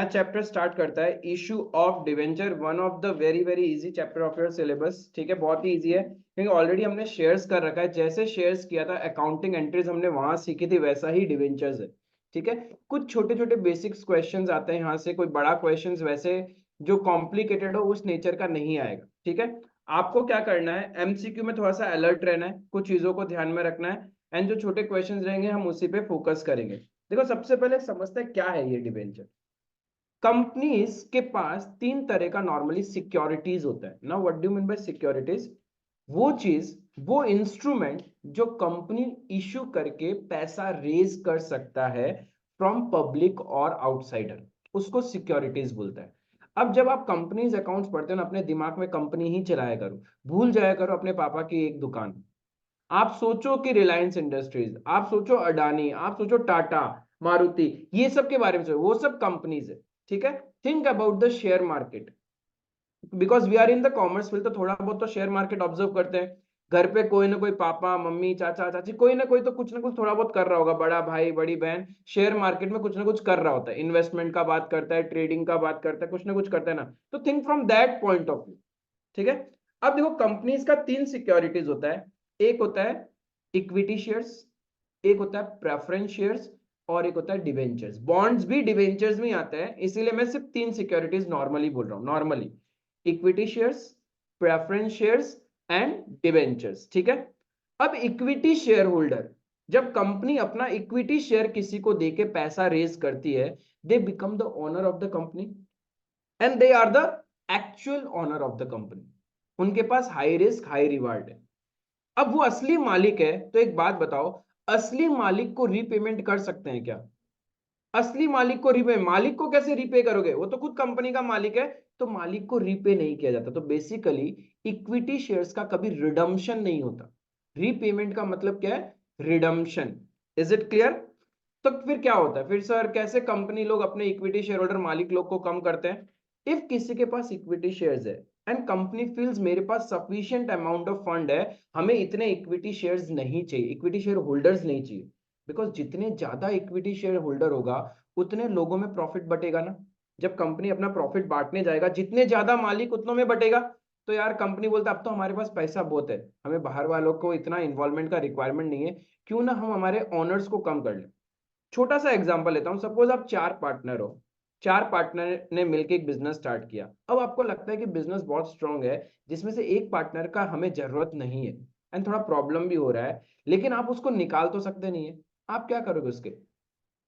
Chapter start करता है, issue of debenture, one of the very very easy chapter of your syllabus. ठीक है, बहुत ही इजी है क्योंकि ऑलरेडी हमने शेयर्स कर रखा है। जैसे शेयर्स किया था, अकाउंटिंग एंट्रीज हमने वहां सीखी थी, वैसा ही डिवेंचर्स है। ठीक है, कुछ छोटे छोटे बेसिक्स क्वेश्चंस आते हैं यहाँ से, कोई बड़ा क्वेश्चंस वैसे जो कॉम्प्लिकेटेड हो उस नेचर का नहीं आएगा। ठीक है, आपको क्या करना है, एमसीक्यू में थोड़ा सा अलर्ट रहना है, कुछ चीजों को ध्यान में रखना है, एंड जो छोटे क्वेश्चंस रहेंगे हम उसी पे फोकस करेंगे। देखो, सबसे पहले समझते हैं क्या है ये डिवेंचर। कंपनीज के पास तीन तरह का नॉर्मली सिक्योरिटीज होता है ना। What do mean by securities? वो चीज, वो इंस्ट्रूमेंट जो कंपनी इशू करके पैसा रेज कर सकता है फ्रॉम पब्लिक और आउटसाइडर, उसको सिक्योरिटीज बोलता है। अब जब आप कंपनीज अकाउंट्स पढ़ते हो ना, अपने दिमाग में कंपनी ही चलाया करो, भूल जाया करो अपने पापा की एक दुकान। आप सोचो कि रिलायंस इंडस्ट्रीज, आप सोचो अडानी, आप सोचो टाटा, मारुति, ये सब के बारे में सोचो, वो सब कंपनीज है। ठीक है, think about the share market, because we are in the commerce field, तो थोड़ा बहुत तो शेयर मार्केट ऑब्जर्व करते हैं। घर पे कोई ना कोई पापा मम्मी चाचा चाची, कोई ना कोई तो कुछ ना कुछ थोड़ा बहुत कर रहा होगा, बड़ा भाई बड़ी बहन शेयर मार्केट में कुछ ना कुछ कर रहा होता है, इन्वेस्टमेंट का बात करता है, ट्रेडिंग का बात करता है, कुछ ना कुछ करता है ना। तो think from that point of view. ठीक है, अब देखो कंपनीज का तीन सिक्योरिटीज होता है। एक होता है इक्विटी शेयर्स, एक होता है प्रेफरेंस शेयर्स, और एक होता है डिवेंचर्स। बॉन्ड्स भी डिवेंचर्स में आता है, इसीलिए मैं सिर्फ तीन सिक्योरिटीज नॉर्मली बोल रहा हूं, normally equity shares, preference shares and debentures. ठीक है, अब इक्विटी शेयर होल्डर, जब कंपनी अपना इक्विटी शेयर किसी को देके पैसा रेज करती है, they become the owner of the company and they are the actual owner of the company. उनके पास हाई रिस्क हाई रिवार्ड है। अब वो असली मालिक है, तो एक बात बताओ, असली मालिक को रीपेमेंट कर सकते हैं क्या? असली मालिक को रीपे, मालिक को कैसे रीपे करोगे, वो तो खुद कंपनी का मालिक है। तो मालिक को रीपे नहीं किया जाता। तो बेसिकली इक्विटी शेयर्स का कभी रिडम्पशन नहीं होता। रीपेमेंट का मतलब क्या है? रिडम्पशन। Is it clear? तो फिर क्या होता है, फिर सर कैसे कंपनी लोग अपने इक्विटी शेयर होल्डर मालिक लोग को कम करते हैं? इफ किसी के पास इक्विटी शेयर्स है एंड कंपनी फील्स मेरे पास सफिशिएंट अमाउंट ऑफ फंड है, हमें इतने इक्विटी शेयर्स नहीं चाहिए, इक्विटी शेयर होल्डर्स नहीं चाहिए, बिकॉज जितने ज्यादा इक्विटी शेयर होल्डर होगा उतने लोगों में प्रॉफिट बटेगा ना। जब कंपनी अपना प्रॉफिट बांटने जाएगा, जितने ज्यादा मालिक उतनों में बटेगा। तो यार कंपनी बोलता अब तो हमारे पास पैसा बहुत है, हमें बाहर वालों को इतना इन्वॉल्वमेंट का रिक्वायरमेंट नहीं है, क्यों ना हम हमारे ऑनर्स को कम कर लें। छोटा सा एग्जांपल लेता हूं, सपोज आप चार पार्टनर हो, चार पार्टनर ने मिलकर एक बिजनेस स्टार्ट किया। अब आपको लगता है कि बिजनेस बहुत स्ट्रांग है, जिसमें से एक पार्टनर का हमें जरूरत नहीं है एंड थोड़ा प्रॉब्लम भी हो रहा है, लेकिन आप उसको निकाल तो सकते नहीं है। आप क्या करोगे उसके,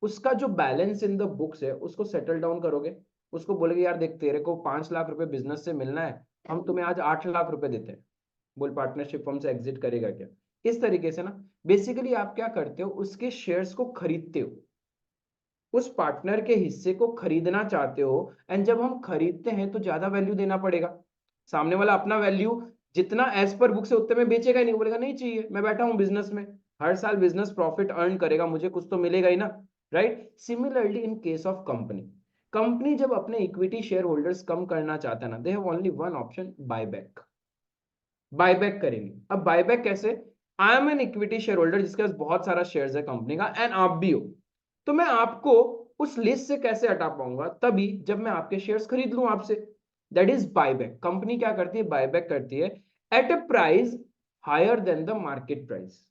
उसका जो बैलेंस इन द बुक्स है उसको सेटल डाउन करोगे। उसको बोलोगे यार देख, तेरे को 5 लाख रुपए बिजनेस से मिलना है, हम तुम्हें आज 8 लाख रुपए देते हैं, बोल पार्टनरशिप फर्म से एग्जिट करेगा क्या? इस तरीके से ना, बेसिकली आप क्या करते हो, उसके शेयर्स को खरीदते हो, उस पार्टनर के हिस्से को खरीदना चाहते हो। एंड जब हम खरीदते हैं तो ज्यादा वैल्यू देना पड़ेगा। सामने वाला अपना वैल्यू जितना एज पर बुक से उतने में बेचेगा ही नहीं, बोलेगा नहीं चाहिए, मैं बैठा हूं बिजनेस में, हर साल बिजनेस प्रॉफिट अर्न करेगा, मुझे कुछ तो मिलेगा ही ना। Right, similarly in case of company, company जब अपने इक्विटी शेयर होल्डर्स कम करना चाहता है ना, they have only one option, buyback. Buyback करेंगे। अब बायबैक कैसे? I am an equity share holder जिसके पास बहुत सारा शेयर है कंपनी का, एंड आप भी हो, तो मैं आपको उस लिस्ट से कैसे हटा पाऊंगा? तभी जब मैं आपके शेयर्स खरीद लूं आपसे। That is buyback. कंपनी क्या करती है, बायबैक करती है at a price higher than the market price.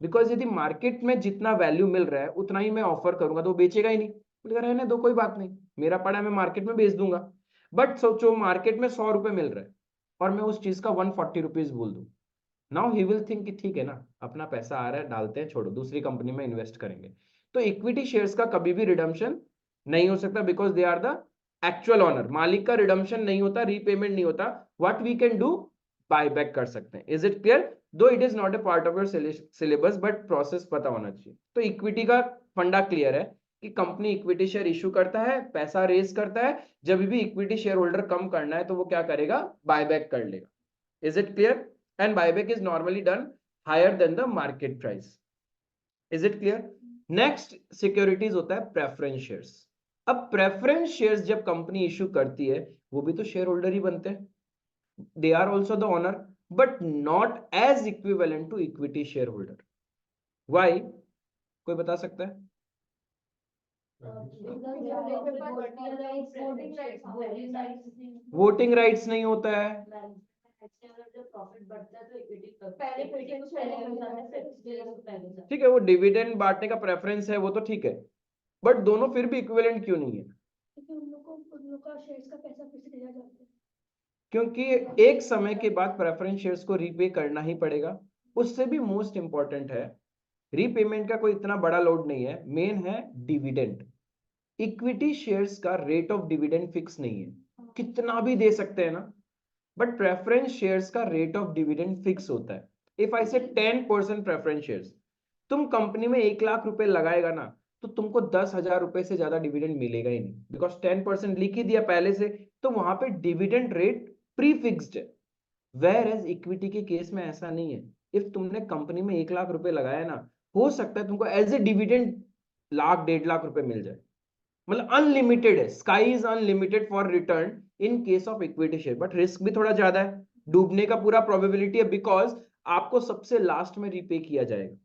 Because यदि मार्केट में जितना वैल्यू मिल रहा है उतना ही मैं ऑफर करूंगा तो वो बेचेगा ही नहीं, बोलेगा रहने दो कोई बात नहीं, मेरा पड़ा मैं मार्केट में बेच दूंगा। बट सोचो मार्केट में 100 रुपए मिल रहा है और मैं उस चीज का 140 रुपीज बोल दूं, नाउ ही विल थिंक कि ठीक है ना, अपना पैसा आ रहा है, डालते हैं, छोड़ो दूसरी कंपनी में इन्वेस्ट करेंगे। तो इक्विटी शेयर्स का कभी भी रिडम्पशन नहीं हो सकता, because they are the actual owner. मालिक का रिडम्पशन नहीं होता, रीपेमेंट नहीं होता। What we can do, buy back कर सकते हैं। Is it clear? Though it is not a part of your syllabus, but process पता होना चाहिए। तो इक्विटी का फंडा क्लियर है कि कंपनी इक्विटी शेयर इशू करता है, पैसा रेज करता है, जब भी इक्विटी शेयर होल्डर कम करना है तो वो क्या करेगा, बायबैक कर लेगा। Is it clear? And buyback is normally done higher than the market price. Is it clear? Next securities होता है preference shares. अब preference shares जब कंपनी इशू करती है, वो भी तो शेयर होल्डर ही बनते हैं, they are also the owner, but not as equivalent to equity shareholder. Why? कोई बता सकता है? वोटिंग राइट्स नहीं होता है। ठीक है, वो डिविडेंड बांटने का प्रेफरेंस है, वो तो ठीक है, बट दोनों फिर भी इक्विवेलेंट क्यों नहीं है? क्योंकि एक समय के बाद प्रेफरेंस शेयर्स को रीपे करना ही पड़ेगा। उससे भी मोस्ट इंपॉर्टेंट है, रीपेमेंट का कोई इतना बड़ा लोड नहीं है, मेन है डिविडेंड। इक्विटी शेयर्स का रेट ऑफ डिविडेंड फिक्स नहीं है, कितना भी दे सकते हैं ना, बट प्रेफरेंस शेयर्स का रेट ऑफ डिविडेंड फिक्स होता है। इफ आई से 10% प्रेफरेंस शेयर्स, तुम कंपनी में 1 लाख रुपए लगाएगा ना, तो तुमको 10,000 रुपए से ज्यादा डिविडेंड मिलेगा ही नहीं, बिकॉज 10% लिख ही दिया पहले से, तो वहां पे डिविडेंड रेट प्री फिक्स्ड है। वेयर एज इक्विटी के केस में ऐसा नहीं है। इफ तुमने कंपनी में 1 लाख रुपए लगाया ना, हो सकता है तुमको as a dividend 1 lakh 1.5 lakh रुपए मिल जाए। मतलब अनलिमिटेड है, sky is unlimited for return in case of equity share, but risk भी थोड़ा ज्यादा है, डूबने का पूरा प्रोबेबिलिटी है, बिकॉज आपको सबसे लास्ट में रीपे किया जाएगा,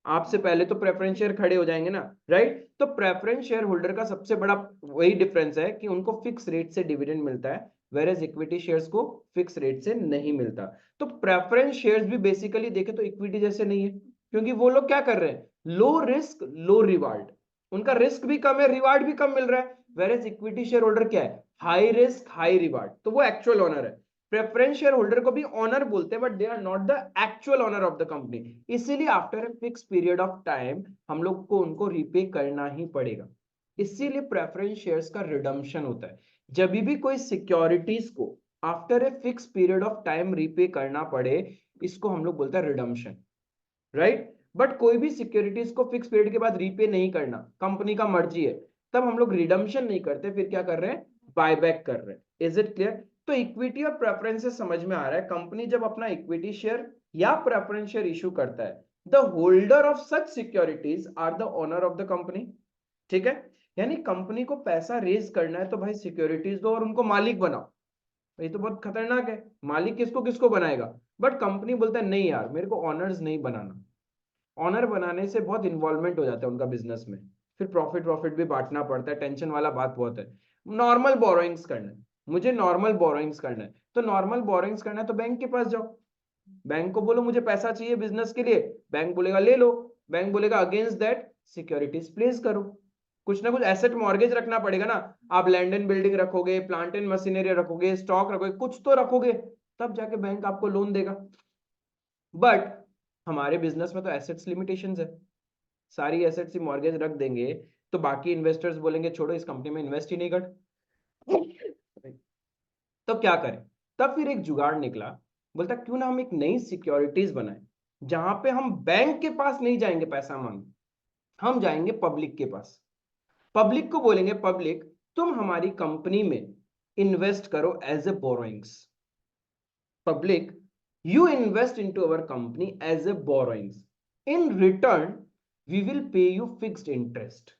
आपसे पहले तो प्रेफरेंस शेयर खड़े हो जाएंगे ना, राइट? तो प्रेफरेंस शेयर होल्डर का सबसे बड़ा वही डिफरेंस है कि उनको फिक्स रेट से डिविडेंड मिलता है, वेयर एज इक्विटी शेयर्स को फिक्स रेट से नहीं मिलता। तो प्रेफरेंस शेयर्स भी बेसिकली देखे तो इक्विटी जैसे नहीं है, क्योंकि वो लोग क्या कर रहे हैं, लो रिस्क लो रिवार्ड, उनका रिस्क भी कम है, रिवार्ड भी कम मिल रहा है। Whereas equity share holder क्या है, हाई रिस्क हाई रिवार्ड, तो वो एक्चुअल ओनर है। प्रेफरेंस शेयर होल्डर को भी ऑनर बोलते हैं, but they are not the actual owner of the company. इसीलिए after a fix period of time हम लोग को उनको रीपे करना ही पड़ेगा। इसीलिए प्रेफरेंस शेयर्स का रिडम्पशन होता है, जब भी कोई सिक्योरिटीज को after a fix period of time repay करना पड़े, इसको हम लोग बोलते हैं रिडम्पशन, राइट? बट कोई भी सिक्योरिटीज को फिक्स पीरियड के बाद रीपे नहीं करना, कंपनी का मर्जी है, तब हम लोग रिडम्पशन नहीं करते, फिर क्या कर रहे हैं, बायबैक कर रहे हैं। Is it clear? तो इक्विटी और प्रेफरेंसेस समझ में आ रहा है। कंपनी जब अपना इक्विटी शेयर या प्रेफरेंस शेयर इशू करता है, the holder of such securities are the owner of the company. ठीक है, यानी कंपनी को पैसा रेज करना है तो भाई सिक्योरिटीज दो और उनको मालिक बनाओ। ये तो बहुत खतरनाक है, मालिक किसको किसको बनाएगा? बट कंपनी बोलता है नहीं यार, मेरे को ऑनर्स नहीं बनाना। ऑनर बनाने से बहुत इन्वॉल्वमेंट हो जाता है उनका बिजनेस में, फिर प्रॉफिट प्रॉफिट भी बांटना पड़ता है, टेंशन वाला बात बहुत है। नॉर्मल बोरोइंग्स करना है, मुझे नॉर्मल बोरोइंग्स करना है, तो नॉर्मल बोरोइंग्स करना है तो बैंक के पास जाओ, बैंक को बोलो मुझे पैसा चाहिए बिजनेस के लिए, बैंक बोलेगा ले लो, बैंक बोलेगा अगेंस्ट दैट सिक्योरिटीज प्लेस करो। कुछ ना कुछ एसेट मॉर्गेज रखना पड़ेगा ना, आप लैंड एंड बिल्डिंग रखोगे, प्लांट एंड मशीनरी रखोगे, स्टॉक रखोगे, कुछ तो रखोगे, तब जाके बैंक आपको लोन देगा। बट हमारे बिजनेस में तो एसेट्स लिमिटेशंस है, सारी एसेट्स ही मॉर्गेज रख देंगे तो बाकी इन्वेस्टर्स बोलेंगे छोड़ो इस कंपनी में इन्वेस्ट ही नहीं कर। तो क्या करें? तब फिर एक जुगाड़ निकला, बोलता क्यों ना हम एक नई सिक्योरिटीज बनाएं, जहां पे हम बैंक के पास नहीं जाएंगे पैसा मांगने, हम जाएंगे पब्लिक के पास। पब्लिक को बोलेंगे पब्लिक तुम हमारी कंपनी में इन्वेस्ट करो as a borrowings. Public you invest into our company as a borrowings, in return we will pay you fixed interest।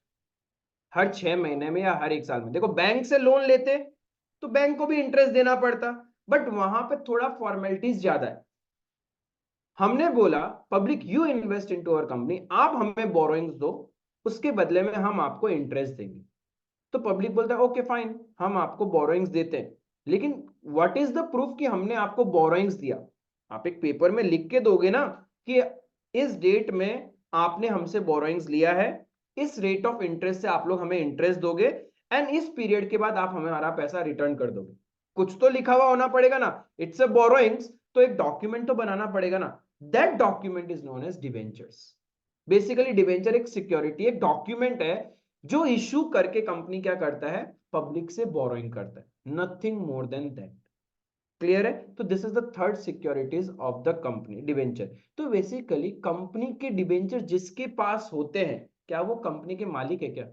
हर 6 महीने में या हर 1 साल में, देखो बैंक से लोन लेते तो बैंक को भी इंटरेस्ट देना पड़ता, बट वहां पे थोड़ा फॉर्मेलिटीज ज्यादा है। हमने बोला public you invest into our company, आप हमें बोरोइंग्स दो, उसके बदले में हम आपको इंटरेस्ट देंगे। तो पब्लिक बोलता है ओके फाइन, हम आपको बोरोइंग्स देते हैं, लेकिन व्हाट इज द प्रूफ कि हमने आपको बोरोइंग्स दिया? आप एक पेपर में लिख के दोगे ना कि इस डेट में आपने हमसे बोरोइंग्स लिया है, इस रेट ऑफ इंटरेस्ट से आप लोग हमें इंटरेस्ट दोगे, एंड इस पीरियड के बाद आप हमारा पैसा रिटर्न कर दोगे। कुछ तो लिखा हुआ होना पड़ेगा ना, इट्स अ बोरोइंग्स, तो एक डॉक्यूमेंट तो बनाना पड़ेगा ना। That document is known as debentures. Basically debenture एक सिक्योरिटी, एक डॉक्यूमेंट है जो इश्यू करके कंपनी क्या करता है, पब्लिक से बोरोइंग करता है, nothing more than that. Clear है? तो this is the third securities of the company, debenture. तो बेसिकली कंपनी के डिवेंचर जिसके पास होते हैं, क्या वो कंपनी के मालिक है क्या?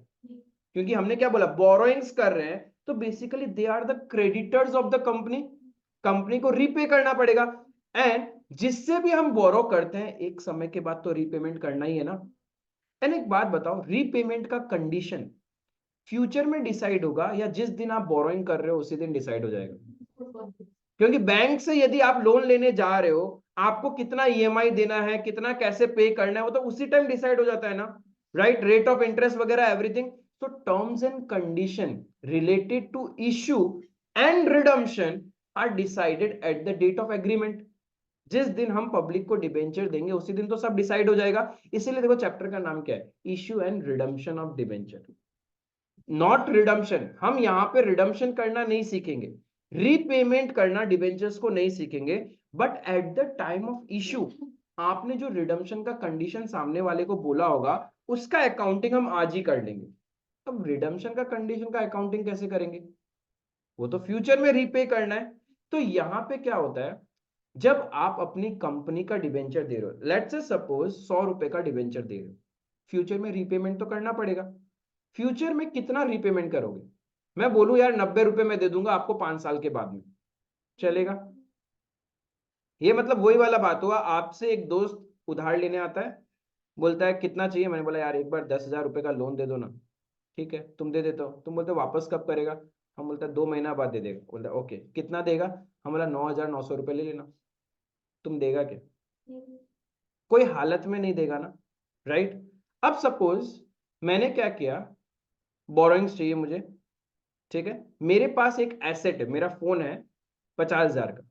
क्योंकि हमने क्या बोला, बोरोइंग्स कर रहे हैं, तो basically they are the creditors of the company, company को रीपे करना पड़ेगा। एंड जिससे भी हम बोरो करते हैं एक समय के बाद तो रीपेमेंट करना ही है ना। एंड एक बात बताओ, रीपेमेंट का कंडीशन फ्यूचर में डिसाइड होगा या जिस दिन आप बोरोइंग कर रहे हो उसी दिन डिसाइड हो जाएगा? क्योंकि बैंक से यदि आप लोन लेने जा रहे हो, आपको कितना ईएमआई देना है, कितना कैसे पे करना है, वो तो उसी टाइम डिसाइड हो जाता है ना, राइट? रेट ऑफ इंटरेस्ट वगैरह everything. So terms and condition related to issue and redemption are decided at the date of agreement. जिस दिन हम पब्लिक को डिबेंचर देंगे उसी दिन तो सब डिसाइड हो जाएगा। इसीलिए देखो चैप्टर का नाम क्या है, issue and redemption of debenture, not redemption. हम यहां पे रिडम्पशन करना नहीं सीखेंगे, रीपेमेंट करना डिबेंचर्स को नहीं सीखेंगे, but at the time of issue आपने जो रिडम्पशन का कंडीशन सामने वाले को बोला होगा उसका अकाउंटिंग हम आज ही कर लेंगे। अब रिडम्पशन का कंडीशन का अकाउंटिंग कैसे करेंगे, वो तो फ्यूचर में रीपे करना है। तो यहां पे क्या होता है, जब आप अपनी कंपनी का डिबेंचर दे रहे हो, लेट्स से सपोज 100 रुपए का डिबेंचर दे रहे हो, फ्यूचर में रीपेमेंट तो करना पड़ेगा। फ्यूचर में कितना रीपेमेंट करोगे, मैं बोलूं यार 90 रुपए में दे दूंगा आपको 5 साल के बाद में, चलेगा? ये मतलब वही वाला बात हुआ, आपसे एक दोस्त उधार लेने आता है, बोलता है कितना चाहिए, मैंने बोला यार एक बार 10,000 रुपए का लोन दे दो ना। ठीक है, तुम दे देते हो, तुम बोलते हो वापस कब करेगा, हम बोलते हैं 2 महीना बाद दे देगा। बोलता है ओके कितना देगा, हम बोला 9,900 रुपये ले लेना। तुम देगा क्या, कोई हालत में नहीं देगा ना, राइट? अब सपोज मैंने क्या किया, बोरोइंग्स चाहिए मुझे, ठीक है, मेरे पास एक एसेट है, मेरा फोन है 50,000 का,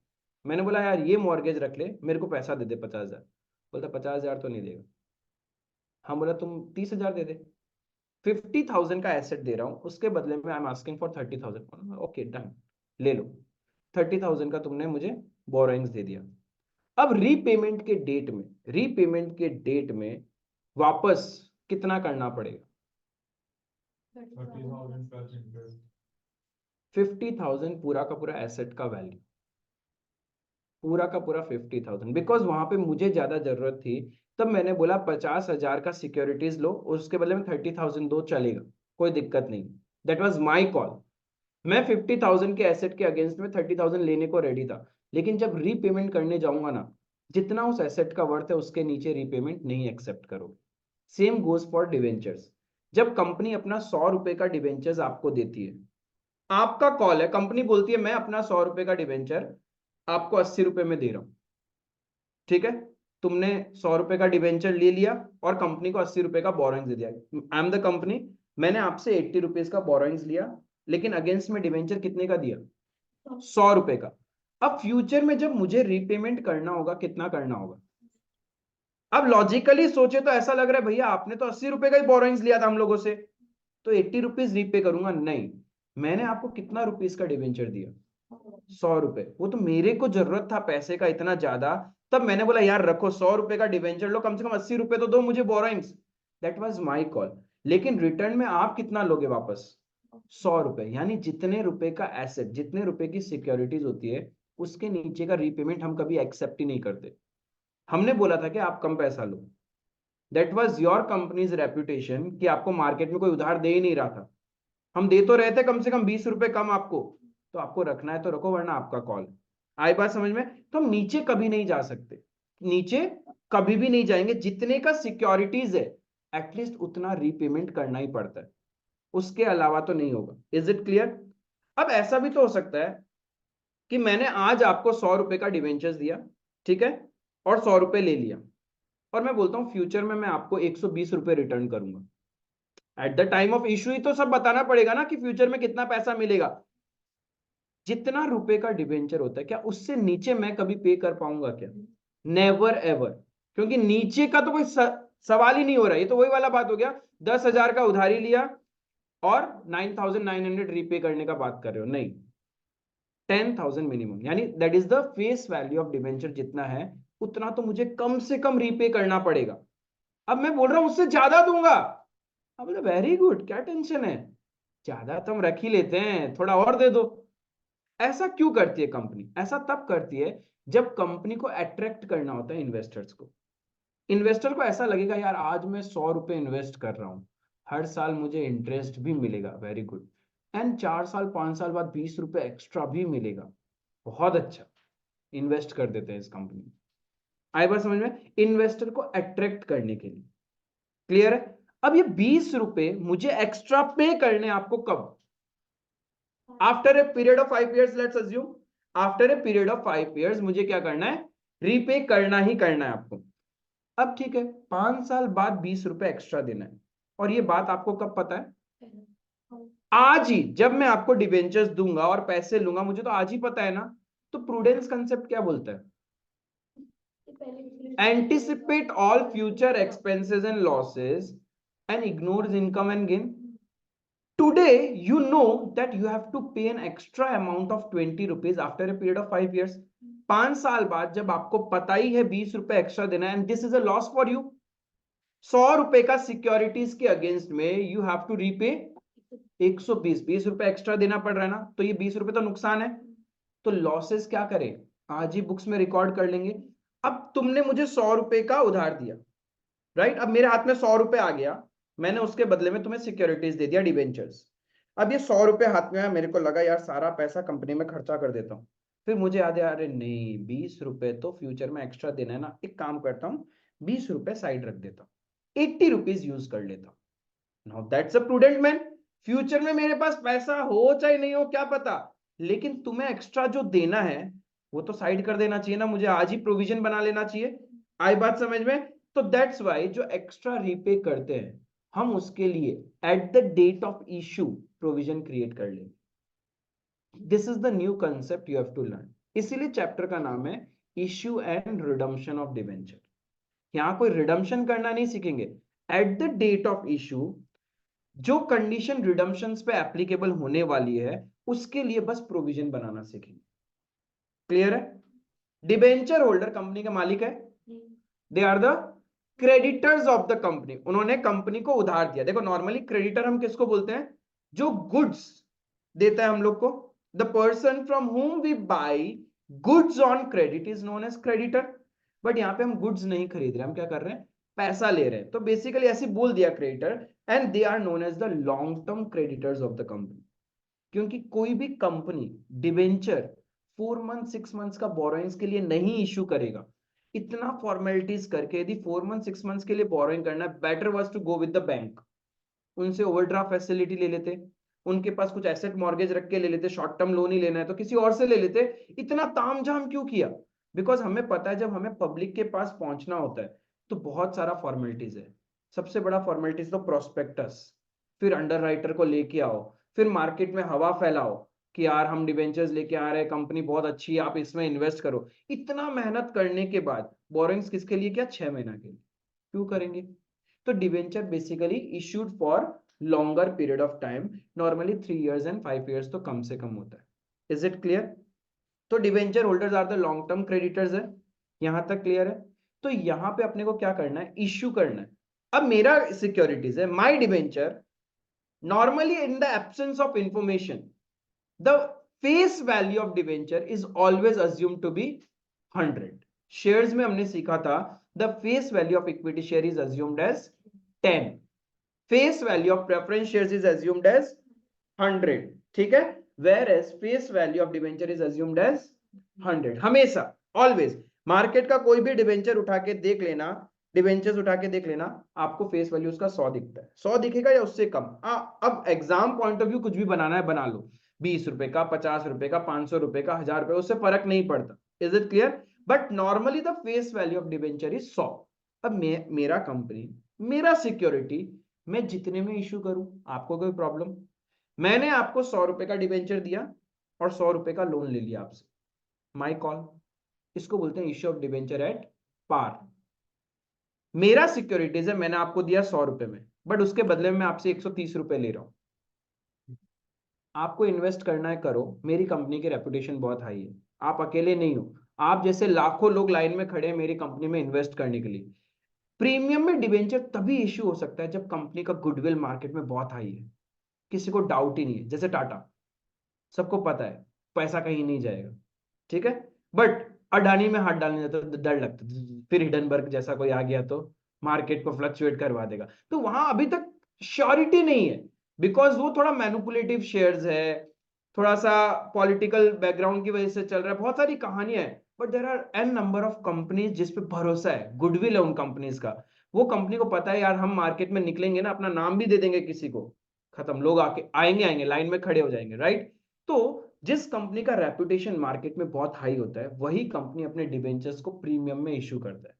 मैंने बोला यार ये मॉर्गेज रख ले, मेरे को पैसा दे दे 50,000। बोलता 50,000 तो नहीं देगा, हम बोला तुम 30,000 दे दे। 50,000 का एसेट दे रहा हूं, उसके बदले में I am asking for 30,000। Okay done, ले लो, 30,000 का तुमने मुझे बोरोइंग्स दे दिया। अब रीपेमेंट के डेट में वापस कितना करना पड़ेगा, 50,000 पूरा का पूरा एसेट का वैल्यू, पूरा का पूरा 50,000, बिकॉज वहां पे मुझे ज्यादा जरूरत थी, तब मैंने बोला 50,000 का सिक्योरिटीज लो, उसके बदले में 30,000 दो, चलेगा, कोई दिक्कत नहीं। That was my call. मैं 50,000 के एसेट के अगेंस्ट में 30,000 लेने को रेडी था, लेकिन जब रीपेमेंट करने जाऊंगा ना, जितना उस एसेट का वर्थ है उसके नीचे रीपेमेंट नहीं एक्सेप्ट करोगे। Same goes for debentures. जब कंपनी अपना 100 रुपए का डिवेंचर्स आपको देती है, आपका कॉल है, कंपनी बोलती है मैं अपना 100 रुपए का डिवेंचर आपको 80 रुपए में दे रहा हूं, ठीक है, तुमने 100 रुपए का डिवेंचर ले लिया और कंपनी को 80 रुपए का बोरोइंग्स दे दिया। आई एम द कंपनी, मैंने आपसे 80 रुपीज का बोरोइंग्स लिया, लेकिन अगेंस्ट में डिवेंचर कितने का दिया, 100 रुपए का। अब फ्यूचर में जब मुझे रीपेमेंट करना होगा, कितना करना होगा? अब लॉजिकली सोचे तो ऐसा लग रहा है भैया आपने तो 80 रुपए का ही बोरोइंग्स लिया था हम लोगों से, तो 80 रुपीज रीपे करूंगा। नहीं, मैंने आपको कितना रुपीज का डिवेंचर दिया, 100 रुपए। वो तो मेरे को जरूरत था पैसे का इतना ज्यादा, तब मैंने बोला यार रखो 100 रुपए का डिवेंचर लो, कम से कम 80 रुपए तो दो मुझे borrowings. That was my call. लेकिन रिटर्न में आप कितना लोगे वापस, 100 रुपए। यानी जितने रुपए का एसेट, जितने रुपए की सिक्योरिटीज होती है, उसके नीचे का रीपेमेंट हम कभी एक्सेप्ट ही नहीं करते। हमने बोला था कि आप कम पैसा लो, that was your company's reputation कि आपको मार्केट में कोई उधार दे ही नहीं रहा था। हम दे तो रहे थे कम से कम 20 रुपए कम आपको, तो आपको रखना है तो रखो, वरना आपका कॉल। आई बात समझ में? तो हम नीचे कभी नहीं जा सकते, नीचे कभी भी नहीं जाएंगे। जितने का सिक्योरिटीज है एटलीस्ट उतना रीपेमेंट करना ही पड़ता है, उसके अलावा तो नहीं होगा। Is it clear? अब ऐसा भी तो हो सकता है कि मैंने आज आपको 100 रुपए का डिवेंचर्स दिया, ठीक है, और 100 रुपए ले लिया, और मैं बोलता हूं फ्यूचर में मैं आपको 120 रुपए रिटर्न करूंगा। At the time of issue ही तो सब बताना पड़ेगा ना कि फ्यूचर में कितना पैसा मिलेगा। जितना रुपए का डिवेंचर होता है, क्या उससे नीचे मैं कभी पे कर पाऊंगा क्या? Never ever. क्योंकि नीचे का तो कोई सवाल ही नहीं हो रहा। ये तो वही वाला बात हो गया, 10,000 का उधारी लिया और 9,900 रीपे करने का बात कर रहे हो, नहीं, 10,000 मिनिमम। यानी that is the face value of debenture, जितना है उतना तो मुझे कम से कम रीपे करना पड़ेगा। अब मैं बोल रहा हूं उससे ज्यादा दूंगा, अब बोले वेरी गुड, क्या टेंशन है, ज्यादा तो हम रख ही लेते हैं, थोड़ा और दे दो। ऐसा क्यों करती है कंपनी? ऐसा तब करती है जब कंपनी को अट्रैक्ट करना होता है इन्वेस्टर्स को। इन्वेस्टर को ऐसा लगेगा यार आज मैं 100 रुपए इन्वेस्ट कर रहा हूं, हर साल मुझे इंटरेस्ट भी मिलेगा, वेरी गुड, एंड 4 साल 5 साल बाद 20 रुपए एक्स्ट्रा भी मिलेगा, बहुत अच्छा, इन्वेस्ट कर देते हैं इस कंपनी में। आई बात समझ में? इन्वेस्टर को अट्रैक्ट करने के लिए। क्लियर है? अब ये 20 रुपए मुझे एक्स्ट्रा पे करने आपको कब? After a period of 5 years, let's assume after a period of 5 years मुझे क्या करना है, रीपे करना ही करना है आपको। अब ठीक है, 5 साल बाद 20 रुपए एक्स्ट्रा देना है, और ये बात आपको कब पता है? आज ही जब मैं आपको डिबेंचर्स दूंगा और पैसे लूंगा, मुझे तो आज ही पता है ना। तो प्रूडेंस कंसेप्ट क्या बोलता है? Anticipate all future expenses and losses and ignores income and gain. Today, you know that you have to pay an extra amount of 20 rupees after a period of 5 years. 5 साल बाद जब आपको पता ही है 20 रुपए एक्स्ट्रा देना है, and this is a loss for you. 100 रुपए का सिक्योरिटीज के अगेंस्ट में यू हैव टू रीपे 120. 20 रुपए एक्स्ट्रा देना पड़ रहा है ना, तो ये 20 रुपए तो नुकसान है. तो लॉसेस क्या करें, आज ही बुक्स में रिकॉर्ड कर लेंगे. अब तुमने मुझे 100 रुपए का उधार दिया, राइट? अब मेरे हाथ में 100 रुपए आ गया, मैंने उसके बदले में तुम्हें सिक्योरिटीज दे दिया, डिबेंचर्स. अब ये 100 रुपए हाथ में आया, मेरे को लगा यार सारा पैसा कंपनी में खर्चा कर देता हूँ. फिर मुझे याद है, अरे नहीं, 20 रुपए तो फ्यूचर में एक्स्ट्रा देना है ना, एक काम करता हूँ, 20 रुपए साइड रख देता हूँ, 80 रुपीज यूज कर लेता हूँ. Now that's a prudent man. Future में मेरे पास पैसा हो चाहे नहीं हो क्या पता, लेकिन तुम्हें एक्स्ट्रा जो देना है वो तो साइड कर देना चाहिए ना, मुझे आज ही प्रोविजन बना लेना चाहिए. आई बात समझ में? तो दैट्स वाई जो एक्स्ट्रा रीपे करते हैं, हम उसके लिए at the date of issue provision create कर लेंगे. This is the new concept you have to learn. इसीलिए चैप्टर का नाम है issue and redemption of debenture. यहां कोई रिडम्पशन करना नहीं सीखेंगे. At the date of issue जो कंडीशन रिडम्पशन पे एप्लीकेबल होने वाली है, उसके लिए बस प्रोविजन बनाना सीखेंगे. क्लियर है? डिबेंचर होल्डर कंपनी का मालिक है. They are the creditors of the company. उन्होंने कंपनी को उधार दिया. देखो, नॉर्मली क्रेडिटर हम किसको बोलते हैं? जो गुड्स देता है हम लोग को. The person from whom we buy goods on credit is known as creditor. But यहां पे हम गुड्स नहीं खरीद रहे, हम क्या कर रहे हैं? पैसा ले रहे हैं. तो बेसिकली ऐसे बोल दिया creditor, and they are known as the long term creditors of the company. क्योंकि कोई भी कंपनी डिवेंचर 4 मंथ 6 मंथ्स का बोरोइंग्स के लिए नहीं इश्यू करेगा. इतना फॉर्मेलिटीज करके यदि 4 मंथ 6 मंथ्स के लिए बोरोइंग करना है, better was to go with the bank. उनसे ओवरड्राफ्ट फैसिलिटी ले लेते, उनके पास कुछ एसेट मॉर्गेज रख के ले लेते, शॉर्ट टर्म लोन ही लेना है तो किसी और से ले लेते. इतना तामझाम क्यों किया? बिकॉज हमें पता है जब हमें पब्लिक के पास पहुंचना होता है तो बहुत सारा फॉर्मेलिटीज है. सबसे बड़ा फॉर्मेलिटीज तो प्रोस्पेक्टस, फिर अंडर राइटर को लेके आओ, फिर मार्केट में हवा फैलाओ कि यार हम डिवेंचर्स लेके आ रहे हैं, कंपनी बहुत अच्छी है, आप इसमें इन्वेस्ट करो. इतना मेहनत करने के बाद बोरोइंग्स किसके लिए? क्या 6 महीना के लिए क्यों करेंगे? तो debenture basically issued for longer period of time, normally 3 years and 5 years तो कम से कम होता है. Is it clear? तो debenture holders are the long term creditors है. यहां तक क्लियर है? तो यहां पे अपने को क्या करना है? इश्यू करना है. अब मेरा सिक्योरिटीज है, माई debenture. Normally, in the absence of information, the face value of debenture is always assumed to be 100. Shares में हमने सीखा था, the face value of equity share is assumed as 10. Face value of preference shares is assumed as 100. ठीक है? Whereas face value of debenture is assumed as 100. हमेशा, always. Market का कोई भी डिवेंचर उठा के देख लेना, डिवेंचर्स उठा के देख लेना, आपको फेस वैल्यू उसका 100 दिखता है. 100 दिखेगा या उससे कम. अब एग्जाम पॉइंट ऑफ व्यू कुछ भी बनाना है बना लो, 20 रुपए का, 50 रुपए का, 500 रुपए का, 1000 रुपए, उससे फर्क नहीं पड़ता. Is it clear? But normally the face value of debenture is 100. अब मेरा कंपनी, मेरा सिक्योरिटी, मैं जितने में इश्यू करूं, आपको कोई प्रॉब्लम? मैंने आपको 100 रुपए का डिवेंचर दिया और 100 रुपए का लोन ले लिया आपसे, माई कॉल. इसको बोलते हैं issue of debenture at par. मेरा सिक्योरिटीज है, मैंने आपको दिया 100 रुपए में, बट उसके बदले में मैं आपसे 130 रुपए ले रहा हूं. आपको इन्वेस्ट करना है करो, मेरी कंपनी की रेपुटेशन बहुत हाई है. आप अकेले नहीं हो, आप जैसे लाखों लोग लाइन में खड़े हैं मेरी कंपनी में इन्वेस्ट करने के लिए. प्रीमियम में डिवेंचर तभी इश्यू हो सकता है जब कंपनी का गुडविल मार्केट में बहुत हाई है, किसी को डाउट ही नहीं है. जैसे टाटा, सबको पता है पैसा कहीं नहीं जाएगा, ठीक है. बट अडानी में हाथ डालने जाता तो डर लगता, फिर हिडनबर्ग जैसा कोई आ गया तो मार्केट को फ्लक्चुएट करवा देगा. तो वहां अभी तक श्योरिटी नहीं है, बिकॉज वो थोड़ा मैनिपुलेटिव शेयर्स है, थोड़ा सा पॉलिटिकल बैकग्राउंड की वजह से चल रहा है, बहुत सारी कहानियां हैं. But there are an number of companies जिस पे भरोसा है, गुडविल है उन कंपनीज का. वो कंपनी को पता है यार हम मार्केट में निकलेंगे ना, अपना नाम भी दे देंगे किसी को, खत्म, लोग आके आएंगे आएंगे लाइन में खड़े हो जाएंगे, राइट? तो जिस कंपनी का रेपुटेशन मार्केट में बहुत हाई होता है, वही कंपनी अपने डिबेंचर्स को प्रीमियम में इश्यू करता है.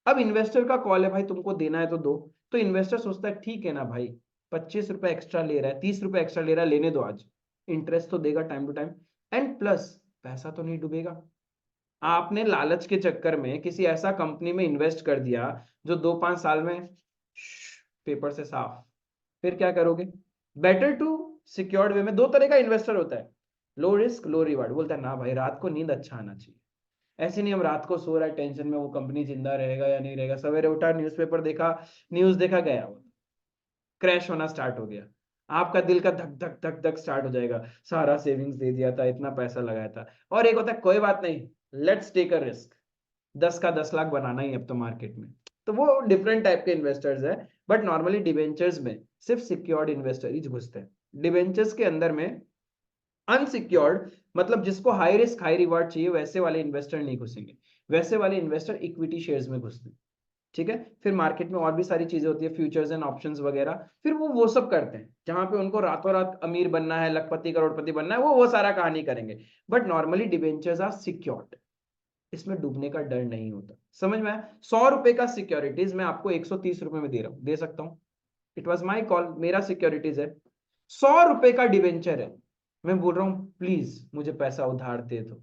अब इन्वेस्टर का कॉल है, भाई तुमको देना है तो दो. तो इन्वेस्टर सोचता है ठीक है ना भाई, ₹25 एक्स्ट्रा ले रहा है, ₹30 एक्स्ट्रा ले रहा है, लेने दो आज, इंटरेस्ट तो देगा time to time, and plus पैसा तो नहीं डूबेगा। आपने लालच के चक्कर में किसी ऐसा कंपनी में इन्वेस्ट कर दिया जो 2-5 साल में पेपर से साफ, फिर क्या करोगे? बेटर टू सिक्योर्ड वे में। दो तरह का इन्वेस्टर होता है, लो रिस्क लो रिवार्ड। बोलता है ना भाई रात को नींद अच्छा आना चाहिए, ऐसे नहीं हम रात को सो रहा है टेंशन में वो कंपनी जिंदा रहेगा या नहीं रहेगा, सवेरे उठा न्यूज़पेपर देखा, न्यूज़ देखा, गया वो क्रैश होना स्टार्ट हो गया, आपका दिल का धक धक धक धक स्टार्ट हो जाएगा, सारा सेविंग्स दे दिया था, इतना पैसा लगाया था। और एक होता है कोई बात नहीं, लेट्स टेक अ रिस्क, 10 का 10 लाख बनाना ही अब तो मार्केट में। तो वो डिफरेंट टाइप के इन्वेस्टर्स है, बट नॉर्मली डिवेंचर्स में सिर्फ सिक्योर्ड इन्वेस्टर ही घुसते हैं। डिवेंचर्स के अंदर में अनसिक्योर्ड, मतलब जिसको हाई रिस्क हाई रिवार्ड चाहिए, वैसे वाले इन्वेस्टर नहीं घुसेंगे। वैसे वाले इन्वेस्टर इक्विटी शेयर्स में घुसते हैं, ठीक है। फिर मार्केट में और भी सारी चीजें होती है, फ्यूचर्स एंड ऑप्शंस वगैरह, फिर वो सब करते हैं जहां पे उनको रातों रात अमीर बनना है, लखपति करोड़पति बनना है, वो सारा कहानी करेंगे। But normally debentures are secured, इसमें डूबने का डर नहीं होता। समझ में आया? ₹100 का सिक्योरिटीज मैं आपको ₹130 में दे रहा हूं, दे सकता हूं, इट वॉज माई कॉल, मेरा सिक्योरिटीज है। ₹100 का डिवेंचर है, मैं बोल रहा हूं प्लीज मुझे पैसा उधार दे दो।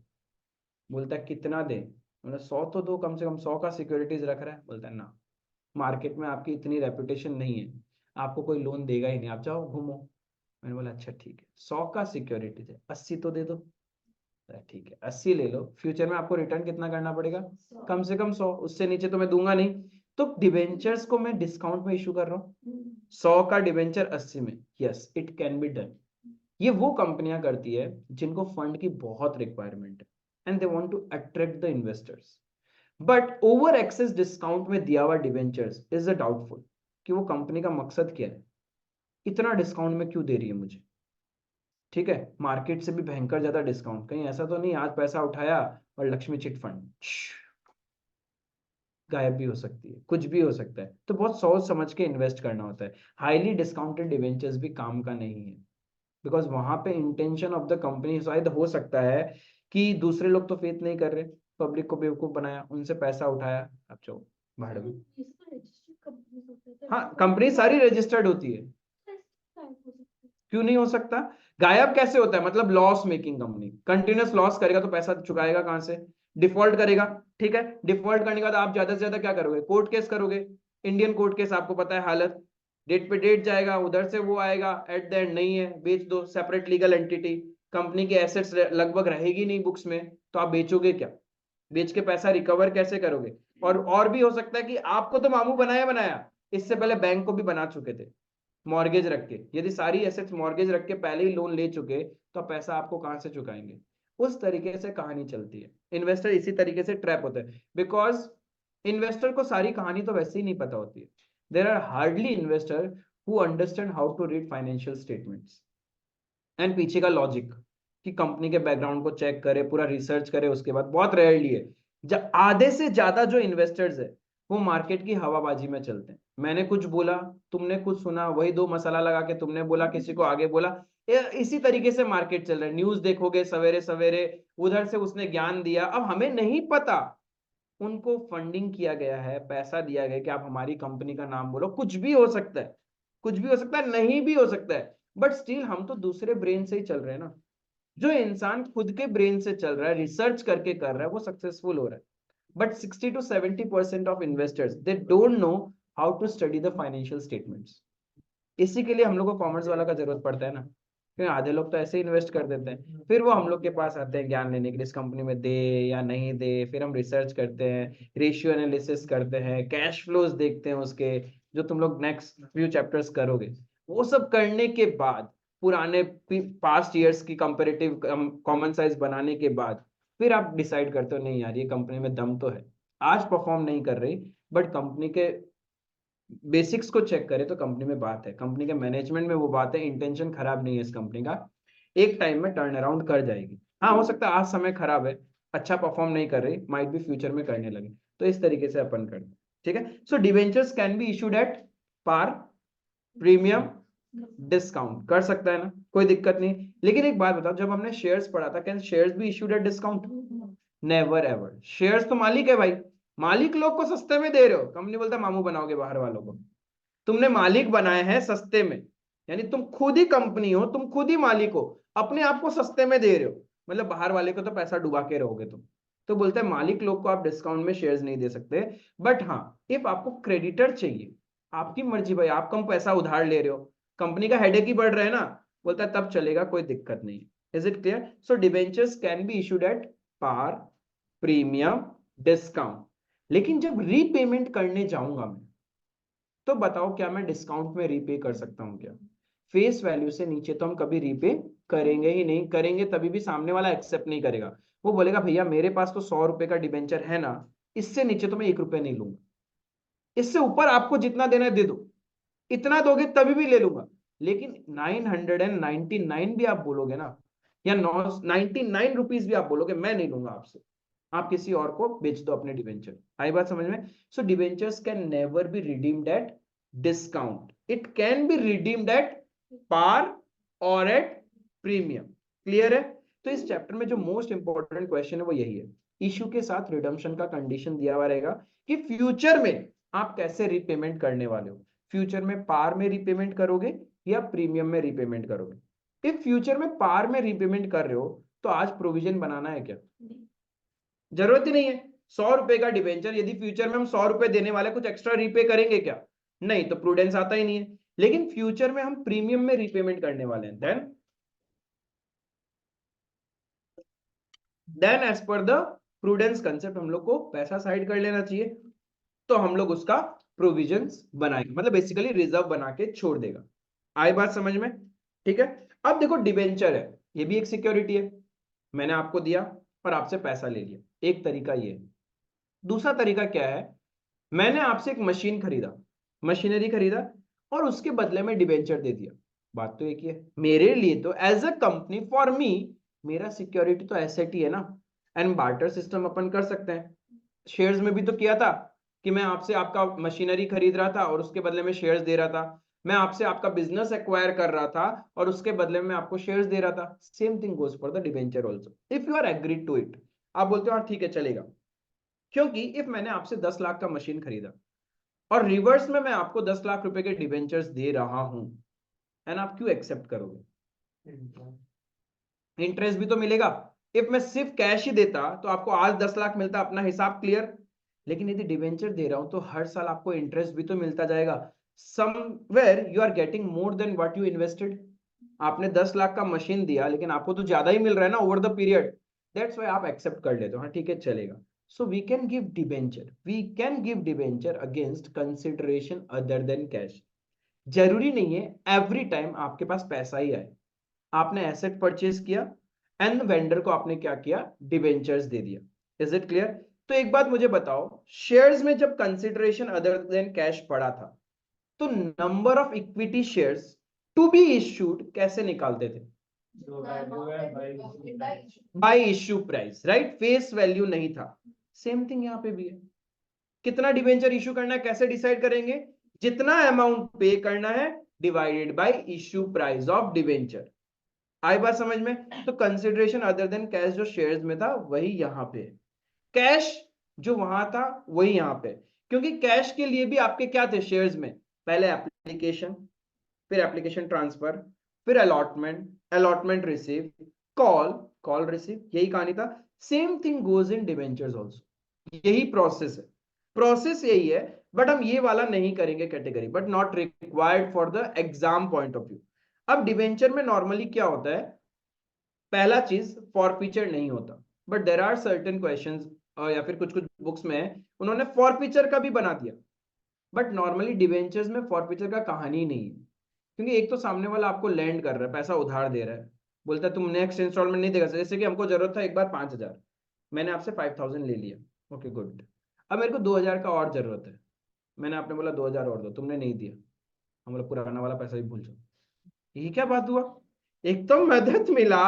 बोलता है कितना दे? मतलब 100 तो दो कम से कम, 100 का सिक्योरिटीज रख रहा है। बोलता है ना, मार्केट में आपकी इतनी रेपुटेशन नहीं है, आपको कोई लोन देगा ही नहीं, आप जाओ घूमो। मैंने बोला अच्छा ठीक है, 100 का सिक्योरिटीज है, 80 तो दे दो। ठीक है 80 ले लो, फ्यूचर में आपको रिटर्न कितना करना पड़ेगा? कम से कम 100, उससे नीचे तो मैं दूंगा नहीं। तो डिवेंचर्स को मैं डिस्काउंट में इशू कर रहा हूँ, 100 का डिवेंचर 80 में, yes it can be done. ये वो कंपनियां करती है जिनको फंड की बहुत रिक्वायरमेंट है and they want to attract the investors. But over excess discount में दिया हुआ डिवेंचर्स इज अ डाउटफुल, कि वो कंपनी का मकसद क्या है, इतना डिस्काउंट में क्यों दे रही है मुझे, ठीक है। मार्केट से भी भयंकर ज्यादा डिस्काउंट, कहीं ऐसा तो नहीं आज पैसा उठाया और लक्ष्मी चिट फंड गायब भी हो सकती है, कुछ भी हो सकता है। तो बहुत सोच समझ के इन्वेस्ट करना होता है। हाईली डिस्काउंटेड डिवेंचर्स भी काम का नहीं है, बिकॉज वहां पे इंटेंशन ऑफ द कंपनी शायद हो सकता है कि दूसरे लोग तो फेथ नहीं कर रहे, पब्लिक को बेवकूफ बनाया, उनसे पैसा उठाया, अब चलो भाड़ में। हाँ कंपनी सारी रजिस्टर्ड होती है, क्यों नहीं हो सकता? गायब कैसे होता है? मतलब loss making company continuous loss करेगा तो पैसा चुकाएगा कहां से? डिफॉल्ट करेगा, ठीक है। डिफॉल्ट करने के बाद आप ज्यादा से ज्यादा क्या करोगे? कोर्ट केस करोगे। इंडियन कोर्ट केस आपको पता है हालत, डेट पे डेट जाएगा, उधर से वो आएगा, एट द एंड नहीं है, बेच दो, सेपरेट लीगल एंटिटी, कंपनी की एसेट्स लगभग रहेगी नहीं बुक्स में, तो आप बेचोगे क्या? बेच के पैसा रिकवर कैसे करोगे? और भी हो सकता है कि आपको तो मामू बनाया बनाया, इससे पहले बैंक को भी बना चुके थे मॉर्गेज रख के। यदि सारी एसेट्स मॉर्गेज रख के पहले ही लोन ले चुके, तो पैसा आपको कहां से चुकाएंगे? उस तरीके से कहानी चलती है। इन्वेस्टर इसी तरीके से ट्रैप होता है, बिकॉज इन्वेस्टर को सारी कहानी तो वैसे ही नहीं पता होती है। There are hardly investor who understand how to read financial statements and पीछे का लॉजिक, कि कंपनी के बैकग्राउंड को चेक करे, पूरा रिसर्च करे, उसके बाद। बहुत रेयरली है, आधे से ज्यादा जो इन्वेस्टर्स है वो मार्केट की हवाबाजी में चलते हैं। मैंने कुछ बोला, तुमने कुछ सुना, वही दो मसाला लगा के तुमने बोला, किसी को आगे बोला, इसी तरीके से मार्केट चल रहा है। न्यूज देखोगे सवेरे सवेरे, उधर से उसने ज्ञान दिया, अब हमें नहीं पता उनको फंडिंग किया गया है, पैसा दिया गया कि आप हमारी कंपनी का नाम बोलो। कुछ भी हो सकता है, कुछ भी हो सकता है, नहीं भी हो सकता है, बट स्टिल हम तो दूसरे ब्रेन से ही चल रहे हैं ना। जो इंसान खुद के ब्रेन से चल रहा है, रिसर्च करके कर रहा है, वो सक्सेसफुल हो रहा है। But 60 to 70% of investors they don't know how to study the financial statements. इसी के लिए हम लोग को कॉमर्स वाला का जरूरत पड़ता है ना, क्योंकि आधे लोग तो ऐसे ही इन्वेस्ट कर देते हैं, फिर वो हम लोग के पास आते हैं ज्ञान लेने के लिए, इस कंपनी में दे या नहीं दे। फिर हम रिसर्च करते हैं, रेशियो एनालिसिस करते हैं, कैश फ्लोज देखते हैं उसके, जो तुम लोग नेक्स्ट फ्यू चैप्टर्स करोगे। वो सब करने के बाद, पुराने पास्ट ईयर्स की कंपेरेटिव कॉमन साइज बनाने के बाद, फिर आप डिसाइड करते हो नहीं यार ये कंपनी में दम तो है, आज परफॉर्म नहीं कर रही, बट कंपनी के बेसिक्स को चेक करें तो कंपनी में बात है, कंपनी के मैनेजमेंट में वो बात है, इंटेंशन खराब नहीं है इस कंपनी का, एक टाइम में टर्न अराउंड कर जाएगी। हाँ हो सकता है आज समय खराब है, अच्छा परफॉर्म नहीं कर रही, माइट भी फ्यूचर में करने लगे। तो इस तरीके से अपन करते हैं, ठीक है। So debentures can be issued at par, premium, discount कर सकता है ना, कोई दिक्कत नहीं। लेकिन एक बात बताओ, जब हमने शेयर्स पढ़ा था, can shares B issued at discount? Never ever. Shares तो मालिक है भाई, मालिक लोग को सस्ते में दे रहे हो, कंपनी बोलता है मामू बनाओगे बाहर वालों को, तुमने मालिक बनाए हैं सस्ते में, यानी तुम खुद ही कंपनी हो, तुम खुद ही मालिक हो, अपने आप को सस्ते में दे रहे हो, मतलब बाहर वाले को तो पैसा डुबा के रहोगे तुम। तो बोलते हैं मालिक लोग को आप डिस्काउंट में शेयर्स नहीं दे सकते, बट हाँ इफ आपको क्रेडिटर चाहिए, आपकी मर्जी भाई, आप कम पैसा उधार ले रहे हो, कंपनी का हेडेक ही बढ़ रहा है ना, बोलता है तब चलेगा, कोई दिक्कत नहीं। Is it clear? So debentures can be issued at par, premium, discount. लेकिन जब रीपेमेंट करने जाऊंगा मैं, तो बताओ क्या मैं डिस्काउंट में रीपे कर सकता हूं क्या? फेस वैल्यू से नीचे तो हम कभी रीपे करेंगे ही नहीं, करेंगे तभी भी सामने वाला एक्सेप्ट नहीं करेगा। वो बोलेगा भैया मेरे पास तो 100 रुपए का डिबेंचर है ना, इससे नीचे तो मैं 1 रुपए नहीं लूंगा, इससे ऊपर आपको जितना देना है दे दो, इतना दोगे तभी भी ले लूंगा। लेकिन 999 भी आप बोलोगे ना, या 99 रुपीज भी आप बोलोगे, मैं नहीं लूंगा आपसे, आप किसी और को बेच दो अपने डिवेंचर। आई बात समझ में? So debentures can never be redeemed at discount, it can be redeemed at par और एट प्रीमियम। क्लियर है? तो इस चैप्टर में जो मोस्ट इंपॉर्टेंट क्वेश्चन है वो यही है, इश्यू के साथ रिडम्पशन का कंडीशन दिया हुआ रहेगा कि फ्यूचर में आप कैसे रीपेमेंट करने वाले हो, फ्यूचर में पार में रीपेमेंट करोगे या प्रीमियम में रीपेमेंट करोगे। इफ फ्यूचर में पार में रीपेमेंट कर रहे हो तो आज प्रोविजन बनाना है क्या? जरूरत ही नहीं है। 100 रुपए का डिबेंचर, यदि फ्यूचर में हम 100 रुपए देने वाले कुछ एक्स्ट्रा रीपे करेंगे क्या? नहीं, तो प्रूडेंस आता ही नहीं है। लेकिन फ्यूचर में हम प्रीमियम में रीपेमेंट करने वाले हैं, then as per the prudence concept हम लोग को पैसा साइड कर लेना चाहिए, तो हम लोग उसका प्रोविजंस बनाएंगे, मतलब बेसिकली रिजर्व बना के छोड़ देगा। आई बात समझ में? ठीक है। अब देखो डिबेंचर है, ये भी एक सिक्योरिटी है, मैंने आपको दिया और आपसे पैसा ले लिया, एक तरीका ये है। दूसरा तरीका क्या है, मैंने आपसे एक मशीन खरीदा, मशीनरी खरीदा, और उसके बदले में डिबेंचर दे दिया। बात तो एक ही है, मेरे लिए तो as a company, for me, मेरा सिक्योरिटी तो एसेट ही है ना। एंड बार्टर सिस्टम अपन कर सकते हैं, शेयर्स में भी तो किया था कि मैं आपसे आपका मशीनरी खरीद रहा था और उसके बदले में शेयर्स दे रहा था, मैं आपसे आपका बिजनेस एक्वायर कर रहा था और उसके बदले में आपको शेयर्स दे रहा था। Same thing goes for the debenture also, if you are agreed to it. आप बोलते हो हाँ ठीक है चलेगा, क्योंकि इफ मैंने आपसे 10 लाख का मशीन खरीदा और रिवर्स में मैं आपको 10 लाख रुपए के डिबेंचर्स दे रहा हूं, एंड आप क्यों एक्सेप्ट करोगे? इंटरेस्ट भी तो मिलेगा। इफ मैं सिर्फ कैश ही देता तो आपको आज 10 लाख मिलता, अपना हिसाब क्लियर। लेकिन यदि डिबेंचर दे रहा हूं तो हर साल आपको इंटरेस्ट भी तो मिलता जाएगा, somewhere you are getting more than what you invested. आपने 10 लाख का मशीन दिया लेकिन आपको तो ज्यादा ही मिल रहा है ना over the period, that's why आप एक्सेप्ट कर लेते हो, हाँ ठीक है चलेगा। So we can give debenture, we can give debenture against consideration other than cash. जरूरी नहीं है एवरी टाइम आपके पास पैसा ही आए, आपने एसेट परचेज किया एंड वेंडर को आपने क्या किया, डिबेंचर्स दे दिया। Is it clear? तो एक बात मुझे बताओ, शेयर्स में जब कंसिडरेशन अदर देन कैश पड़ा था तो number of equity shares to be issued कैसे निकालते थे? By issue price, right? Face value नहीं था। सेम थिंग यहां पे भी है, कितना डिबेंचर इश्यू करना है कैसे डिसाइड करेंगे? जितना अमाउंट पे करना है divided by issue price of debenture. आई बात समझ में? तो कंसिडरेशन अदर देन कैश जो शेयर्स में था वही यहां पे, कैश जो वहां था वही यहां पे। क्योंकि कैश के लिए भी आपके क्या थे शेयर्स में, पहले एप्लीकेशन, फिर एप्लीकेशन ट्रांसफर, फिर allotment, allotment receive, call, call receive, यही कहानी था। Same thing goes in debentures also, यही प्रोसेस है, प्रोसेस यही है। बट हम ये वाला नहीं करेंगे category, but not required for the exam point of view. अब डिबेंचर में नॉर्मली क्या होता है, पहला चीज फॉरफीचर नहीं होता, but there are certain questions या फिर कुछ कुछ बुक्स में उन्होंने फॉरफीचर का भी बना दिया, बट नॉर्मली डिवेंचर्स में फॉरफीचर का कहानी ही नहीं है। क्योंकि एक तो सामने वाला आपको लैंड कर रहा है, पैसा उधार दे रहा है, बोलता है तुम नेक्स्ट इंस्टॉलमेंट नहीं देगा, जैसे कि हमको जरूरत था एक बार 5,000, मैंने आपसे 5,000 ले लिया, ओके गुड, अब मेरे को 2,000 का और जरूरत है, मैंने आपने बोला 2,000 और दो, तुमने नहीं दिया, हम बोला पुराना वाला पैसा भी भूल जाओ। ये क्या बात हुआ? एक तो मदद मिला,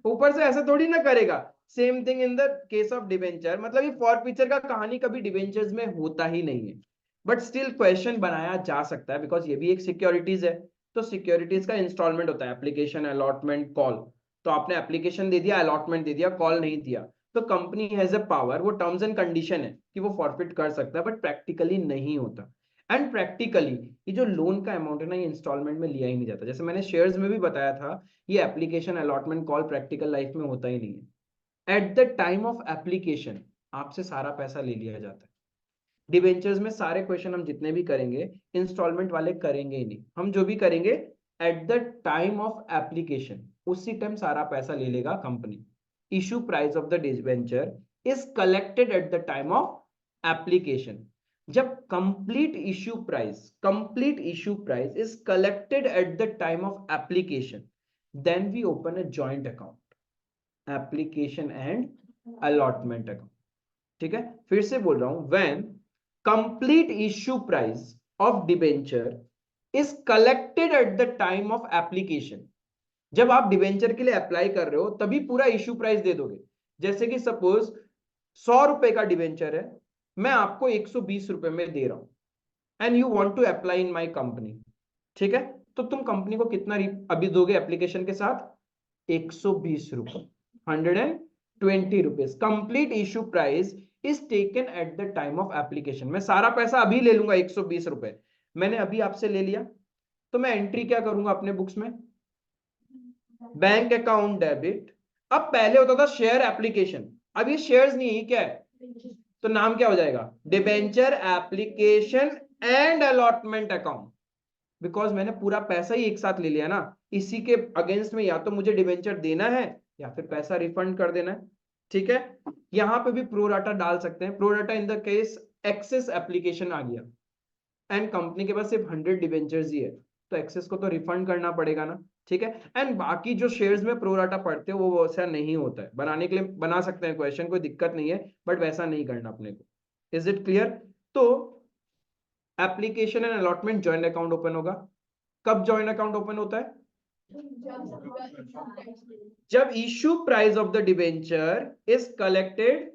ऊपर से ऐसा थोड़ी ना करेगा। Same thing in the case of debenture, मतलब ये फॉरफीचर का कहानी कभी डिवेंचर्स में होता ही नहीं है, बट स्टिल क्वेश्चन बनाया जा सकता है बिकॉज ये भी एक सिक्योरिटीज है। तो सिक्योरिटीज का इंस्टॉलमेंट होता है, एप्लीकेशन, अलॉटमेंट, कॉल। तो आपने एप्लीकेशन दे दिया, अलॉटमेंट दे दिया, कॉल नहीं दिया, तो कंपनी हैज अ पावर, वो टर्म्स एंड कंडीशन है कि वो फॉरफिट कर सकता है, बट प्रैक्टिकली नहीं होता। एंड प्रैक्टिकली ये जो लोन का अमाउंट है ना, ये इंस्टॉलमेंट में लिया ही नहीं जाता। जैसे मैंने शेयर्स में भी बताया था, ये application allotment call practical life में होता ही नहीं है। At the time of application आपसे सारा पैसा ले लिया जाता है। डिवेंचर्स में सारे क्वेश्चन हम जितने भी करेंगे इंस्टॉलमेंट वाले करेंगे ही नहीं, हम जो भी करेंगे at the time of application, उसी टाइम सारा पैसा ले लेगा company. Issue price of the debenture is collected at the time of application. जब complete issue price is collected at the time of application, then we open a joint account, application and allotment account. ठीक है, फिर से बोल रहा हूं, when complete issue price of debenture is collected at the time of application. जब आप debenture के लिए अप्लाई कर रहे हो तभी पूरा इश्यू प्राइस दे दोगे। जैसे कि सपोज 100 रुपए का डिबेंचर है, मैं आपको 120 रुपए में दे रहा हूं and you want to apply in my company. ठीक है, तो तुम कंपनी को कितना अभी दोगे एप्लीकेशन के साथ? 120 रुपए, 120 rupees. Complete issue price is taken at the time of application. मैं सारा पैसा अभी ले लूंगा 120 रुपए, मैंने अभी आपसे ले लिया, तो मैं एंट्री क्या करूंगा अपने बुक्स में? Bank account debit. अब पहले होता था शेयर एप्लीकेशन, अब ये शेयर्स नहीं है, क्या है? तो नाम क्या हो जाएगा? Debenture application and allotment account. Because मैंने पूरा पैसा ही एक साथ ले लिया ना, इसी के अगेंस्ट में या तो मुझे डिबेंचर देना है या फिर पैसा रिफंड कर देना है। ठीक है, यहां पे भी प्रोराटा डाल सकते हैं। Pro rata in the case excess application आ गया एंड कंपनी के पास सिर्फ 100 डिबेंचर्स ही है, तो एक्सेस को तो रिफंड करना पड़ेगा ना। ठीक है, एंड बाकी जो शेयर्स में प्रोराटा पढ़ते हो वो वैसा नहीं होता है। बनाने के लिए बना सकते हैं क्वेश्चन, कोई दिक्कत नहीं है, बट वैसा नहीं करना अपने को। Is it clear? तो application and allotment joint account open होगा। कब जॉइंट अकाउंट ओपन होता है? जब issue price of the debenture is collected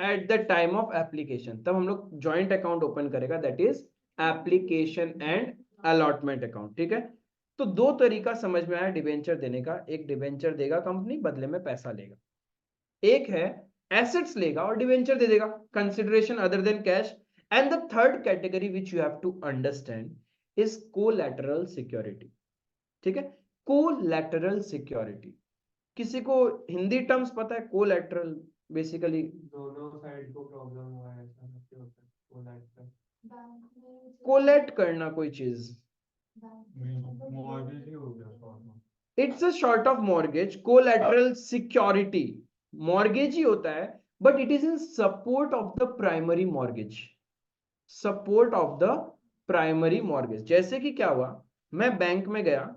at the time of application, तब हम लोग जॉइंट अकाउंट ओपन करेगा, that is application and allotment account. ठीक है, तो दो तरीका समझ में आया डिबेंचर देने का। एक डिबेंचर देगा कंपनी, बदले में पैसा लेगा। एक है एसेट्स लेगा और डिबेंचर दे देगा, consideration other than cash. And the third category which you have to understand is collateral security. ठीक है, कोलैटरल सिक्योरिटी, किसी को हिंदी टर्म्स पता है? कोलैटरल बेसिकली दोनों साइड को प्रॉब्लम हुआ है, ऐसा क्या होता है कोलैटरल? कोलैट करना कोई चीज, मॉर्गेज ही हो गया form. It's a sort of mortgage. Collateral security mortgage ही होता है, but it is in support of the primary mortgage. Support of the primary mortgage. जैसे कि क्या हुआ, मैं बैंक में गया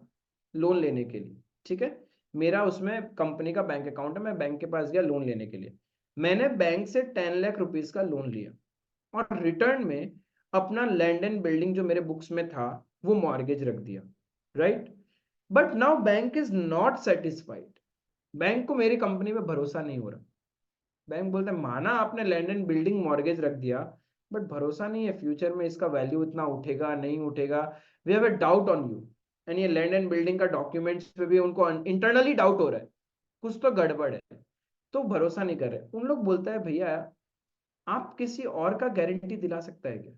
लोन लेने के लिए। ठीक है, मेरा उसमें कंपनी का बैंक अकाउंट है, मैं बैंक के पास गया लोन लेने के लिए। मैंने बैंक से 10 लाख रुपीस का लोन लिया और रिटर्न में अपना लैंड एंड बिल्डिंग जो मेरे बुक्स में था वो मॉर्गेज रख दिया, right? But now bank is not satisfied. Bank को मेरी कंपनी में भरोसा नहीं हो रहा। बैंक बोलता है माना आपने लैंड एंड बिल्डिंग मॉर्गेज रख दिया, बट भरोसा नहीं है फ्यूचर में इसका वैल्यू इतना उठेगा नहीं उठेगा। We have a doubt on you. And ये लैंड एंड बिल्डिंग का डॉक्यूमेंट्स पे भी उनको इंटरनली डाउट हो रहा है, कुछ तो गड़बड़ है, तो भरोसा नहीं कर रहे। उन लोग बोलता है भैया आप किसी और का गारंटी दिला सकता है क्या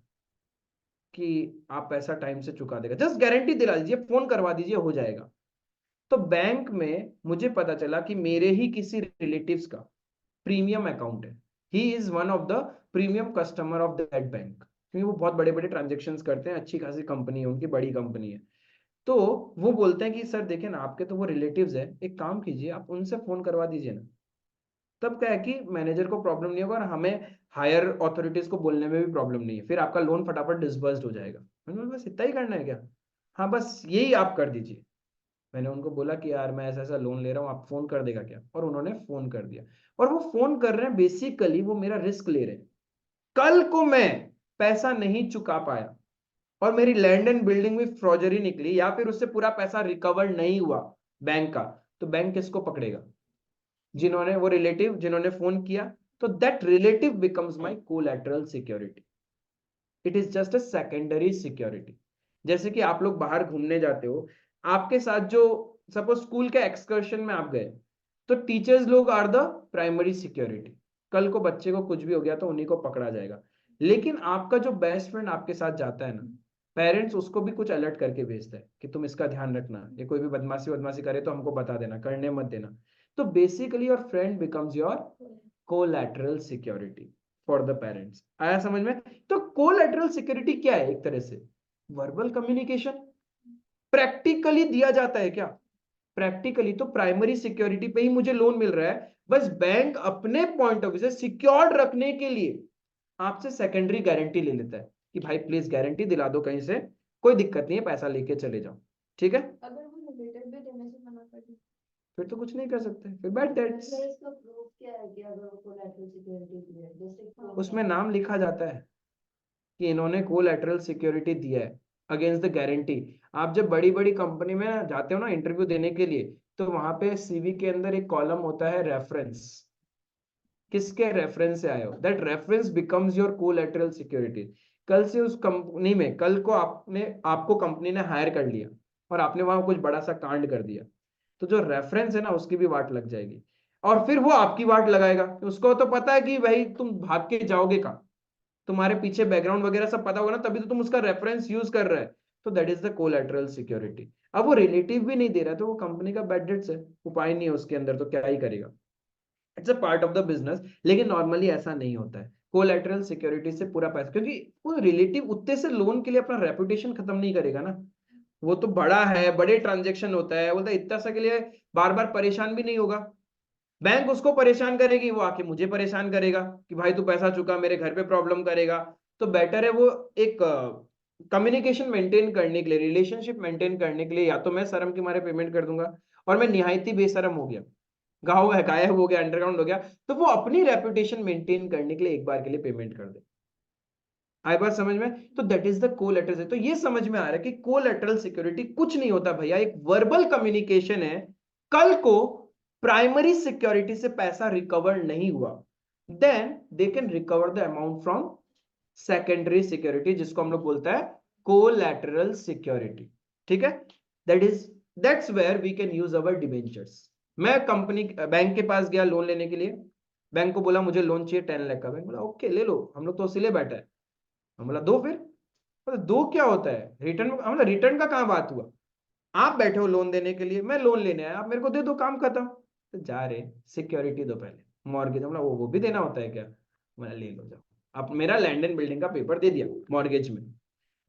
कि आप पैसा टाइम से चुका देगा? जस्ट गारंटी दिला दीजिए, फोन करवा दीजिए, हो जाएगा। तो बैंक में मुझे पता चला कि मेरे ही किसी रिलेटिव्स का प्रीमियम अकाउंट है। He is one of the premium customer of that bank, क्योंकि वो बहुत बड़े बड़े ट्रांजेक्शन्स करते हैं, अच्छी खासी कंपनी है उनकी, बड़ी कंपनी है। तो वो बोलते हैं कि सर देखिए ना आपके तो वो रिलेटिव्स है, एक काम कीजिए आप उनसे फोन करवा दीजिए ना। तब क्या है कि मैनेजर को प्रॉब्लम नहीं होगा और हमें हायर अथॉरिटीज को बोलने में भी प्रॉब्लम नहीं है, फिर आपका लोन फटाफट डिसबर्स्ड हो जाएगा। मैंने बोला बस इतना ही करना है क्या? हाँ बस यही आप कर दीजिए। मैंने उनको बोला कि यार मैं ऐसा ऐसा लोन ले रहा हूँ, आप फोन कर देगा क्या? और उन्होंने फोन कर दिया। और वो फोन कर रहे हैं बेसिकली वो मेरा रिस्क ले रहे हैं। कल को मैं पैसा नहीं चुका पाया और मेरी लैंड एंड बिल्डिंग में फ्रॉजरी निकली या फिर उससे पूरा पैसा रिकवर नहीं हुआ बैंक का, तो बैंक किसको पकड़ेगा? जिन्होंने वो रिलेटिव जिन्होंने फोन किया। तो that relative becomes my collateral security. It is just a secondary security. जैसे कि आप लोग बाहर घूमने जाते हो, आपके साथ जो सपोज स्कूल के एक्सकर्शन में आप गए, तो टीचर्स लोग आर द प्राइमरी सिक्योरिटी। कल को बच्चे को कुछ भी हो गया तो उन्हीं को पकड़ा जाएगा। लेकिन आपका जो बेस्ट फ्रेंड आपके साथ जाता है ना, पेरेंट्स उसको भी कुछ अलर्ट करके भेजता है कि तुम इसका ध्यान रखना, ये कोई भी बदमाशी बदमाशी करे तो हमको बता देना, करने मत देना। तो basically your friend becomes your collateral security for the parents. आया समझ में? तो कोलैटरल सिक्योरिटी क्या है? एक तरह से वर्बल कम्युनिकेशन। प्रैक्टिकली दिया जाता है क्या? प्रैक्टिकली तो प्राइमरी सिक्योरिटी पे ही मुझे लोन मिल रहा है, बस बैंक अपने पॉइंट ऑफ व्यू से सिक्योर्ड रखने के लिए आपसे सेकेंडरी गारंटी ले लेता है कि भाई प्लीज गारंटी दिला दो कहीं से, कोई दिक्कत नहीं है, पैसा लेके चले जाओ। ठीक है, अगर वो रिलेटेड भी देने से मना कर दे, फिर तो कुछ नहीं कर सकते, फिर बैड डेट्स। फिर इसका प्रूफ क्या है कि अगर वो कोलैटरल सिक्योरिटी दी है, जैसे उसमें नाम लिखा जाता है कि इन्होंने कोलैटरल सिक्योरिटी दिया है अगेंस्ट द गारंटी। आप जब बड़ी बड़ी कंपनी में जाते हो ना इंटरव्यू देने के लिए, तो वहां पे सीवी के अंदर एक कॉलम होता है रेफरेंस, किसके रेफरेंस से आए हो, that reference becomes your collateral security. कल से उस कंपनी में, कल को आपको कंपनी ने हायर कर लिया और आपने वहां कुछ बड़ा सा कांड कर दिया, तो जो रेफरेंस है ना उसकी भी वाट लग जाएगी, और फिर वो आपकी वाट लगाएगा। उसको तो पता है कि भाई तुम भाग के जाओगे कहाँ, तुम्हारे पीछे बैकग्राउंड वगैरह सब पता होगा ना, तभी तो तुम उसका रेफरेंस यूज कर रहे हैं। तो that is the collateral security. अब वो रिलेटिव भी नहीं दे रहा, तो वो कंपनी का बैड डेट्स है, उपाय नहीं है उसके अंदर, तो क्या ही करेगा। It's a part of the business, लेकिन नॉर्मली ऐसा नहीं होता है। कोलैटरल सिक्योरिटी से पूरा पैसा, क्योंकि वो रिलेटिव उतने से लोन के लिए अपना रेपुटेशन खत्म नहीं करेगा ना, वो तो बड़ा है, बड़े ट्रांजेक्शन होता है, बोलता है इतना सा के लिए बार बार परेशान भी नहीं होगा। बैंक उसको परेशान करेगी, वो आके मुझे परेशान करेगा कि भाई तू पैसा चुका, मेरे घर पे प्रॉब्लम करेगा। तो बेटर है वो एक कम्युनिकेशन मेंटेन करने के लिए, रिलेशनशिप मेंटेन करने के लिए, या तो मैं शर्म के मारे पेमेंट कर दूंगा और मैं निहायती बेशरम हो गया, गाँव है गायब हो गया, अंडरग्राउंड हो गया, तो वो अपनी रेपुटेशन मेंटेन करने के लिए एक बार के लिए पेमेंट कर दे। आई बात समझ में? तो दैट इज द कोलैटरल। तो ये समझ में आ रहा है कि कोलैटरल सिक्योरिटी कुछ नहीं होता भैया, एक वर्बल कम्युनिकेशन है। कल को प्राइमरी सिक्योरिटी से पैसा रिकवर नहीं हुआ, then they can recover the amount from secondary security, जिसको हम लोग बोलता है कोलैटरल सिक्योरिटी। ठीक है, that's where we can use our debentures. मैं कंपनी बैंक के पास गया लोन लेने के लिए, बैंक को बोला मुझे लोन चाहिए 10 लाख का। बैंक बोला ओके ले लो, हम लोग तो उसीलिए बैठा है। हम बोला दो, फिर बोला दो क्या होता है रिटर्न? हम बोला रिटर्न का कहाँ बात हुआ, आप बैठे हो लोन देने के लिए, मैं लोन लेने आया, आप मेरे को दे दो, काम खत्म। तो जा रहे सिक्योरिटी दो पहले, मॉर्गेज। हमला वो भी देना होता है क्या? मैं ले लो जाओ। आप मेरा लैंड एंड बिल्डिंग का पेपर दे दिया मॉर्गेज में,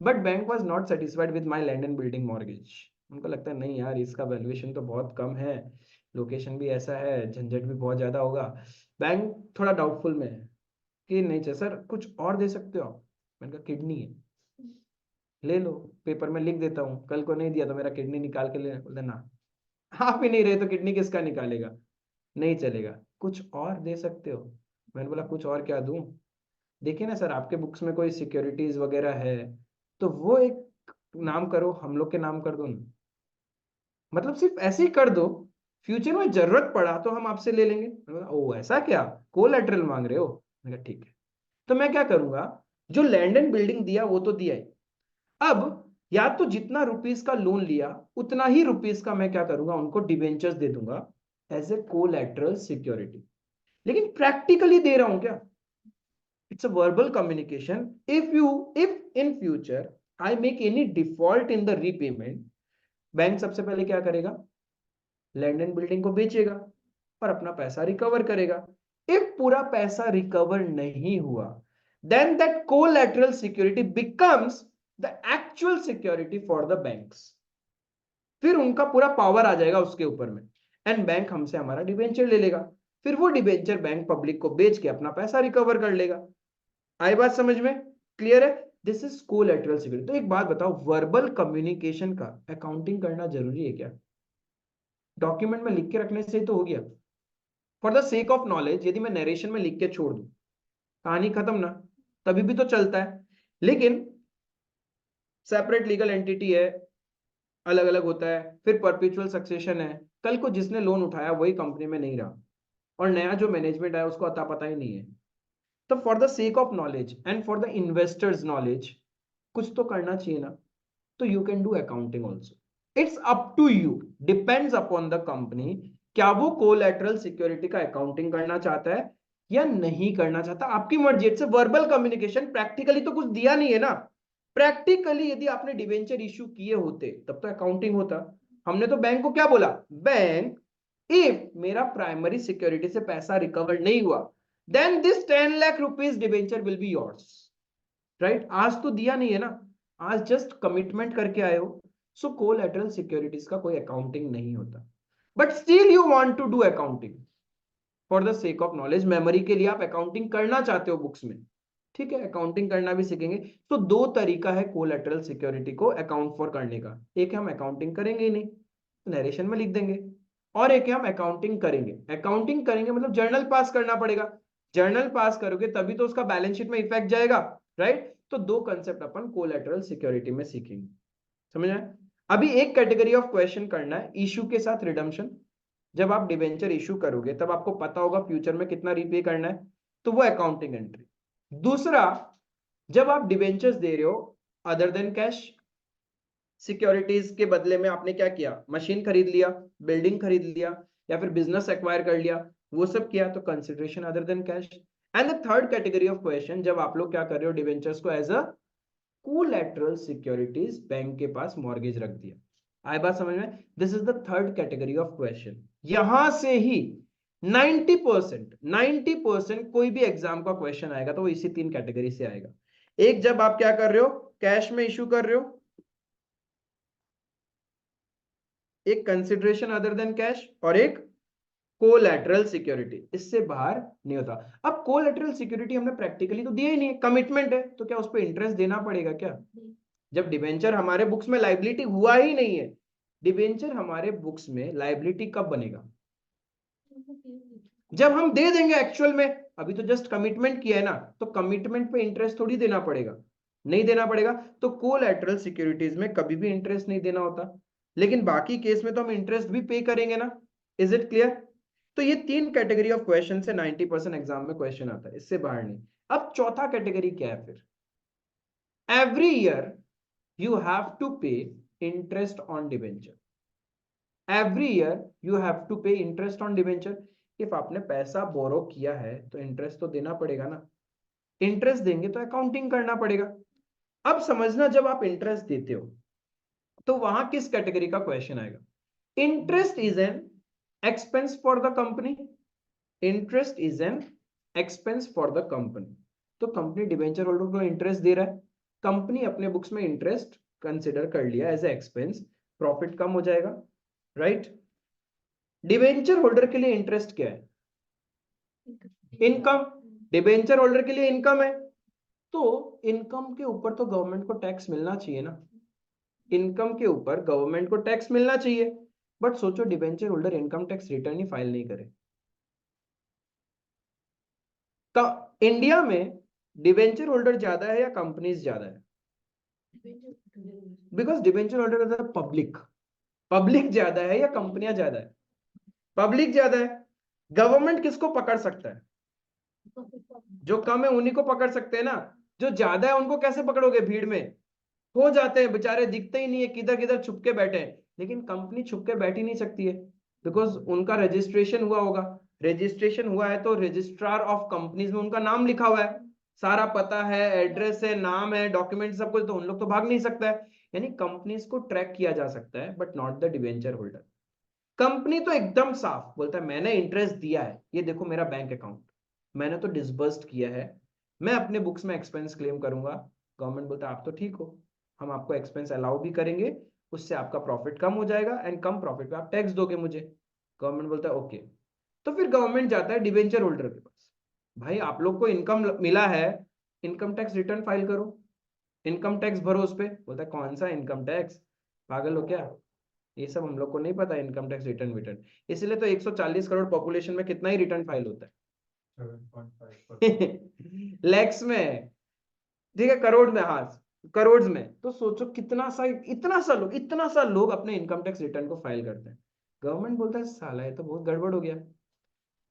but bank was not satisfied with my land and building mortgage. उनको लगता है नहीं यार, इसका वैल्यूएशन तो बहुत कम है, लोकेशन भी ऐसा है, झंझट भी बहुत ज्यादा होगा। बैंक थोड़ा डाउटफुल में है कि नहीं चाहिए सर, कुछ और दे सकते हो आप? मैंने कहा किडनी है, ले लो, पेपर में लिख देता हूँ, कल को नहीं दिया तो मेरा किडनी निकाल के लेना। बोलते ना, आप ही नहीं रहे तो किडनी किसका निकालेगा, नहीं चलेगा, कुछ और दे सकते हो? मैंने बोला कुछ और क्या दूं? देखिए ना सर, आपके बुक्स में कोई सिक्योरिटीज वगैरह है तो वो एक नाम करो, हम लोग के नाम कर दो ना, मतलब सिर्फ ऐसे ही कर दो, फ्यूचर में जरूरत पड़ा तो हम आपसे ले लेंगे। मैंने बोला, ओ ऐसा क्या, कोलैटरल मांग रहे हो? मैंने कहा ठीक है। तो मैं क्या करूंगा, जो लैंड एंड बिल्डिंग दिया वो तो दिया ही, अब या तो जितना रुपीस का लोन लिया उतना ही रुपीस का मैं क्या करूंगा, उनको डिबेंचर्स दे दूंगा एज ए कोलैटरल सिक्योरिटी। लेकिन प्रैक्टिकली दे रहा हूं क्या? It's a verbal communication. If in future I make any default in the repayment, bank सबसे पहले क्या करेगा, लैंड एंड बिल्डिंग को बेचेगा और अपना पैसा रिकवर करेगा। इफ पूरा पैसा रिकवर नहीं हुआ, then that collateral security becomes the actual security for the banks। फिर उनका पूरा पावर आ जाएगा उसके ऊपर में, एंड बैंक हमसे हमारा डिबेंचर ले लेगा, फिर वो डिबेंचर बैंक पब्लिक को बेच के अपना पैसा रिकवर कर लेगा। आई बात समझ में? क्लियर है? This is collateral security. तो एक बात बताओ, वर्बल कम्युनिकेशन का अकाउंटिंग करना जरूरी है क्या? डॉक्यूमेंट में लिख के रखने से ही तो हो गया। For the sake of knowledge, यदि मैं नरेशन में लिख के छोड़ दूं, कहानी खत्म ना, तभी भी तो चलता है। लेकिन सेपरेट लीगल एंटिटी है, अलग अलग होता है, फिर परपेचुअल सक्सेशन है, कल को जिसने लोन उठाया वही कंपनी में नहीं रहा और नया जो मैनेजमेंट आया उसको अता पता ही नहीं है। तो for the sake of knowledge and for the investors knowledge कुछ तो करना चाहिए ना, तो you can do accounting also. It's up to you, depends upon the company, क्या वो कोलैटरल सिक्योरिटी का अकाउंटिंग करना चाहता है या नहीं करना चाहता, आपकी मर्जी। इट्स वर्बल कम्युनिकेशन, प्रैक्टिकली तो कुछ दिया नहीं है ना। प्रैक्टिकली यदि आपने डिवेंचर इश्यू किए होते तब तो अकाउंटिंग होता। हमने तो बैंक को क्या बोला, बैंक इफ मेरा प्राइमरी सिक्योरिटी से पैसा रिकवर नहीं हुआ then this 10 lakh rupees debenture will be yours, right. आज तो दिया नहीं है ना, आज जस्ट कमिटमेंट करके आए हो। सो कोलैटरल सिक्योरिटीज का कोई अकाउंटिंग नहीं होता, but still you want to do accounting for the sake of knowledge, memory के लिए आप अकाउंटिंग करना चाहते हो बुक्स में, ठीक है, अकाउंटिंग करना भी सीखेंगे। तो दो तरीका है कोलैटरल सिक्योरिटी को अकाउंट फॉर करने का, एक है हम अकाउंटिंग करेंगे ही नहीं, नरेशन में लिख देंगे, और एक है हम अकाउंटिंग करेंगे। अकाउंटिंग करेंगे मतलब जर्नल पास करना पड़ेगा, जर्नल पास करोगे तभी तो उसका बैलेंस शीट में इफेक्ट जाएगा, राइट। तो दो कंसेप्ट अपन कोलैटरल सिक्योरिटी में सीखेंगे, समझ आए। अभी एक कैटेगरी ऑफ क्वेश्चन करना है इशू के साथ रिडम्पशन। जब आप डिवेंचर इशू करोगे तब आपको पता होगा फ्यूचर में कितना रीपे करना है, तो वो अकाउंटिंग एंट्री। दूसरा, जब आप डिवेंचर्स दे रहे हो अदर देन कैश, सिक्योरिटीज के बदले में आपने क्या किया, मशीन खरीद लिया, बिल्डिंग खरीद लिया, या फिर बिजनेस एक्वायर कर लिया, वो सब किया, तो consideration other than cash. And the third category of question, जब आप लोग क्या कर रहे हो, डिवेंचर्स को as a collateral securities bank के पास मॉर्गेज रख दिया। आए बात समझ में, this is the third category of question. यहां से ही 90% कोई भी एग्जाम का क्वेश्चन आएगा तो वो इसी तीन कैटेगरी से आएगा। एक, जब आप क्या कर रहे हो, कैश में इशू कर रहे हो, एक कंसिडरेशन अदर देन कैश, और एक कोलैटरल सिक्योरिटी, इससे बाहर नहीं होता। अब कोलैटरल सिक्योरिटी हमने प्रैक्टिकली तो दिया ही नहीं है, कमिटमेंट है, तो क्या उस पर इंटरेस्ट देना पड़ेगा क्या? जब डिवेंचर हमारे बुक्स में लाइबिलिटी हुआ ही नहीं है, डिवेंचर हमारे बुक्स में लाइबिलिटी कब बनेगा? जब हम दे देंगे एक्चुअल में। अभी तो जस्ट कमिटमेंट किया है ना, तो कमिटमेंट पे इंटरेस्ट थोड़ी देना पड़ेगा, नहीं देना पड़ेगा। तो कोलैटरल सिक्योरिटीज में कभी भी इंटरेस्ट नहीं देना होता, लेकिन बाकी केस में तो हम इंटरेस्ट भी पे करेंगे ना। Is it clear? तो ये तीन कैटेगरी ऑफ क्वेश्चन से 90% एग्जाम में क्वेश्चन आता है, इससे बाहर नहीं। अब चौथा कैटेगरी क्या है फिर, every year you have to pay interest on debenture, every year you have to pay interest on debenture। if आपने पैसा बोरो किया है तो इंटरेस्ट तो देना पड़ेगा ना, इंटरेस्ट देंगे तो अकाउंटिंग करना पड़ेगा। अब समझना, जब आप इंटरेस्ट देते हो तो वहां किस कैटेगरी का क्वेश्चन आएगा, interest is an expense for the company, interest is an expense for the company. तो कंपनी डिबेंचर होल्डर को इंटरेस्ट दे रहा है, कंपनी अपने बुक्स में इंटरेस्ट कंसिडर कर लिया एज ए एक्सपेंस, प्रॉफिट कम हो जाएगा, राइट। डिबेंचर होल्डर के लिए इंटरेस्ट क्या है, इनकम। डिबेंचर होल्डर के लिए इनकम है, तो इनकम के ऊपर तो गवर्नमेंट को टैक्स मिलना चाहिए ना, इनकम के ऊपर गवर्नमेंट को टैक्स मिलना चाहिए। बट सोचो, debenture holder income tax return ही फाइल नहीं करे, इंडिया में डिबेंचर होल्डर ज्यादा है या कंपनीज ज्यादा है? Because debenture holder is public, public ज्यादा है या कंपनियां ज्यादा है? पब्लिक ज्यादा है। गवर्नमेंट किसको पकड़ सकता है? जो कम है उन्हीं को पकड़ सकते हैं ना, जो ज्यादा है उनको कैसे पकड़ोगे? भीड़ में हो जाते हैं बेचारे, दिखते ही नहीं है, किधर किधर छुप के बैठे हैं। लेकिन कंपनी छुप के बैठ ही नहीं सकती है, बिकॉज उनका रजिस्ट्रेशन हुआ होगा, रजिस्ट्रेशन हुआ है तो रजिस्ट्रार ऑफ कंपनीज में उनका नाम लिखा हुआ है, सारा पता है, एड्रेस है, नाम है, डॉक्यूमेंट सब कुछ, तो उन लोग तो भाग नहीं सकता है। यानी कंपनीज को ट्रैक किया जा सकता है, but not the debenture holder. Company तो एकदम साफ बोलता है मैंने इंटरेस्ट दिया है, ये देखो मेरा बैंक अकाउंट, मैंने तो डिसबर्स्ड किया है, मैं अपने बुक्स में एक्सपेंस क्लेम करूंगा। गवर्नमेंट बोलता है आप तो ठीक हो, हम आपको एक्सपेंस अलाउ भी करेंगे, उससे आपका प्रॉफिट कम हो जाएगा, एंड कम प्रॉफिट पे आप टैक्स दोगे मुझे। गवर्नमेंट बोलता है ओके। तो फिर गवर्नमेंट जाता है डिवेंचर होल्डर के पास, भाई आप लोग को इनकम मिला है, इनकम टैक्स रिटर्न फाइल करो, इनकम टैक्स भरो उस पे। बोलता है कौन सा इनकम टैक्स, पागल हो क्या, ये सब हम लोग को नहीं पता इनकम टैक्स रिटर्न विटर्न। इसलिए तो 140 करोड़ पॉपुलेशन में कितना ही रिटर्न फाइल होता है 7.5%। लैक्स में, ठीक है, करोड़ में, हाँ करोड़ में। तो सोचो कितना सा, इतना सा लोग अपने इनकम टैक्स रिटर्न को फाइल करते हैं। गवर्नमेंट बोलता है साला ये तो बहुत गड़बड़ हो गया,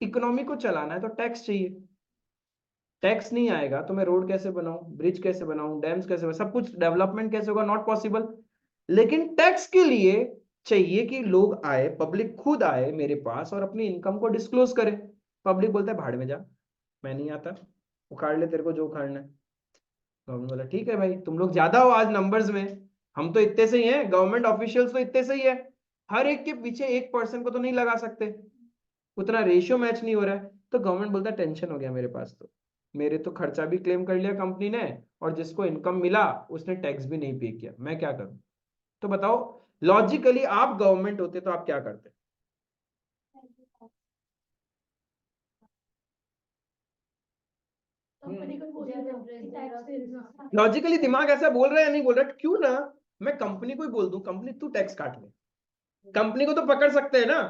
इकोनॉमी को चलाना है तो टैक्स चाहिए, टैक्स नहीं आएगा तो मैं रोड कैसे बनाऊं, ब्रिज कैसे बनाऊं, डैम्स कैसे बनाऊं, सब कुछ डेवलपमेंट कैसे होगा, नॉट पॉसिबल। लेकिन टैक्स के लिए चाहिए कि लोग आए, पब्लिक खुद आए मेरे पास और अपनी इनकम को डिस्क्लोज करे। पब्लिक बोलता है भाड़ में जा, मैं नहीं आता, उखाड़ ले तेरे को जो उखाड़ना है। गवर्नमेंट बोला ठीक है भाई, तुम लोग ज्यादा हो आज नंबर्स में, हम तो इतने से ही हैं, गवर्नमेंट ऑफिशियल्स तो इतने से ही है, हर एक के पीछे एक पर्सन को तो नहीं लगा सकते, उतना रेशियो मैच नहीं हो रहा है। तो गवर्नमेंट बोलता है टेंशन हो गया मेरे पास, तो मेरे तो खर्चा भी क्लेम कर लिया कंपनी ने, और जिसको इनकम मिला उसने टैक्स भी नहीं पे किया, मैं क्या करूं? तो बताओ लॉजिकली आप गवर्नमेंट होते तो आप क्या करते? लॉजिकली दिमाग ऐसा बोल रहा है या नहीं बोल रहा? क्यों ना मैं कंपनी को ही बोल दूं, कंपनी तू टैक्स काट ले। कंपनी को तो पकड़ सकते हैं ना,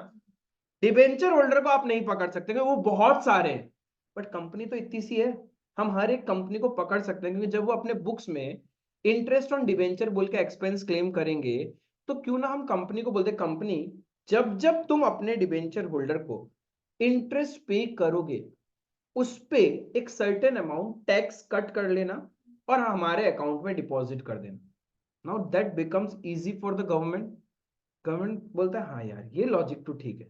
डिबेंचर होल्डर को आप नहीं पकड़ सकते क्योंकि वो बहुत सारे हैं, बट कंपनी तो इतनी सी है, हम हर एक कंपनी को पकड़ सकते हैं, क्योंकि जब वो अपने बुक्स में इंटरेस्ट ऑन डिबेंचर बोल के एक्सपेंस क्लेम करेंगे, तो क्यों ना हम कंपनी को बोलते कंपनी जब जब तुम अपने डिबेंचर होल्डर को इंटरेस्ट पे करोगे उस पे एक सर्टेन अमाउंट टैक्स कट कर लेना और हमारे अकाउंट में डिपॉजिट कर देना। Now that becomes easy for the government. Government बोलता है हाँ यार ये लॉजिक तो ठीक है।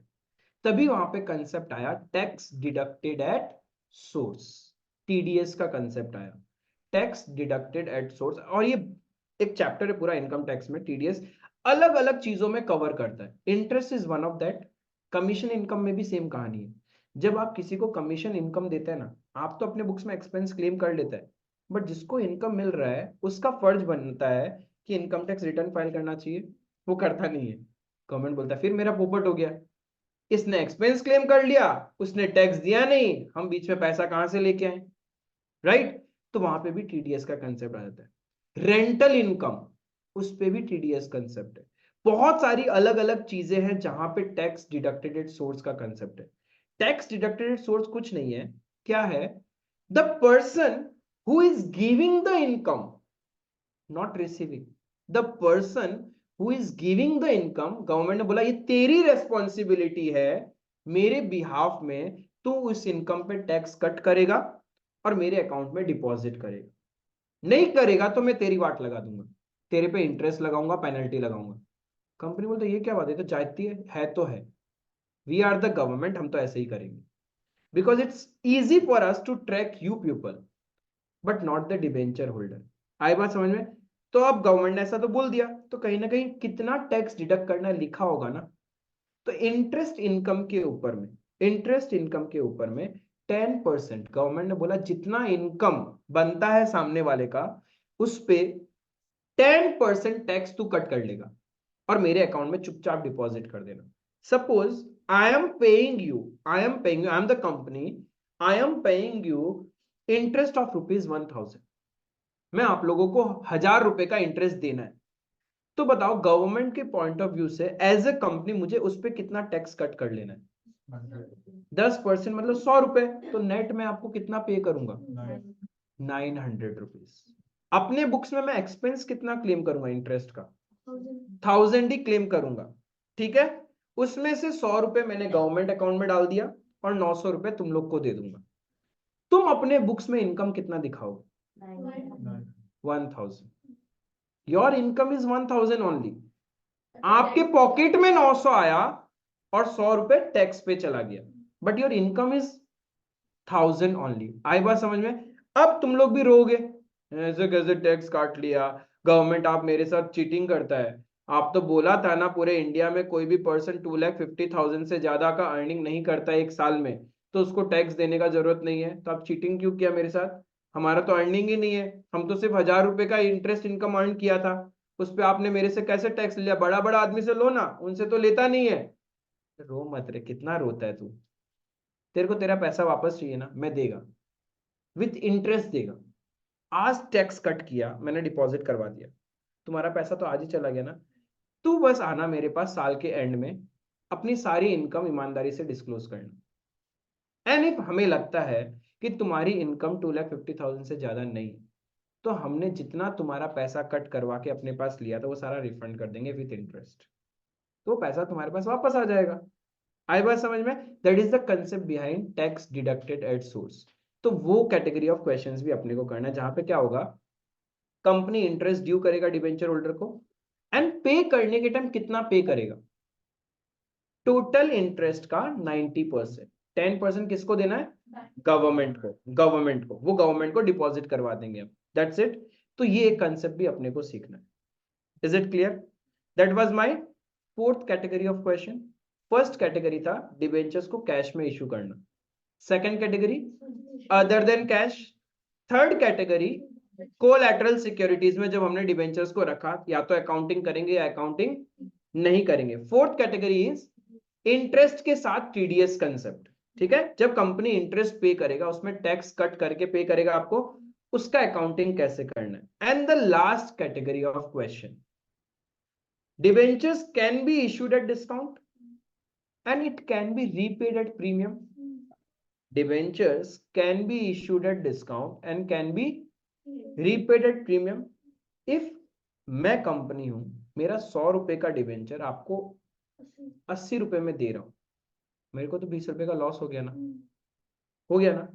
तभी वहां पे कंसेप्ट आया tax deducted at source, TDS का कंसेप्ट आया, टैक्स डिडक्टेड एट सोर्स। और ये एक चैप्टर है पूरा इनकम टैक्स में, टीडीएस अलग अलग चीजों में कवर करता है, interest is one of that. Commission income में भी सेम कहानी है, जब आप किसी को कमीशन इनकम देते हैं ना, आप तो अपने बुक्स में एक्सपेंस क्लेम कर लेते हैं, बट जिसको इनकम मिल रहा है उसका फर्ज बनता है कि इनकम टैक्स रिटर्न फाइल करना चाहिए, वो करता नहीं है। गवर्नमेंट बोलता है फिर मेरा पोपट हो गया, इसने एक्सपेंस क्लेम कर लिया, उसने टैक्स दिया नहीं, हम बीच में पैसा कहां से लेके आए, राइट? तो वहां पे भी टीडीएस का कंसेप्ट आ जाता है। रेंटल इनकम, उस पे भी टीडीएस कंसेप्ट है। बहुत सारी अलग अलग चीजें हैं जहां पे टैक्स डिडक्टेड एट सोर्स का कंसेप्ट है। टैक्स डिडक्टेड एट सोर्स कुछ नहीं है, क्या है? The person who is giving the income, not receiving, the person who is giving the income, government ने बोला ये तेरी रेस्पॉन्सिबिलिटी है, मेरे बिहाफ में तू उस इनकम पे टैक्स कट करेगा और मेरे अकाउंट में डिपॉजिट करेगा। नहीं करेगा तो मैं तेरी वाट लगा दूंगा, तेरे पे इंटरेस्ट लगाऊंगा, पेनल्टी लगाऊंगा। कंपनी बोलते ये क्या बात है, तो जाती है तो है, वी आर द गवर्नमेंट, हम तो ऐसे ही करेंगे, because it's easy for us to track you people but not the debenture holder. आई बात समझ में? तो अब गवर्नमेंट ने ऐसा तो बोल दिया, तो कहीं ना कहीं कितना टैक्स डिडक्ट करना लिखा होगा ना, तो इंटरेस्ट इनकम के ऊपर में, इंटरेस्ट इनकम के ऊपर में 10% गवर्नमेंट ने बोला जितना इनकम बनता है सामने वाले का उस पे 10% टैक्स तू कट कर लेगा और मेरे अकाउंट में चुपचाप डिपॉजिट कर देना। Suppose I am paying you, I am the company, I am paying you interest of ₹1000, मैं आप लोगों को 1000 रुपए का इंटरेस्ट देना है। तो बताओ गवर्नमेंट के पॉइंट ऑफ व्यू से एज ए कंपनी मुझे उस पर कितना टैक्स कट कर लेना है? 10% मतलब 100 रुपए, तो नेट में आपको कितना पे करूंगा? 900 रुपीज। अपने बुक्स में मैं एक्सपेंस कितना क्लेम करूंगा इंटरेस्ट का? 1000 ही क्लेम करूंगा, ठीक है? उसमें से 100 रुपए मैंने गवर्नमेंट अकाउंट में डाल दिया और 900 रुपए तुम लोग को दे दूंगा। तुम अपने बुक्स में इनकम कितना दिखाओगे? 1000। योर इनकम इज 1000 ओनली, आपके पॉकेट में 900 आया और 100 रुपए टैक्स पे चला गया, but your income is 1000 only. आई बात समझ में? अब तुम लोग भी रोगे ऐसे कैसे टैक्स काट लिया, गवर्नमेंट आप मेरे साथ चीटिंग करता है, आप तो बोला था ना पूरे इंडिया में कोई भी पर्सन 2,50,000 से ज्यादा का अर्निंग नहीं करता एक साल में तो उसको टैक्स देने का जरूरत नहीं है, तो आप चीटिंग क्यों किया मेरे साथ? हमारा तो अर्निंग ही नहीं है, हम तो सिर्फ 1000 रुपए का इंटरेस्ट इनकम अर्न किया था, उस पर आपने मेरे से कैसे टैक्स लिया? बड़ा बड़ा आदमी से लो ना, उनसे तो लेता नहीं है। रो मत रे, कितना रोता है तू? तेरे को तेरा पैसा वापस चाहिए ना, मैं देगा, विथ इंटरेस्ट देगा। आज टैक्स कट किया, मैंने डिपॉजिट करवा दिया, तुम्हारा पैसा तो आज ही चला गया ना। तू बस आना मेरे पास साल के एंड में, अपनी सारी इनकम ईमानदारी से डिस्क्लोज करना। एंड इफ हमें लगता है कि तुम्हारी इनकम 2,50,000 से ज्यादा नहीं, तो हमने जितना तुम्हारा पैसा कट करवा के अपने पास लिया था वो सारा रिफंड कर देंगे विथ इंटरेस्ट, तो पैसा तुम्हारे पास वापस आ जाएगा। आई बात समझ में? That is the concept behind tax deducted at source. तो वो कैटेगरी ऑफ क्वेश्चंस भी अपने को करना है जहां पे क्या होगा, कंपनी इंटरेस्ट ड्यू करेगा डिबेंचर होल्डर को, एंड पे करने के टाइम कितना पे करेगा? टोटल इंटरेस्ट का 90%। 10% किसको देना है? गवर्नमेंट को। वो गवर्नमेंट को डिपॉजिट करवा देंगे हम। That's it. तो ये एक कंसेप्ट भी अपने को सीखना है। Is it clear? That was my fourth category of question. First category था डिबेंचर्स को कैश में इशू करना। Second category other than cash. Third category collateral securities में जब हमने डिबेंचर्स को रखा, या तो अकाउंटिंग करेंगे या अकाउंटिंग नहीं करेंगे। फोर्थ कैटेगरी इज इंटरेस्ट के साथ टीडीएस कंसेप्ट। ठीक है, जब कंपनी इंटरेस्ट पे करेगा, उसमें टैक्स कट करके पे करेगा आपको, उसका अकाउंटिंग कैसे करना है। And the last category of question, debentures can be issued at discount and it can be repaid at premium. Debentures can be issued at discount and can be repaid at premium. If मैं company हूं, मेरा 100 रुपए का debenture आपको 80 रुपए में दे रहा हूं, मेरे को तो 20 रुपए का लॉस हो गया ना, हो गया ना।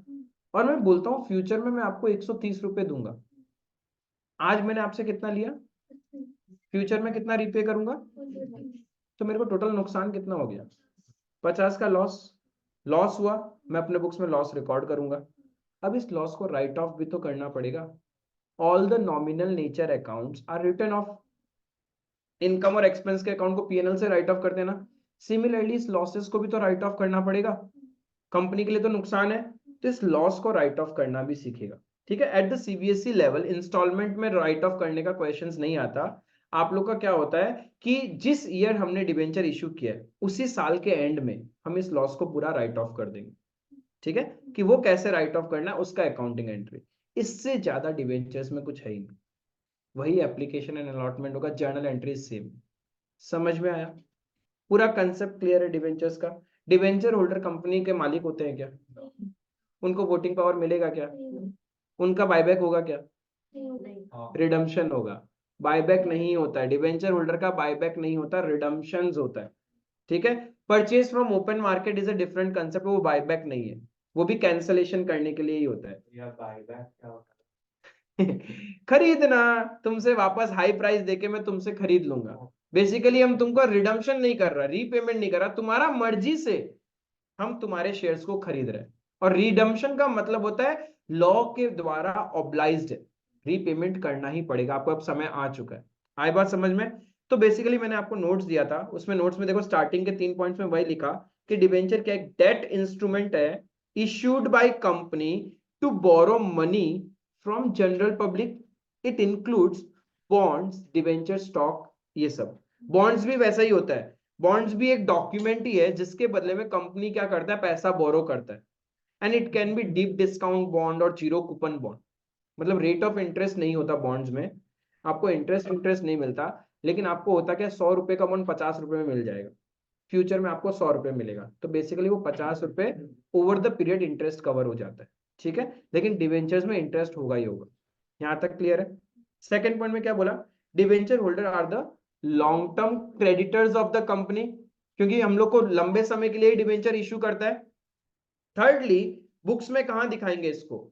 और मैं बोलता हूं फ्यूचर में मैं आपको 130 रुपए दूंगा। आज मैंने आपसे कितना लिया, फ्यूचर में कितना रिपे करूंगा, तो मेरे को टोटल नुकसान कितना हो गया? 50 का लॉस हुआ। मैं अपने बुक्स में लॉस रिकॉर्ड करूंगा। अब इस लॉस को राइट ऑफ भी तो करना पड़ेगा। All the nominal nature accounts are written off. Income और एक्सपेंस के अकाउंट को पीएनएल से राइट ऑफ कर देना। सिमिलरली इस लॉसेस को भी तो राइट ऑफ करना पड़ेगा। कंपनी के लिए तो नुकसान है, तो इस लॉस को राइट ऑफ करना भी सीखेगा। ठीक है, at the CBSE level installment में राइट ऑफ करने का क्वेश्चंस नहीं आता। आप लोग का क्या होता है कि जिस ईयर हमने डिबेंचर इशू किया है, उसी साल के एंड में हम इस लॉस को पूरा राइट ऑफ कर देंगे। ठीक है, कि वो कैसे राइट ऑफ करना है उसका अकाउंटिंग एंट्री। इससे ज्यादा डिबेंचर्स में कुछ है ही नहीं। वही एप्लीकेशन एंड अलॉटमेंट होगा, जर्नल एंट्री सेम। समझ में आया? पूरा कंसेप्ट क्लियर है डिबेंचर्स का। डिबेंचर होल्डर कंपनी के मालिक होते हैं क्या? उनको वोटिंग पावर मिलेगा क्या? उनका बायबैक होगा क्या? रिडम्पशन होगा। बायबैक नहीं होता है डिबेंचर होल्डर का, बायबैक नहीं होता, रिडम्पशन होता है। ठीक है, purchase from open market is a different concept, वो बायबैक नहीं है, वो भी कैंसलेशन करने के लिए ही होता है। यार बायबैक क्या होता खरीदना, तुमसे वापस हाई प्राइस देके मैं तुमसे खरीद लूंगा। बेसिकली हम तुमको रिडम्पशन नहीं कर रहा, रीपेमेंट नहीं कर रहा, तुम्हारा मर्जी से हम तुम्हारे शेयर्स को खरीद रहे हैं। और रिडम्पशन का मतलब होता है लॉ के द्वारा ऑब्लाइज्ड, रीपेमेंट करना ही पड़ेगा आपको, अब समय आ चुका है। आई बात समझ में? तो बेसिकली मैंने आपको नोट्स दिया था, उसमें नोट्स में देखो स्टार्टिंग के 3 पॉइंट्स में वही लिखा कि डिबेंचर क्या एक डेट इंस्ट्रूमेंट है issued by company to borrow money from general public. It includes bonds, debenture, stock, ये सब। बॉन्ड्स भी वैसा ही होता है, बॉन्ड्स भी एक डॉक्यूमेंट ही है जिसके बदले में कंपनी क्या करता है, पैसा बोरो करता है। And it can B deep discount bond और जीरो कूपन बॉन्ड। मतलब रेट ऑफ इंटरेस्ट नहीं होता बॉन्ड्स में, आपको इंटरेस्ट नहीं मिलता, लेकिन आपको होता क्या, 100 रुपए का बॉन्ड 50 रुपए में मिल जाएगा, फ्यूचर में आपको 100 रुपए मिलेगा। तो बेसिकली वो 50 रुपए over the period interest cover हो जाता है। ठीक है, लेकिन डिवेंचर्स में इंटरेस्ट होगा ही होगा। यहां तक क्लियर है? सेकंड पॉइंट में क्या बोला, debenture holder are the long term creditors of the company, क्योंकि हम लोग को लंबे समय के लिए डिवेंचर इशू करता है। थर्डली, बुक्स में कहां दिखाएंगे इसको,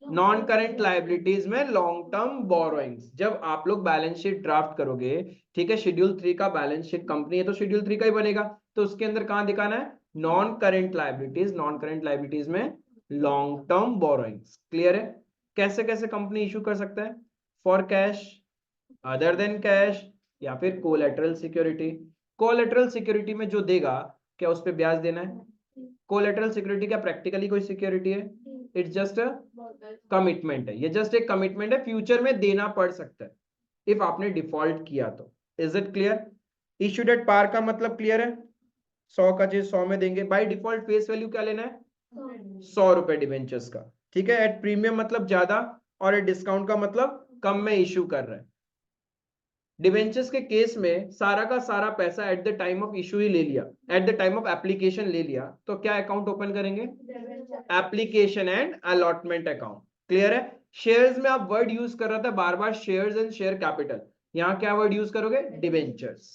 नॉन करेंट लाइबिलिटीज में लॉन्ग टर्म बोरोइंग्स। जब आप लोग बैलेंस शीट ड्राफ्ट करोगे, ठीक है, शेड्यूल 3 का बैलेंस शीट, कंपनी है तो शेड्यूल 3 का ही बनेगा, तो उसके अंदर कहां दिखाना है, non current liabilities. Non current liabilities में लॉन्ग टर्म बोरोइंग्स। क्लियर है? कैसे कैसे कंपनी इशू कर सकता है, for cash, other than cash, या फिर कोलेटरल सिक्योरिटी। कोलेटरल सिक्योरिटी में जो देगा, क्या उस पर ब्याज देना है? कोलेटरल सिक्योरिटी क्या प्रैक्टिकली कोई सिक्योरिटी है? इट्स जस्ट अ कमिटमेंट है, ये जस्ट एक कमिटमेंट है, फ्यूचर में देना पड़ सकता है इफ आपने डिफॉल्ट किया तो। Is it clear? Issued at par का मतलब क्लियर है, 100 का चीज 100 में देंगे। बाय डिफॉल्ट फेस वैल्यू क्या लेना है, 100 रुपए डिबेंचर्स का। ठीक है, एट प्रीमियम मतलब ज्यादा, और एट डिस्काउंट का मतलब कम में इश्यू कर रहे हैं। डिबेंचर्स के केस में सारा का सारा पैसा at the time of issue ही ले लिया, at the time of application ले लिया, तो क्या अकाउंट ओपन करेंगे, application and allotment account. Clear है? शेयर्स में आप वर्ड यूज कर रहा था बार बार, शेयर्स एंड शेयर कैपिटल, यहां क्या वर्ड यूज करोगे, debentures.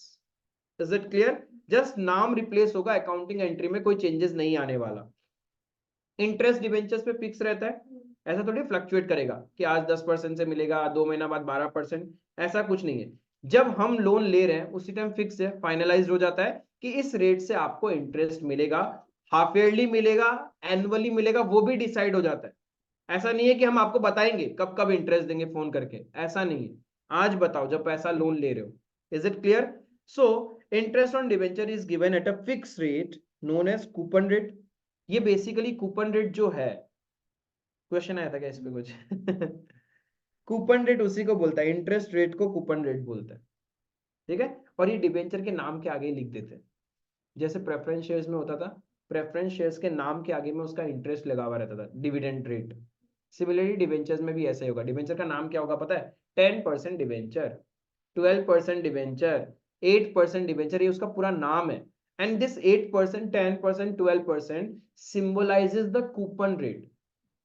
Is it clear? Just नाम रिप्लेस होगा, अकाउंटिंग एंट्री में कोई चेंजेस नहीं आने वाला। इंटरेस्ट डिबेंचर्स पे फिक्स रहता है, ऐसा थोड़ी फ्लक्चुएट करेगा कि आज 10% से मिलेगा, 2 महीना बाद 12%, ऐसा कुछ नहीं है। जब हम लोन ले रहे हैं उसी टाइम फिक्स है, फाइनलाइज हो जाता है कि इस रेट से आपको इंटरेस्ट मिलेगा हाफ ईयरली मिलेगा, एनुअली मिलेगा, वो भी डिसाइड हो जाता है। ऐसा नहीं है कि हम आपको बताएंगे कब कब इंटरेस्ट देंगे फोन करके, ऐसा नहीं है। आज बताओ जब पैसा लोन ले रहे हो। Is it clear? So interest on debenture is given at a fix rate known as coupon rate. ये बेसिकली कूपन रेट जो है, क्वेश्चन आया था क्या इस पे कुछ? कूपन रेट उसी को बोलता है, इंटरेस्ट रेट को कूपन रेट बोलता है, ठीक है। और ये डिवेंचर के नाम के आगे लिख देते हैं, जैसे प्रेफरेंस शेयर्स में होता था, प्रेफरेंस शेयर्स के नाम के आगे में उसका इंटरेस्ट लगा हुआ रहता था, डिविडेंड रेट। सिमिलरली डिवेंचर्स में भी ऐसा ही होगा। डिवेंचर का नाम क्या होगा पता है? 10% डिवेंचर, 12% डिवेंचर, 8% डिवेंचर, ये उसका पूरा नाम है। And this 8%, 10%, 12% symbolizes the coupon rate,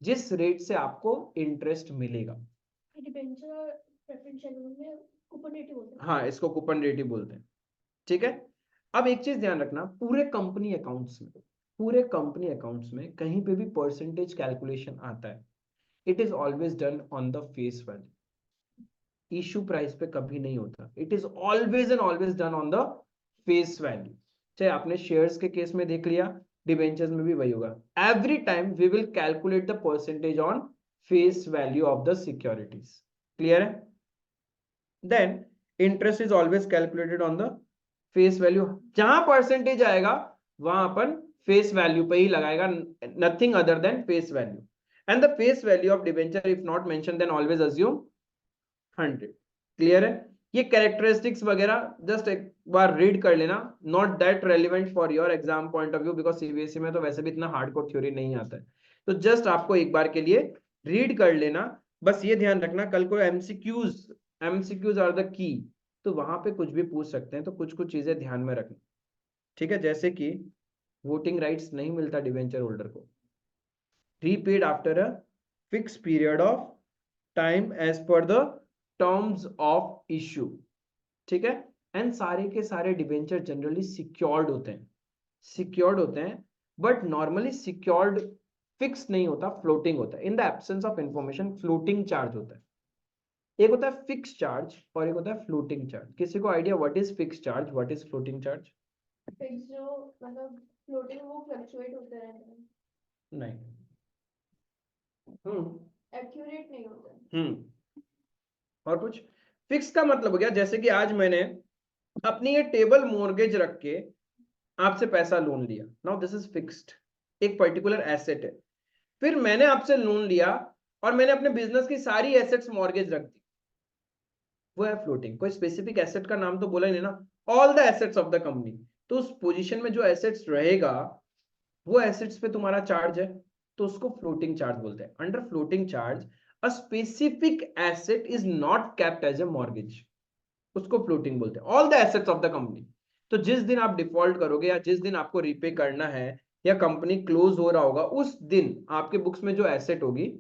जिस रेट से आपको इंटरेस्ट मिलेगा। डिबेंचर प्रेफरेंस शेयर में कूपन रेट ही बोलते हैं। हाँ, इसको कूपन रेट ही बोलते हैं, ठीक है। अब एक चीज ध्यान रखना, पूरे कंपनी अकाउंट्स में, पूरे कंपनी अकाउंट्स में कहीं पे भी परसेंटेज कैलकुलेशन आता है, it is always done on the face value, issue price पे कभी नहीं होता। It is always and always done on the face value. चाहे आपने शेयर्स के केस में देख लिया, डिबेंचर्स में भी वही होगा। Every time we will calculate the percentage on face value of the securities. Clear है? Then interest is always calculated on the face value. जहां परसेंटेज आएगा वहां अपन फेस वैल्यू पे ही लगाएगा, nothing other than face value. And the face value of debenture if not mention then always assume 100। Clear है? ये कैरेक्टरिस्टिक्स वगैरह जस्ट एक बार रीड कर लेना, not that relevant for your exam point of view, because CBSE में तो वैसे भी इतना हार्डकोर थ्योरी नहीं आता है, तो जस्ट आपको एक बार के लिए रीड कर लेना। बस ये ध्यान रखना, कल को एमसीक्यूज आर द की, तो वहां पे कुछ भी पूछ सकते हैं, तो कुछ कुछ चीजें ध्यान में रखना, ठीक है। जैसे कि वोटिंग राइट्स नहीं मिलता डिवेंचर होल्डर को, repaid after a fix period of time as per the terms of issue, ठीक है। एंड सारे के सारे डिवेंचर जनरली सिक्योर्ड होते हैं, सिक्योर्ड होते हैं, बट नॉर्मली सिक्योर्ड फिक्स नहीं होता, फ्लोटिंग होता है। इन the absence of information floating charge होता है। एक होता है फिक्स चार्ज और एक होता है फ्लोटिंग चार्ज। किसी को idea what is fix charge, what is floating charge? Fix जो मतलब फ्लोटिंग वो फ्लक्चुएट होते रहते हैं, नहीं। एक्यूरेट नहीं होते। और कुछ? फिक्स का मतलब हो गया, जैसे कि आज मैंने अपनी ये टेबल मॉर्गेज रख के आपसे पैसा लोन लिया, नाउ दिस इज फिक्स्ड, एक पर्टिकुलर एसेट है। फिर मैंने आपसे लोन लिया और मैंने अपने बिजनेस की सारी एसेट्स मॉर्गेज रख दी, वो है फ्लोटिंग। कोई स्पेसिफिक एसेट का नाम तो बोला ही नहीं ना, all the assets of the company. तो उस पोजीशन में जो एसेट्स रहेगा वो एसेट्स पे तुम्हारा चार्ज है, तो उसको फ्लोटिंग चार्ज बोलते हैं। Under floating charge a specific asset is not kept as a mortgage, उसको फ्लोटिंग बोलते हैं, all the assets of the company. तो जिस दिन आप डिफॉल्ट करोगे या जिस दिन आपको रीपे करना है या कंपनी क्लोज हो रहा होगा, उस दिन आपके बुक्स में जो एसेट होगी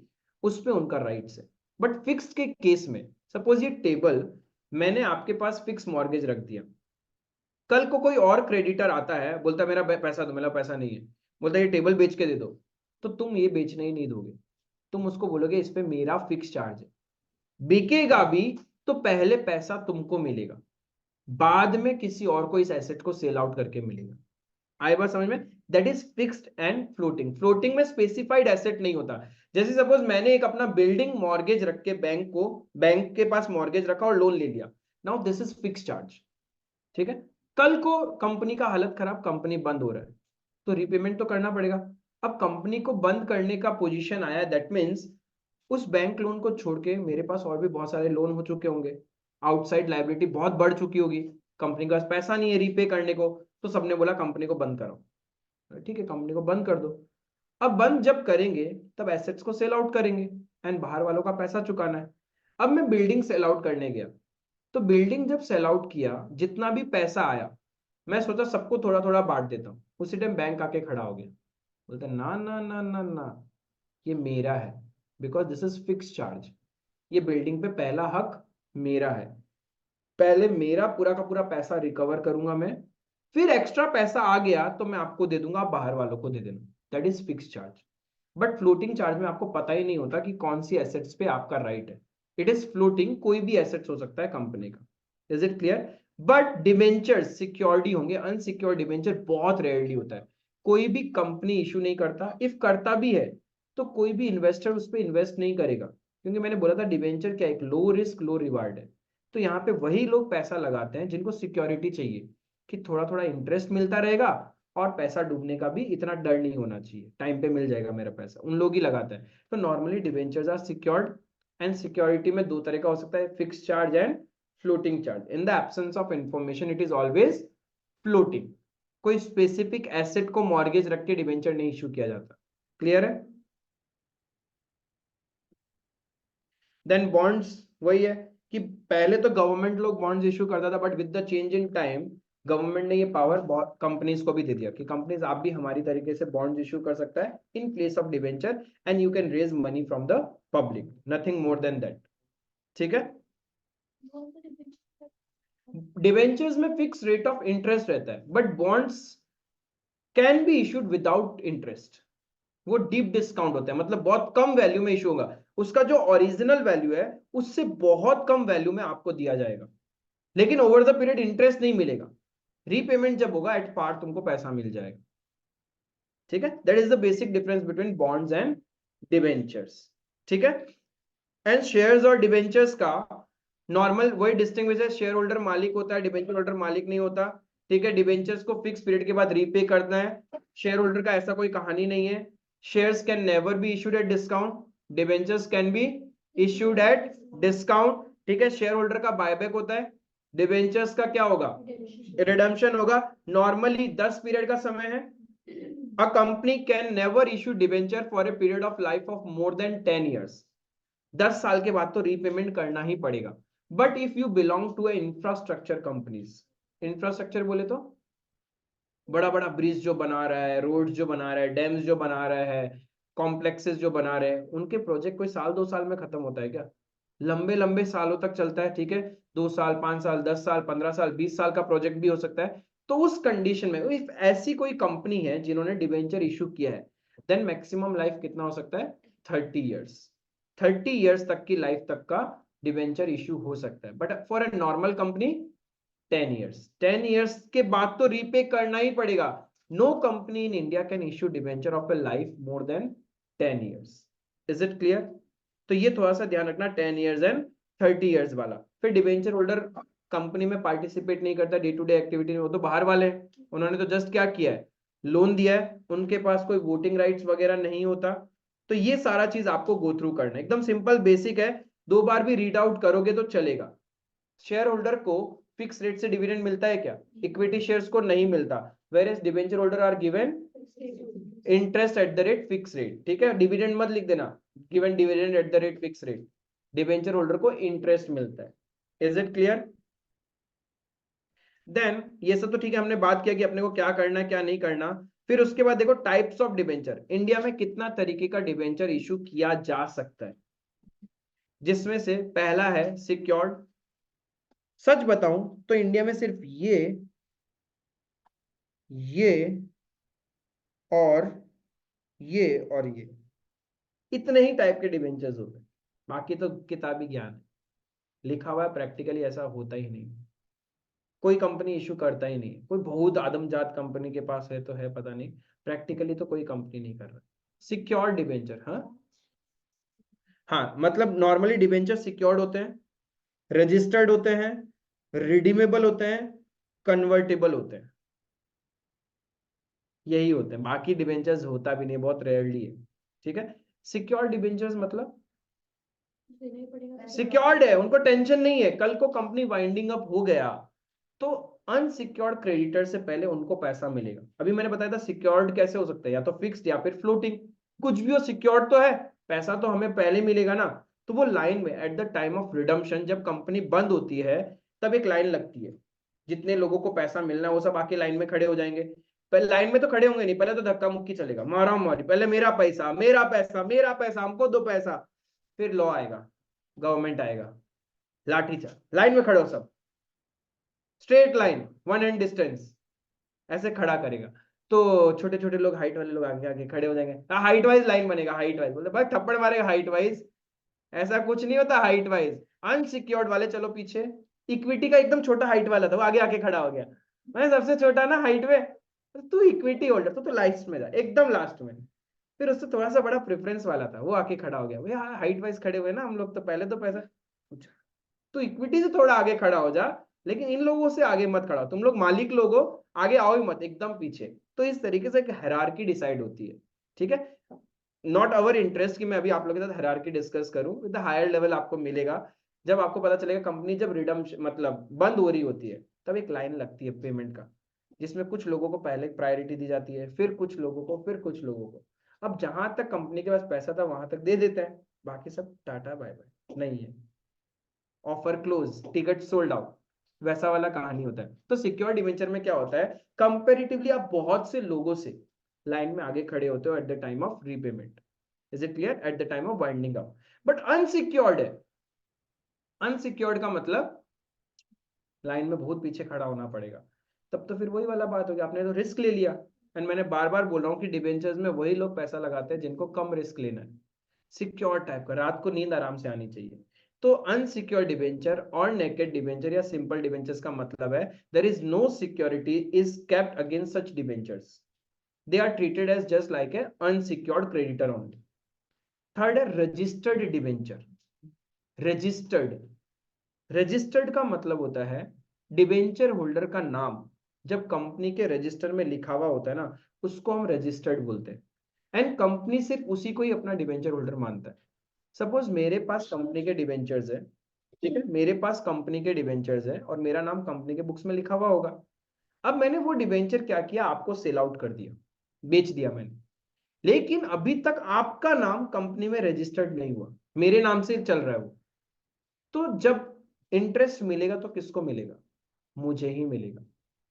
उस पे उनका राइट्स है। बट फिक्स के केस में, सपोज ये टेबल मैंने आपके पास फिक्स मॉर्गेज रख दिया, कल को कोई और क्रेडिटर आता है, बोलता है मेरा पैसा दो, मेरा पैसा नहीं है, बोलता है ये टेबल बेच के दे दो, तो तुम ये बेचने ही नहीं दोगे, तुम उसको बोलोगे इस पे मेरा फिक्स चार्ज है। बिकेगा भी तो पहले पैसा तुमको मिलेगा, बाद में किसी और को इस एसेट को सेल आउट करके मिलेगा। आई बात समझ में? That is fixed and floating. Floating में स्पेसिफाइड एसेट नहीं होता। जैसे सपोज मैंने एक अपना बिल्डिंग मॉर्गेज रख के बैंक के पास मॉर्गेज रखा और लोन ले लिया, now this is fix charge, ठीक है। कल को कंपनी का हालत खराब, कंपनी बंद हो रहा है, तो रीपेमेंट तो करना पड़ेगा। अब कंपनी को बंद करने का पोजीशन आया, दैट मीन्स उस बैंक लोन को छोड़ के मेरे पास और भी बहुत सारे लोन हो चुके होंगे, आउटसाइड लायबिलिटी बहुत बढ़ चुकी होगी, कंपनी के पास पैसा नहीं है रीपे करने को, तो सबने बोला कंपनी को बंद करो, ठीक है, कंपनी को बंद कर दो। अब बंद जब करेंगे तब एसेट्स को सेल आउट करेंगे एंड बाहर वालों का पैसा चुकाना है। अब मैं बिल्डिंग सेल आउट करने गया, तो बिल्डिंग जब सेल आउट किया, जितना भी पैसा आया मैं सोचा सबको थोड़ा थोड़ा बांट देता हूँ। उसी टाइम बैंक आके खड़ा हो गया, बोलता ना ना ना ना ना, ये मेरा है, because this is fix charge, ये बिल्डिंग पे पहला हक मेरा है, पहले मेरा पूरा का पूरा पैसा रिकवर करूंगा मैं, फिर एक्स्ट्रा पैसा आ गया तो मैं आपको दे दूंगा, आप बाहर वालों को दे देना, that is fix charge. But floating charge में आपको पता ही नहीं होता कि कौन सी एसेट्स पे आपका राइट है। इट इज फ्लोटिंग, कोई भी एसेट्स हो सकता है कंपनी का। Is it clear? But debenture security होंगे, अनसिक्योर्ड डिवेंचर बहुत रेयरली होता है। कोई भी कंपनी इशू नहीं करता, इफ करता भी है तो कोई भी इन्वेस्टर उस पर इन्वेस्ट नहीं करेगा, क्योंकि मैंने बोला था डिवेंचर क्या, एक लो रिस्क लो रिवार्ड है। तो यहाँ पे वही लोग पैसा लगाते हैं जिनको सिक्योरिटी चाहिए कि थोड़ा थोड़ा इंटरेस्ट मिलता रहेगा और पैसा डूबने का भी इतना डर नहीं होना चाहिए, टाइम पे मिल जाएगा मेरा पैसा, उन लोग ही लगाते हैं। तो normally debentures are secured, and security में दो तरह का हो सकता है, fix charge and floating charge. In the absence of information it is always floating. कोई स्पेसिफिक एसेट को मॉर्गेज रख के डिवेंचर नहीं इशू किया जाता। क्लियर है? देन बॉन्ड्स वही है कि पहले तो गवर्नमेंट लोग बॉन्ड्स इशू करता था, but with the change in time government ने ये पावर कंपनीज को भी दे दिया कि कंपनीज आप भी हमारी तरीके से बॉन्ड्स इशू कर सकता है in place of debenture, and you can raise money from the public, nothing more than that. ठीक है? डिवेंचर्स में फिक्स रेट ऑफ इंटरेस्ट रहता है, but bonds can be issued without interest. वो डीप डिस्काउंट होता है, मतलब बहुत कम वैल्यू में इशू होगा, उसका जो ओरिजिनल वैल्यू है उससे बहुत कम वैल्यू में आपको दिया जाएगा, लेकिन ओवर द पीरियड इंटरेस्ट नहीं मिलेगा, रीपेमेंट जब होगा एट पार तुमको पैसा मिल जाएगा। ठीक है? That is the basic difference between bonds and debentures. ठीक है? एंड शेयर्स और डिवेंचर्स का नॉर्मल वही डिस्टिंग्विश है, शेयर होल्डर मालिक होता है, डिवेंचर होल्डर मालिक नहीं होता। ठीक है? डिवेंचर्स को फिक्स पीरियड के बाद रीपे करना है, शेयर होल्डर का ऐसा कोई कहानी नहीं है। Shares can never B issued at discount, debentures can be issued at discount. ठीक है? शेयर होल्डर का बायबैक होता है, डिवेंचर्स का क्या होगा, रिडेम्पशन होगा। नॉर्मली 10 पीरियड का समय है। A company can never issue debenture for a period of life of more than 10 years. 10 साल के बाद तो रीपेमेंट करना ही पड़ेगा। But if you belong to a infrastructure companies, infrastructure बोले तो बड़ा बड़ा ब्रिज जो बना रहा है, रोड जो बना रहा है, डैम्स जो बना रहा है, कॉम्प्लेक्सेस जो बना रहे हैं, उनके प्रोजेक्ट कोई साल 2 साल में खत्म होता है क्या? लंबे लंबे सालों तक चलता है। ठीक है? 2 साल, 5 साल, 10 साल, 15 साल, 20 साल का प्रोजेक्ट भी हो सकता है। तो उस कंडीशन में इफ ऐसी कोई कंपनी है जिन्होंने डिवेंचर इशू किया है, देन मैक्सिमम लाइफ कितना हो सकता है, 30 ईयर्स। 30 ईयर्स तक की लाइफ तक का डिवेंचर इशू हो सकता है। But for a normal company 10 years. 10 years के बाद तो रीपे करना ही पड़ेगा। No company in India can issue debenture of a life more than 10 years. Is it clear? तो ये थोड़ा सा ध्यान रखना, 10 ईयर्स एंड 30 ईयर्स वाला। फिर डिवेंचर होल्डर कंपनी में पार्टिसिपेट नहीं करता डे टू डे एक्टिविटी में, वो तो बाहर वाले हैं, उन्होंने तो जस्ट क्या किया है, लोन दिया है, उनके पास कोई वोटिंग राइट्स वगैरह नहीं होता। तो ये सारा चीज आपको गो थ्रू करना है, एकदम सिंपल बेसिक है, 2 बार भी रीड आउट करोगे तो चलेगा। शेयर होल्डर को फिक्स रेट से डिविडेंड मिलता है क्या? इक्विटी शेयर्स को नहीं मिलता, where as debenture holder are given interest at the rate fix rate. ठीक है? डिविडेंड मत लिख देना, given dividend at the rate fix rate. Debenture holder को इंटरेस्ट मिलता है। Is it clear? देन ये सब तो ठीक है, हमने बात किया कि अपने को क्या करना है क्या नहीं करना। फिर उसके बाद देखो टाइप्स ऑफ डिवेंचर, इंडिया में कितना तरीके का डिवेंचर इशू किया जा सकता है, जिसमें से पहला है सिक्योर्ड। सच बताऊं तो इंडिया में सिर्फ ये और ये इतने ही टाइप के डिवेंचर्स होते हैं, बाकी तो किताबी ज्ञान है, लिखा हुआ है, प्रैक्टिकली ऐसा होता ही नहीं। कोई कंपनी इशू करता ही नहीं, कोई बहुत आदमजात कंपनी के पास है तो है, पता नहीं, प्रैक्टिकली तो कोई कंपनी नहीं कर रहा सिक्योर डिवेंचर। हाँ हाँ, मतलब नॉर्मली डिवेंचर सिक्योर्ड होते हैं, रजिस्टर्ड होते हैं, रिडीमेबल होते हैं, कन्वर्टेबल होते हैं, यही होते हैं। बाकी डिवेंचर्स होता भी नहीं, बहुत रेयरली है। ठीक है? सिक्योर डिवेंचर्स मतलब सिक्योर्ड है, उनको टेंशन नहीं है, कल को कंपनी वाइंडिंग अप हो गया तो अनसिक्योर्ड क्रेडिटर से पहले उनको पैसा मिलेगा। अभी मैंने बताया था सिक्योर्ड कैसे हो सकता है, या तो फिक्स्ड या फिर फ्लोटिंग, कुछ भी हो, सिक्योर्ड तो है, पैसा तो हमें पहले मिलेगा ना। तो वो लाइन में eight the time of redemption, जब कंपनी बंद होती है तब एक लाइन लगती है, जितने लोगों को पैसा मिलना है वो सब आके लाइन में खड़े हो जाएंगे। पहले लाइन में तो खड़े होंगे नहीं, पहले तो धक्का मुक्की चलेगा, मारा मारी, पहले मेरा पैसा मेरा पैसा मेरा पैसा, हमको दो पैसा। फिर लॉ आएगा, गवर्नमेंट आएगा, लाठी चार्ज, लाइन में खड़े हो सब, स्ट्रेट लाइन, 1 hand डिस्टेंस, ऐसे खड़ा करेगा। तो छोटे छोटे लोग, हाइट वाले लोग आगे आगे खड़े हो जाएंगे, हाइट वाइज लाइन बनेगा, हाइट वाइज, बोले भाई थप्पड़ मारेगा हाइट वाइज, ऐसा कुछ नहीं होता हाइट वाइज। अनसिक्योर्ड वाले चलो पीछे, इक्विटी का एकदम छोटा हाइट वाला था वो आगे आके खड़ा हो गया, मैं सबसे छोटा ना हाइट में, तू इक्विटी होल्डर, तो लास्ट में जा, एकदम लास्ट में। फिर उससे थोड़ा सा बड़ा प्रेफरेंस वाला था, वो आके खड़ा हो गया, भैया हाइट वाइज खड़े हुए ना हम लोग, तो पहले तो पैसा पूछा। तो इक्विटी से थोड़ा आगे खड़ा हो जा, लेकिन इन लोगों से आगे मत खड़ा हो, तुम लोग मालिक लोग हो, आगे आओ ही मत, एकदम पीछे। तो इस तरीके से एक हायरार्की डिसाइड होती है, ठीक है। नॉट अवर इंटरेस्ट कि मैं अभी आप लोगों के साथ हायरार्की डिस्कस करूं, विद द हायर लेवल आपको मिलेगा जब आपको पता चलेगा कंपनी जब रिडम मतलब बंद हो रही होती है, तब एक लाइन लगती है पेमेंट का, जिसमें कुछ लोगों को पहले प्रायोरिटी दी जाती है, फिर कुछ लोगों को, फिर कुछ लोगों को। अब जहां तक कंपनी के पास पैसा था वहां तक दे देते हैं, बाकी सब टाटा बाय बाय, नहीं है, offer close, ticket sold out, वैसा वाला कहानी होता है। तो सिक्योर डिवेंचर में क्या होता है, कंपेरेटिवली आप बहुत से लोगों से लाइन में आगे खड़े होते हो eight the time of repayment, is it clear, eight the time of winding up. But unsecured है, अनसिक्योर्ड का मतलब लाइन में बहुत पीछे खड़ा होना पड़ेगा, तब तो फिर वही वाला बात होगी, आपने तो रिस्क ले लिया। एंड मैंने बार बार बोल रहा हूँ कि डिबेंचर्स में वही लोग पैसा लगाते हैं जिनको कम रिस्क लेना है, सिक्योर टाइप का, रात को नींद आराम से आनी चाहिए। तो अनसिक्योर डिबेंचर और नेकेड डिबेंचर या सिंपल डिबेंचर्स का मतलब है there is no security is kept against such debentures, they are treated as just like a unsecured creditor only. Third है रजिस्टर्ड डिबेंचर। रजिस्टर्ड, रजिस्टर्ड का मतलब होता है डिबेंचर होल्डर का नाम जब कंपनी के रजिस्टर में लिखा हुआ होता है ना, उसको हम रजिस्टर्ड बोलते हैं। एंड कंपनी सिर्फ उसी को ही अपना डिबेंचर होल्डर मानता है। सपोज मेरे पास कंपनी के डिबेंचर्स है, ठीक है, मेरे पास कंपनी के डिबेंचर्स है और मेरा नाम कंपनी के बुक्स में लिखा हुआ होगा। अब मैंने वो डिबेंचर क्या किया, आपको सेल आउट कर दिया, बेच दिया मैंने, लेकिन अभी तक आपका नाम कंपनी में रजिस्टर्ड नहीं हुआ, मेरे नाम से चल रहा है वो। तो जब इंटरेस्ट मिलेगा तो किसको मिलेगा, मुझे ही मिलेगा,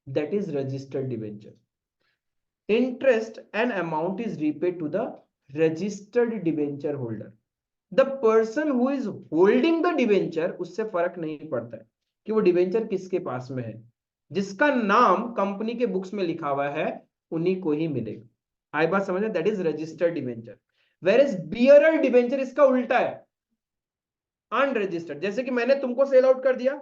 that is registered debenture. Interest and amount is repaid to the registered debenture holder. The person who is holding the debenture, उससे फर्क नहीं पड़ता है कि वो डिबेंचर किसके पास में है, जिसका नाम कंपनी के बुक्स में लिखा हुआ है उन्हीं को ही मिलेगा। आई बात समझ, that is registered debenture. Where is bearer debenture, इसका उल्टा है, अनरजिस्टर्ड। जैसे कि मैंने तुमको सेल आउट कर दिया,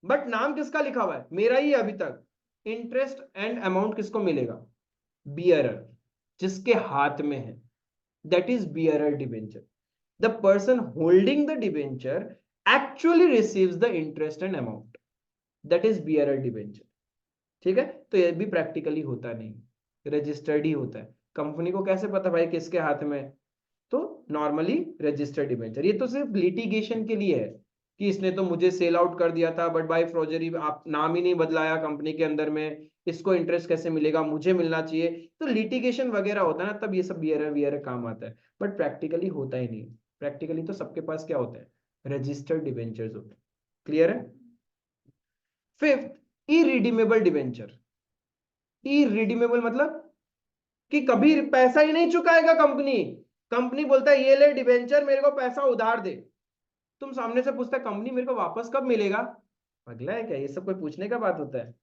बट नाम किसका लिखा हुआ है, मेरा ही अभी तक। इंटरेस्ट एंड अमाउंट किसको मिलेगा, बियरर, जिसके हाथ में है, that is bearer debenture. The person holding the debenture actually receives the interest and amount, that is bearer debenture। ठीक है, तो ये भी प्रैक्टिकली होता नहीं, रजिस्टर्ड ही होता है। कंपनी को कैसे पता भाई किसके हाथ में, तो नॉर्मली रजिस्टर्ड डिबेंचर। ये तो सिर्फ लिटिगेशन के लिए है कि इसने तो मुझे सेल आउट कर दिया था, बट बाय फ्रॉजरी आप नाम ही नहीं बदलाया कंपनी के अंदर में, इसको इंटरेस्ट कैसे मिलेगा, मुझे मिलना चाहिए। तो लिटिगेशन वगैरह होता है ना, तब ये सब बियरर वियरर काम आता है, बट प्रैक्टिकली होता ही नहीं। प्रैक्टिकली तो सबके पास क्या होता है, रजिस्टर्ड डिबेंचर्स होते हैं। क्लियर है। Fifth, irredeemable debenture. इरिडीमेबल मतलब कि कभी पैसा ही नहीं चुकाएगा कंपनी। कंपनी बोलता है ये ले डिबेंचर, मेरे को पैसा उधार दे, तुम सामने से पूछता है कंपनी मेरे को वापस कब मिलेगा, अगला है क्या, ये सब कोई पूछने का बात होता है।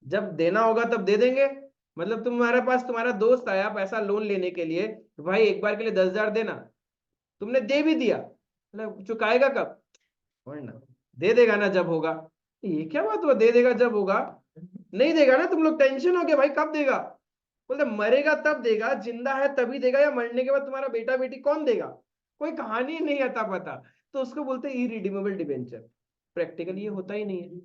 जब देना होगा तब दे देंगे। मतलब तुम्हारे पास तुम्हारा दोस्त आया पैसा लोन लेने के लिए, तो भाई एक बार के लिए 10,000 देना, तुमने दे भी दिया, मतलब चुकाएगा कब, वरना दे देगा ना जब होगा। ये क्या बात हुआ, दे देगा जब होगा, नहीं देगा ना, तुम लोग टेंशन हो गया भाई कब देगा, बोलते मरेगा तब देगा, जिंदा है तभी देगा, या मरने के बाद तुम्हारा बेटा बेटी कौन देगा, कोई कहानी नहीं आता पता। तो उसको बोलते हैं इरिडीमेबल डिबेंचर। प्रैक्टिकली ये होता ही नहीं है,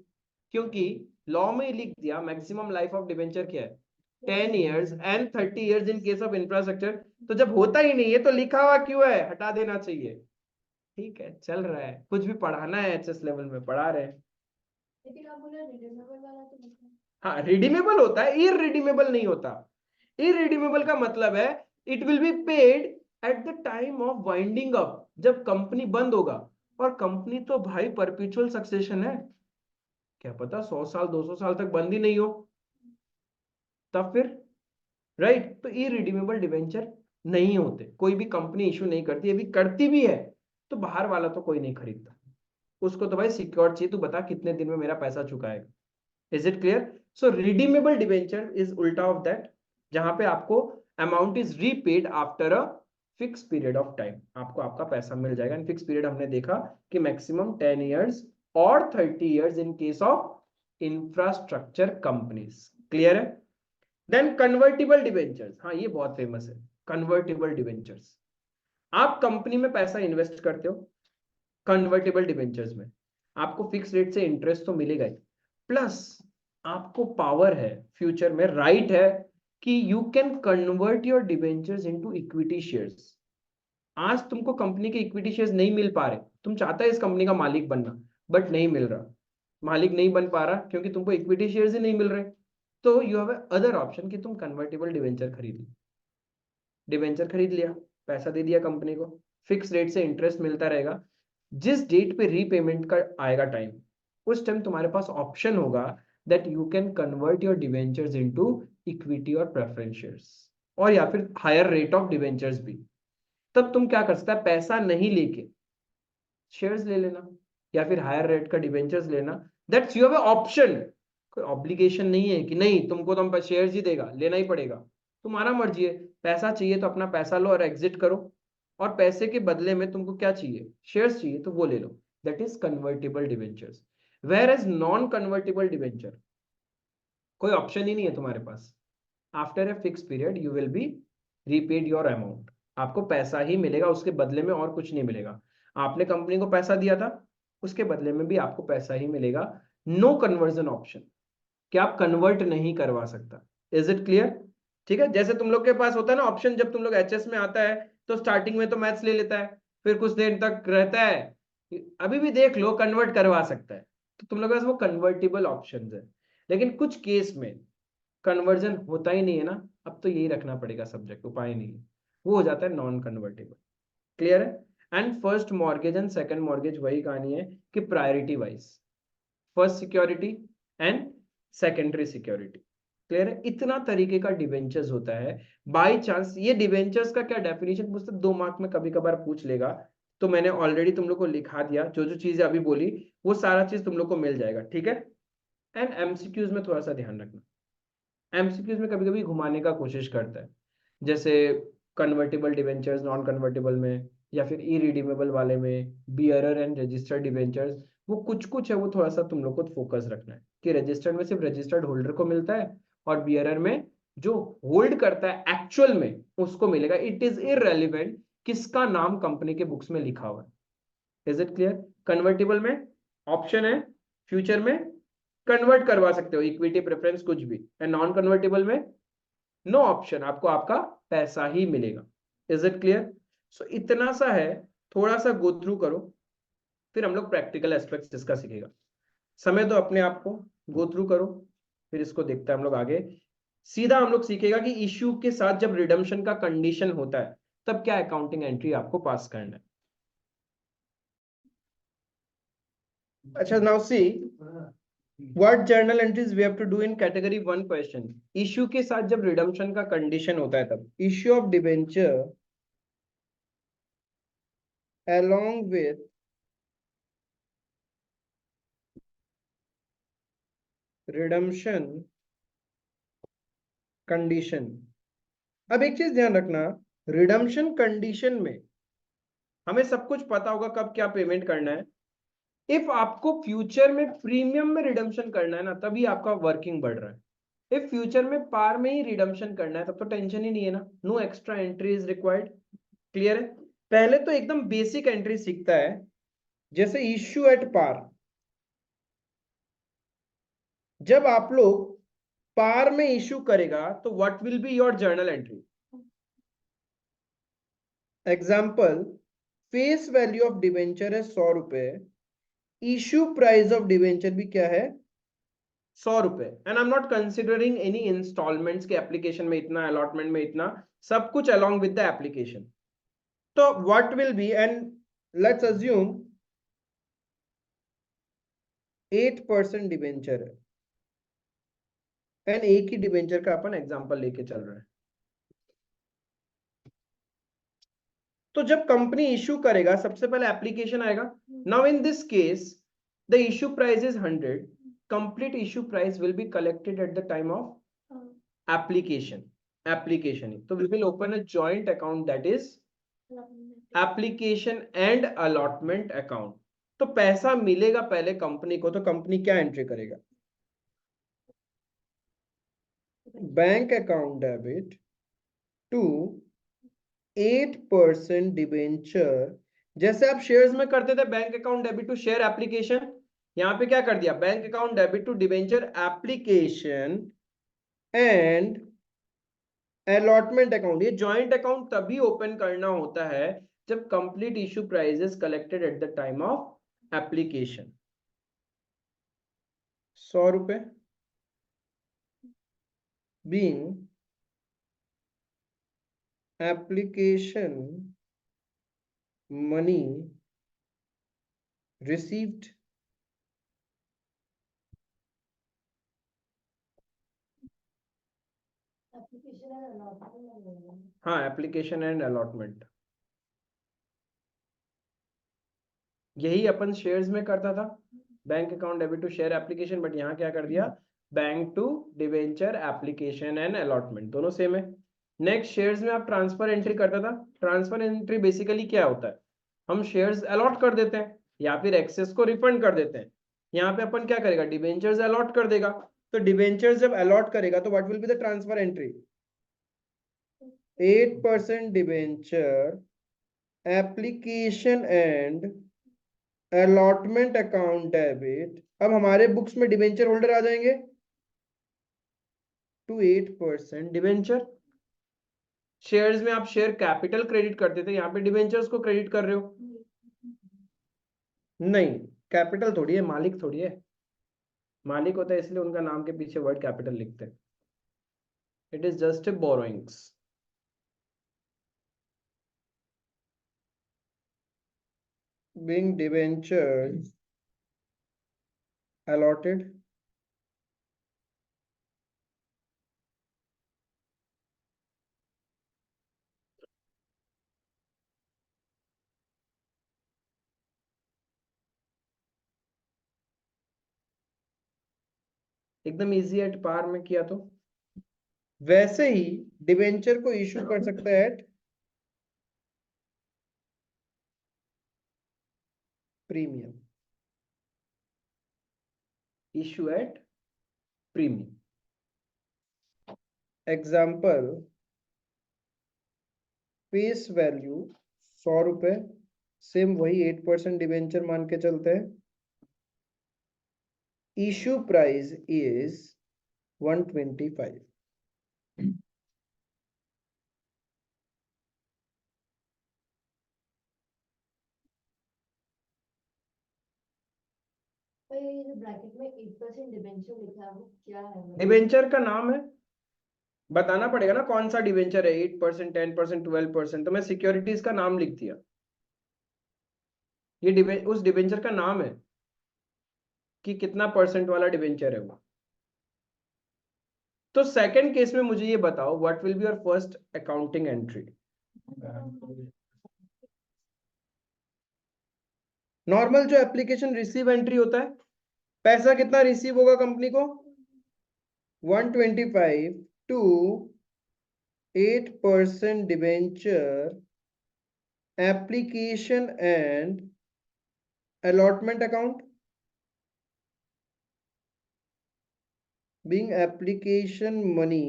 क्योंकि लॉ में लिख दिया मैक्सिमम लाइफ ऑफ डिबेंचर क्या है, 10 years and 30 years in case of infrastructure. तो जब होता ही नहीं है तो लिखा हुआ क्यों है, हटा देना चाहिए। ठीक है, चल रहा है, कुछ भी पढ़ाना है एचएस लेवल में पढ़ा रहे हैं। लेकिन आप बोले रिडेमेबल वाला तो मतलब हाँ रिडीमेबल होता है, इरिडीमेबल नहीं होता। इरिडीमेबल का मतलब है it will be paid eight the time of winding up, जब कंपनी बंद होगा। और कंपनी तो भाई परपेचुअल सक्सेशन है, क्या पता 100 साल 200 साल तक बंद ही नहीं हो, तब फिर राइट। तो इरिडीमेबल डिवेंचर नहीं होते, कोई भी कंपनी इशू नहीं करती, अभी करती भी है तो बाहर वाला तो कोई नहीं खरीदता, उसको तो भाई सिक्योर चाहिए, तू बता कितने दिन में मेरा पैसा चुकाएगा। Is it clear. So redeemable debenture is उल्टा ऑफ दैट, जहां पे आपको amount is repaid after a fix period of time, आपको आपका पैसा मिल जाएगा। एंड फिक्स पीरियड हमने देखा कि मैक्सिमम 10 years और 30 years in case of infrastructure companies. Clear है। देन कन्वर्टिबल डिवेंचर्स, हाँ ये बहुत फेमस है, कन्वर्टिबल डिवेंचर्स। आप कंपनी में पैसा इन्वेस्ट करते हो कन्वर्टिबल डिवेंचर्स में, आपको फिक्स रेट से इंटरेस्ट तो मिलेगा ही, प्लस आपको पावर है फ्यूचर में, राइट है कि you can convert your debentures into equity shares. आज तुमको कंपनी के इक्विटी शेयर्स नहीं मिल पा रहे, तुम चाहता है इस कंपनी का मालिक बनना, बट नहीं मिल रहा, मालिक नहीं बन पा रहा क्योंकि तुमको इक्विटी शेयर्स ही नहीं मिल रहे, तो यू हैव अदर ऑप्शन कि तुम कन्वर्टेबल डिवेंचर खरीद लो। डिवेंचर खरीद लिया, पैसा दे दिया कंपनी को, फिक्स रेट से इंटरेस्ट मिलता रहेगा, जिस डेट पे रीपेमेंट का आएगा टाइम, उस टाइम तुम्हारे पास ऑप्शन होगा that you can convert your debentures into equity और प्रेफरेंस शेयर्स, और या फिर हायर रेट ऑफ डिवेंचर्स भी। तब तुम क्या कर सकता है, पैसा नहीं लेके शेयर्स ले लेना या फिर हायर रेट का डिवेंचर्स लेना, दैट्स यू हैव ऑप्शन। कोई ऑब्लिगेशन नहीं है कि नहीं तुमको तो हम शेयर्स ही देगा, लेना ही पड़ेगा, तुम्हारा मर्जी है। पैसा चाहिए तो अपना पैसा लो और एग्जिट करो, और पैसे के बदले में तुमको क्या चाहिए, शेयर्स चाहिए तो वो ले लो, that is convertible debentures. Whereas non convertible debenture, कोई ऑप्शन ही नहीं है तुम्हारे पास, after a fix period you will be repaid your amount, आपको पैसा ही मिलेगा, उसके बदले में और कुछ नहीं मिलेगा। आपने कंपनी को पैसा दिया था, उसके बदले में भी आपको पैसा ही मिलेगा, नो कन्वर्जन ऑप्शन, कि आप कन्वर्ट नहीं करवा सकता। Is it clear? ठीक है, जैसे तुम लोग के पास होता है ना ऑप्शन, जब तुम लोग एचएस में आता है तो स्टार्टिंग में तो मैथ्स ले लेता है, फिर कुछ देर तक रहता है, अभी भी देख लो कन्वर्ट करवा सकता है, तो तुम लोग के पास वो कन्वर्टेबल ऑप्शन है। लेकिन कुछ केस में कन्वर्जन होता ही नहीं है ना, अब तो यही रखना पड़ेगा सब्जेक्ट, उपाय नहीं है, वो हो जाता है नॉन कन्वर्टेबल। क्लियर है? And first mortgage and second mortgage वही कहानी है कि priority wise, first security and secondary security. Clear है? इतना तरीके का डिवेंचर्स होता है। बाय चांस ये डिवेंचर्स का क्या डेफिनेशन मुझसे 2 मार्क में कभी कभार पूछ लेगा, तो मैंने ऑलरेडी तुम लोग को लिखा दिया, जो जो चीजें अभी बोली वो सारा चीज तुम लोग को मिल जाएगा, ठीक है। एंड एमसीक्यूज में थोड़ा सा ध्यान रखना, एमसीक्यूज में कभी कभी घुमाने का कोशिश करता है, जैसे कन्वर्टेबल डिवेंचर्स नॉन कन्वर्टेबल में, या फिर इरिडीमेबल वाले में, बियरर एंड रजिस्टर्ड डिवेंचर्स, वो कुछ कुछ है, वो थोड़ा सा तुम लोग को फोकस रखना है कि रजिस्टर्ड में सिर्फ रजिस्टर्ड होल्डर को मिलता है, और बियरर में जो होल्ड करता है एक्चुअल में उसको मिलेगा। इट इज इररेलेवेंट किसका नाम कंपनी के बुक्स में लिखा हुआ है। Is it clear? कन्वर्टेबल में ऑप्शन है फ्यूचर में कन्वर्ट करवा सकते हो, इक्विटी प्रेफरेंस कुछ भी, एंड नॉन कन्वर्टेबल में नो ऑप्शन, आपको आपका पैसा ही मिलेगा। Is it clear? सो इतना सा है, थोड़ा सा गो थ्रू करो, फिर हम लोग प्रैक्टिकल एस्पेक्ट्स इसका सीखेगा। समय दो अपने आप को, गो थ्रू करो, फिर इसको देखते हैं हम लोग आगे। सीधा हम लोग सीखेगा कि इश्यू के साथ जब रिडम्पशन का कंडीशन होता है तब क्या अकाउंटिंग एंट्री आपको पास करना है। अच्छा, now see what journal entries we have to do in category 1 question. Issue के साथ जब रिडम्पशन का कंडीशन होता है तब issue of debenture along with redemption condition। अब एक चीज ध्यान रखना, रिडम्पशन कंडीशन में हमें सब कुछ पता होगा कब क्या पेमेंट करना है। इफ आपको फ्यूचर में प्रीमियम में रिडम्पशन करना है ना, तभी आपका वर्किंग बढ़ रहा है। इफ फ्यूचर में पार में ही रिडम्पशन करना है तब तो टेंशन ही नहीं है ना, no extra entry is required. Clear है? पहले तो एकदम बेसिक एंट्री सीखता है, जैसे इश्यू एट पार। जब आप लोग पार में इश्यू करेगा तो what will be your journal entry. Example, face value of debenture है 100 रुपए, इश्यू प्राइस ऑफ डिवेंचर भी क्या है 100 रुपए, and I am not considering any installments के एप्लीकेशन में इतना, अलॉटमेंट में इतना, सब कुछ अलोंग विद द एप्लीकेशन। तो what will be, and let's assume 8% debenture है, एंड एक ही डिवेंचर का अपन एग्जांपल लेके चल रहे हैं। तो जब कंपनी इश्यू करेगा सबसे पहले एप्लीकेशन आएगा। Now in this case the issue price is 100, complete issue price will be collected at the time of application. तो we will open a joint account that is application and allotment account. तो पैसा मिलेगा पहले company को, तो company क्या entry करेगा, bank account debit to 8% debenture. जैसे आप शेयर्स में करते थे bank account debit to share application, यहां पे क्या कर दिया, bank account debit to debenture application and allotment account. ये जॉइंट अकाउंट तभी ओपन करना होता है जब complete issue price is collected at the time of application. 100 रुपए being application money received हाँ एप्लीकेशन एंड अलॉटमेंट, यही अपन शेयर्स में करता था, bank account debit to share application, but यहाँ क्या कर दिया, bank to debenture application and allotment, दोनों सेम है। नेक्स्ट शेयर्स में आप ट्रांसफर एंट्री करता था। ट्रांसफर एंट्री बेसिकली क्या होता है, हम शेयर्स अलॉट कर देते हैं या फिर एक्सेस को रिफंड कर देते हैं। यहाँ पे अपन क्या करेगा, डिवेंचर्स अलॉट कर देगा। तो डिवेंचर्स जब अलॉट करेगा तो what will be the transfer entry, 8% debenture application and allotment account debit. अब हमारे बुक्स में डिवेंचर होल्डर आ जाएंगे टू 8% डिवेंचर। शेयर्स में आप शेयर कैपिटल क्रेडिट करते थे, यहाँ पे डिवेंचर्स को क्रेडिट कर रहे हो। नहीं, कैपिटल थोड़ी है, मालिक थोड़ी है। मालिक होता है इसलिए उनका नाम के पीछे वर्ड कैपिटल लिखते हैं। It is just a borrowings. being debentures allotted एकदम इजी एट पार में किया तो वैसे ही डिवेंचर को इशू कर सकता है at premium, issue at premium. Example, face value 100 रुपए, सेम वही 8% डिवेंचर मान के चलते हैं। Issue price is 125। ये जो ब्रैकेट में 8% डिबेंचर लिखा है वो क्या है? डिवेंचर का नाम है, बताना पड़ेगा ना कौन सा डिवेंचर है, 8%, 10%, 12%। तो मैं सिक्योरिटीज का नाम लिख दिया, ये उस डिवेंचर का नाम है कि कितना परसेंट वाला डिवेंचर है वो। तो सेकंड केस में मुझे ये बताओ, what will be your first accounting entry. Normal जो एप्लीकेशन रिसीव एंट्री होता है, पैसा कितना रिसीव होगा कंपनी को, 125 to 8% debenture application and allotment account. being application money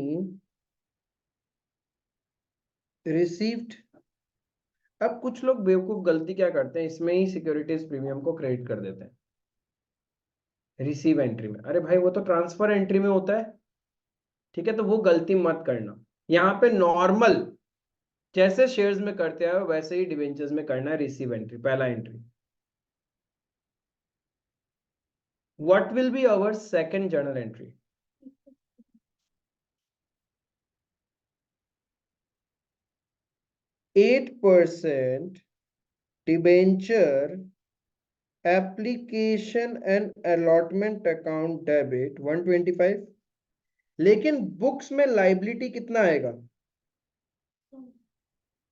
received। अब कुछ लोग बेवकूफ गलती क्या करते हैं, इसमें ही सिक्योरिटीज प्रीमियम को क्रेडिट कर देते हैं रिसीव एंट्री में। अरे भाई वो तो ट्रांसफर एंट्री में होता है, ठीक है, तो वो गलती मत करना। यहाँ पे नॉर्मल जैसे शेयर्स में करते हैं वैसे ही डिवेंचर्स में करना है रिसीव एंट्री, पहला एंट्री। What will be our second journal entry, 8% debenture application and allotment account debit 125। लेकिन बुक्स में लाइबिलिटी कितना आएगा,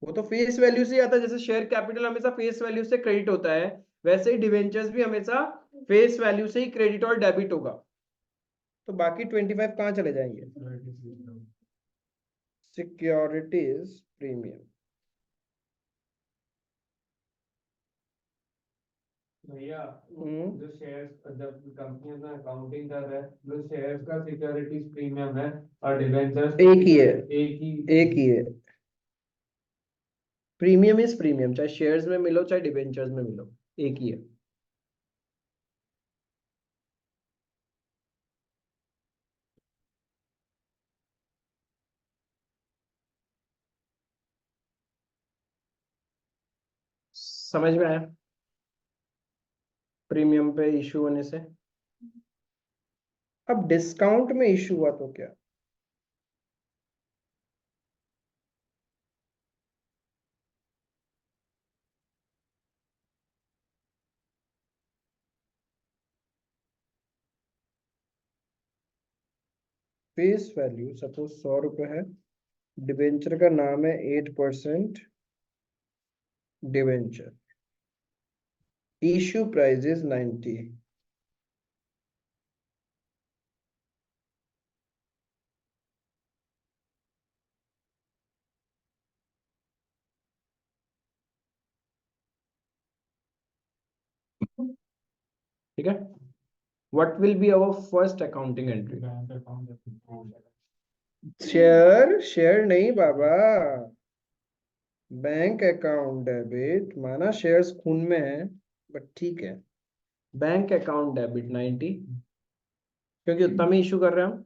वो तो फेस वैल्यू से आता है। जैसे शेयर कैपिटल हमेशा फेस वैल्यू से क्रेडिट होता है, वैसे ही डिवेंचर्स भी हमेशा फेस वैल्यू से ही क्रेडिट और डेबिट होगा। तो बाकी 25 कहाँ चले जाएंगे, सिक्योरिटीज प्रीमियम। भैया हम्म। जो शेयर्स जब कंपनी अपना अकाउंटिंग कर रहा है, जो शेयर्स का सिक्योरिटीज प्रीमियम है और डिबेंचर्स एक ही है, एक एक ही है। प्रीमियम इज प्रीमियम, चाहे शेयर्स में मिलो चाहे डिबेंचर्स में मिलो, एक ही है। समझ में आया? प्रीमियम पे इशू होने से। अब डिस्काउंट में इशू हुआ तो क्या? फेस वैल्यू सपोज 100 रुपए है, डिबेंचर का नाम है 8% डिबेंचर, इशू प्राइस इज 90। ठीक है, what will be our first accounting entry? Bank account. Share, share नहीं बाबा, बैंक अकाउंट डेबिट, माना शेयर्स खून में है, बट ठीक है। बैंक अकाउंट डेबिट 90, क्योंकि उतना में इशू कर रहे हैं हम।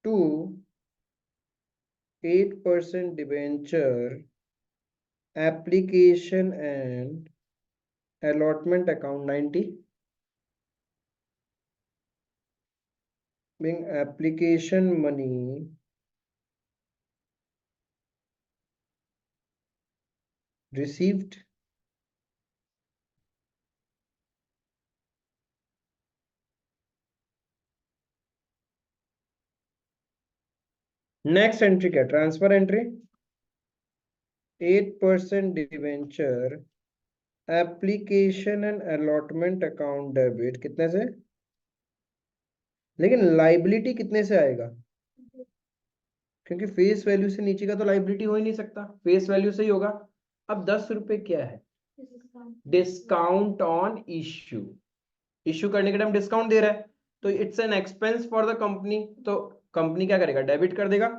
To 8% debenture application and allotment account 90, being application money received, next entry क्या? Transfer entry, 8% debenture application and allotment account debit कितने से? लेकिन लाइबिलिटी कितने से आएगा? क्योंकि फेस वैल्यू से नीचे का तो लाइबिलिटी हो ही नहीं सकता, फेस वैल्यू से ही होगा। अब 10 रुपए क्या है? डिस्काउंट ऑन इश्यू, इश्यू करने के टाइम डिस्काउंट दे रहा है, तो it's an expense for the company, तो कंपनी क्या करेगा? डेबिट कर देगा।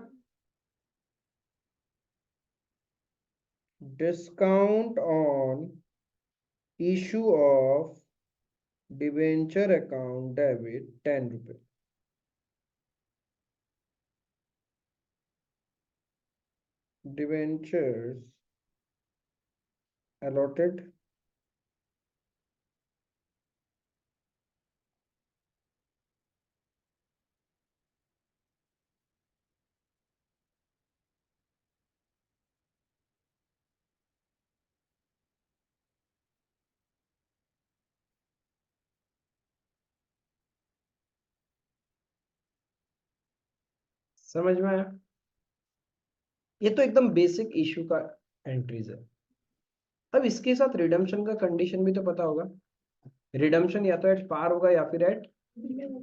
Discount on issue of debenture account debit 10 रुपए, डिवेंचर्स allotted समझ में आया? ये तो एकदम बेसिक इशू का एंट्रीज है। अब इसके साथ रिडम्पशन का कंडीशन भी तो पता होगा। रिडम्पशन या तो एट पार होगा या फिर एट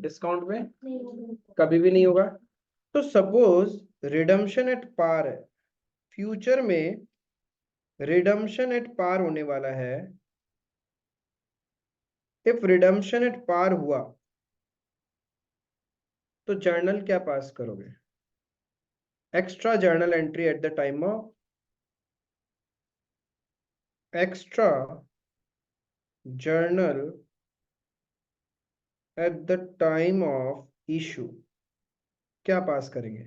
डिस्काउंट में, कभी भी नहीं होगा। तो सपोज रिडम्पशन एट पार है, फ्यूचर में रिडम्पशन एट पार होने वाला है। इफ रिडम्पशन एट पार हुआ तो जर्नल क्या पास करोगे? Extra journal entry eight the time of extra journal eight the time of issue क्या पास करेंगे?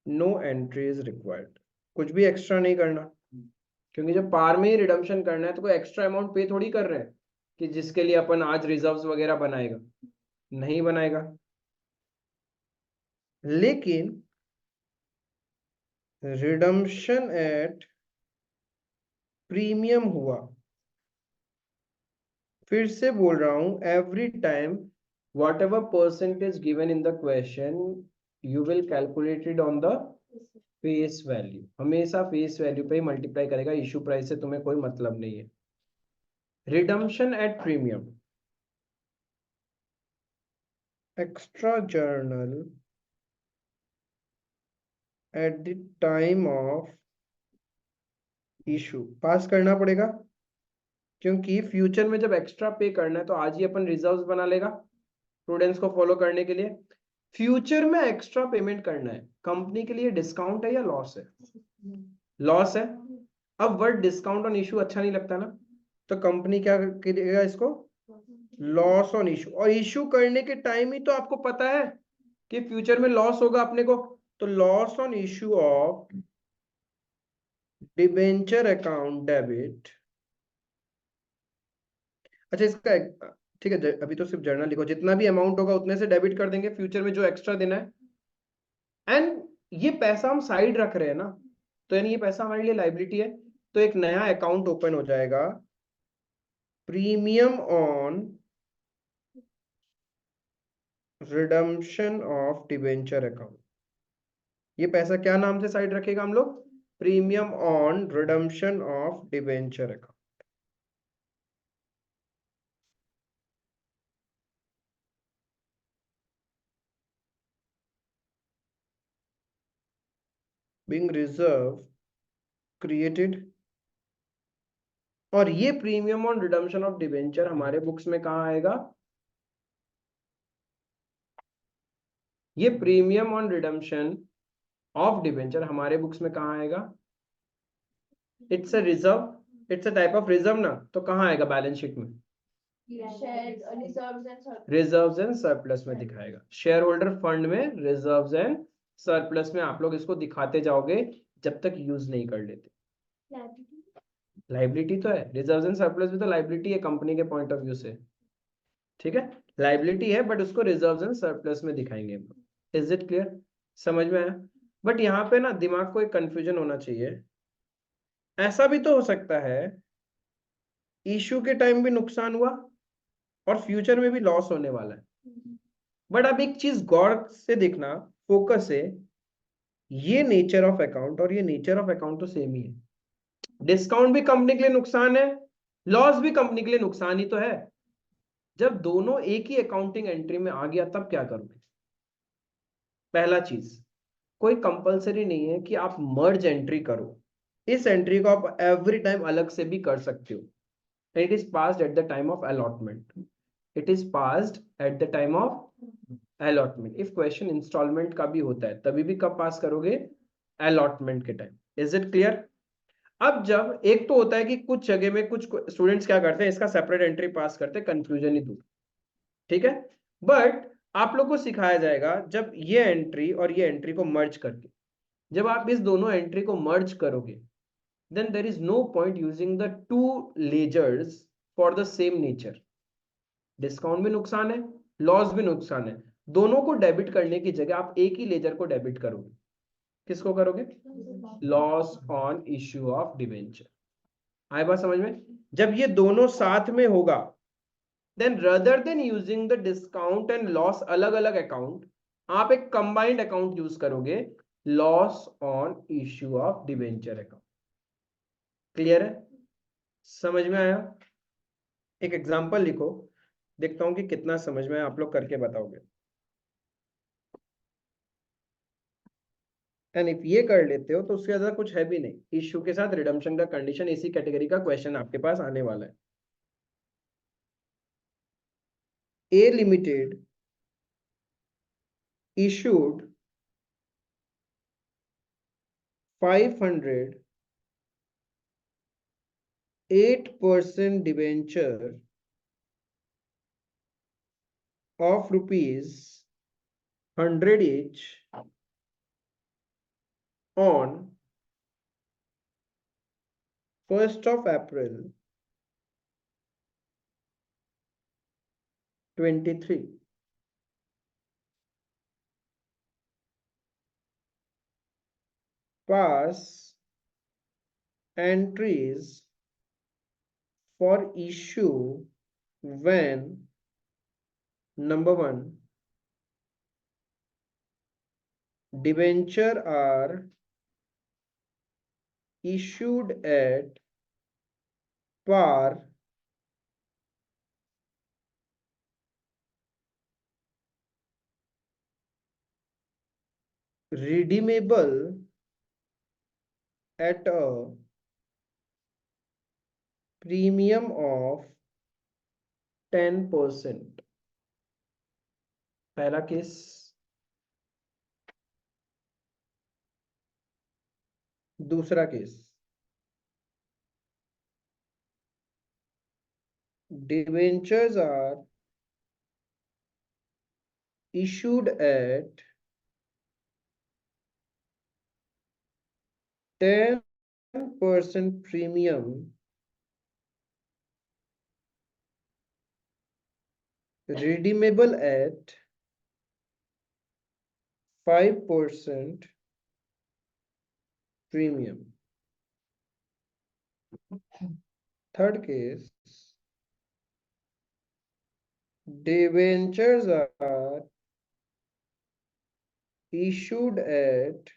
नो एंट्री इज रिक्वायर्ड, कुछ भी एक्स्ट्रा नहीं करना, क्योंकि जब पार में ही रिडम्पशन करना है तो कोई एक्स्ट्रा अमाउंट पे थोड़ी कर रहे हैं कि जिसके लिए अपन आज रिजर्व्स वगैरह बनाएगा, नहीं बनाएगा। लेकिन रिडम्पशन एट प्रीमियम हुआ, फिर से बोल रहा हूं, every time whatever percentage given in the question you will calculated on the face value, हमेशा फेस वैल्यू पे ही मल्टीप्लाई करेगा, इशू प्राइस से तुम्हें कोई मतलब नहीं है। Redemption at premium, extra journal at the time of issue pass करना पड़ेगा, क्योंकि फ्यूचर में जब एक्स्ट्रा पे करना है तो आज ही अपन रिजर्व्स बना लेगा प्रूडेंस को फॉलो करने के लिए। फ्यूचर में एक्स्ट्रा पेमेंट करना है, कंपनी के लिए डिस्काउंट है या लॉस है? लॉस है। अब वर्ड डिस्काउंट ऑन इशू अच्छा नहीं लगता ना, तो कंपनी क्या करेगा इसको? Loss on issue. और इशू करने के टाइम ही तो आपको पता है कि फ्यूचर में लॉस होगा अपने को, तो loss on issue of debenture account debit. अच्छा इसका ठीक है, अभी तो सिर्फ जर्नल लिखो, जितना भी अमाउंट होगा उतने से डेबिट कर देंगे फ्यूचर में जो एक्स्ट्रा देना है। एंड ये पैसा हम साइड रख रहे हैं ना, तो यानी ये पैसा हमारे लिए लाइबिलिटी है, तो एक नया अकाउंट ओपन हो जाएगा, premium on redemption of debenture account. ये पैसा क्या नाम से साइड रखेगा हम लोग? Premium on redemption of debenture account. Being reserve created. और ये premium on redemption of debenture हमारे बुक्स में कहाँ आएगा? ये premium on redemption of debenture हमारे बुक्स में कहाँ आएगा? It's a reserve, it's a type of reserve ना, तो कहाँ आएगा बैलेंस शीट में? रिजर्व्स एंड सरप्लस में दिखाएगा, शेयर होल्डर फंड में रिजर्व्स एंड सरप्लस में आप लोग इसको दिखाते जाओगे जब तक यूज नहीं कर लेते। लाइबिलिटी तो है, रिजर्व्स एंड सरप्लस भी तो लाइबिलिटी है कंपनी के पॉइंट ऑफ व्यू से, ठीक है, लाइबिलिटी है बट उसको रिजर्व्स एंड सरप्लस में दिखाएंगे। Is it clear? समझ में आया? बट यहाँ पे ना दिमाग को एक कंफ्यूजन होना चाहिए। ऐसा भी तो हो सकता है इशू के टाइम भी नुकसान हुआ और फ्यूचर में भी लॉस होने वाला है, बट अब एक चीज गौर से देखना, फोकस से, ये नेचर ऑफ अकाउंट और ये नेचर ऑफ अकाउंट तो सेम ही है। डिस्काउंट भी कंपनी के लिए नुकसान है, लॉस भी कंपनी के लिए नुकसान ही तो है। जब दोनों एक ही अकाउंटिंग एंट्री में आ गया तब क्या करोगे? पहला चीज, कोई कंपलसरी नहीं है कि आप मर्ज एंट्री करो, इस एंट्री को आप एवरी टाइम अलग से भी कर सकते हो। It is passed at the time of allotment, it is passed at the time of allotment. If question installment का भी होता है तभी भी कब पास करोगे? अलॉटमेंट के टाइम। Is it clear? अब जब एक तो होता है कि कुछ जगह में कुछ स्टूडेंट्स क्या करते हैं, इसका सेपरेट एंट्री पास करते हैं कंफ्यूजन ही दूर, ठीक है, बट आप लोग को सिखाया जाएगा जब ये एंट्री और ये एंट्री को मर्ज करके, जब आप इस दोनों एंट्री को मर्ज करोगे then there is no point using the two ledgers for the same nature। Discount भी नुकसान है, लॉस भी नुकसान है, दोनों को डेबिट करने की जगह आप एक ही लेजर को डेबिट करोगे। किसको करोगे? Loss on issue of debenture. आए बात समझ में? जब ये दोनों साथ में होगा then rather than using the discount and loss अलग अलग अकाउंट, आप एक कंबाइंड अकाउंट यूज करोगे, loss on issue of debenture account. Clear है? समझ में आया? एक एग्जांपल लिखो, देखता हूं कि कितना समझ में आप लोग करके बताओगे। एंड इफ ये कर लेते हो तो उससे ज्यादा कुछ है भी नहीं, इश्यू के साथ रिडम्पशन का कंडीशन, इसी कैटेगरी का क्वेश्चन आपके पास आने वाला है। ए limited issued 500 8% debenture of rupees 100 each on 1st of April 23। Pass entries for issue when number 1 debenture are issued at par redeemable at a premium of 10%। पहला केस। दूसरा case, debentures are issued at 10% premium, redeemable at 5% premium. Third case, debentures are issued at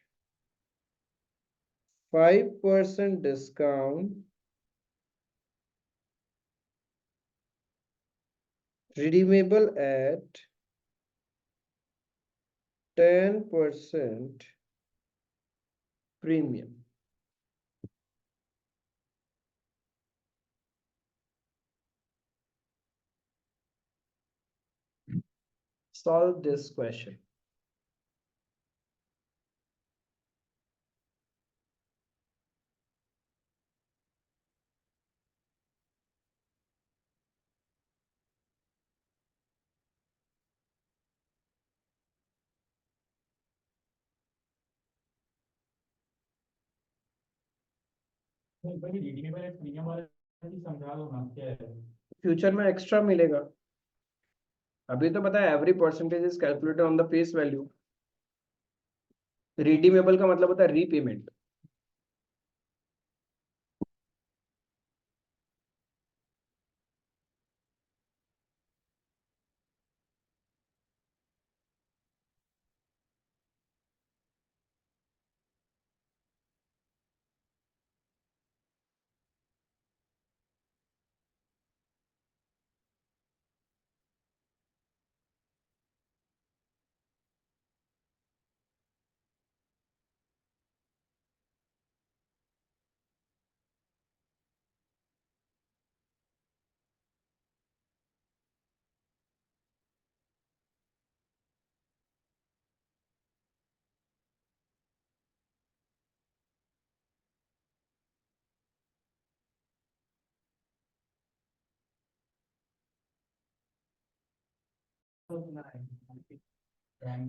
5% discount, redeemable at 10% premium. Solve this question. Redeemable at premium वाला समझा दो ना क्या है। Future में extra मिलेगा। अभी तो पता है every percentage is calculated on the face value. Redeemable का मतलब होता है रीपेमेंट।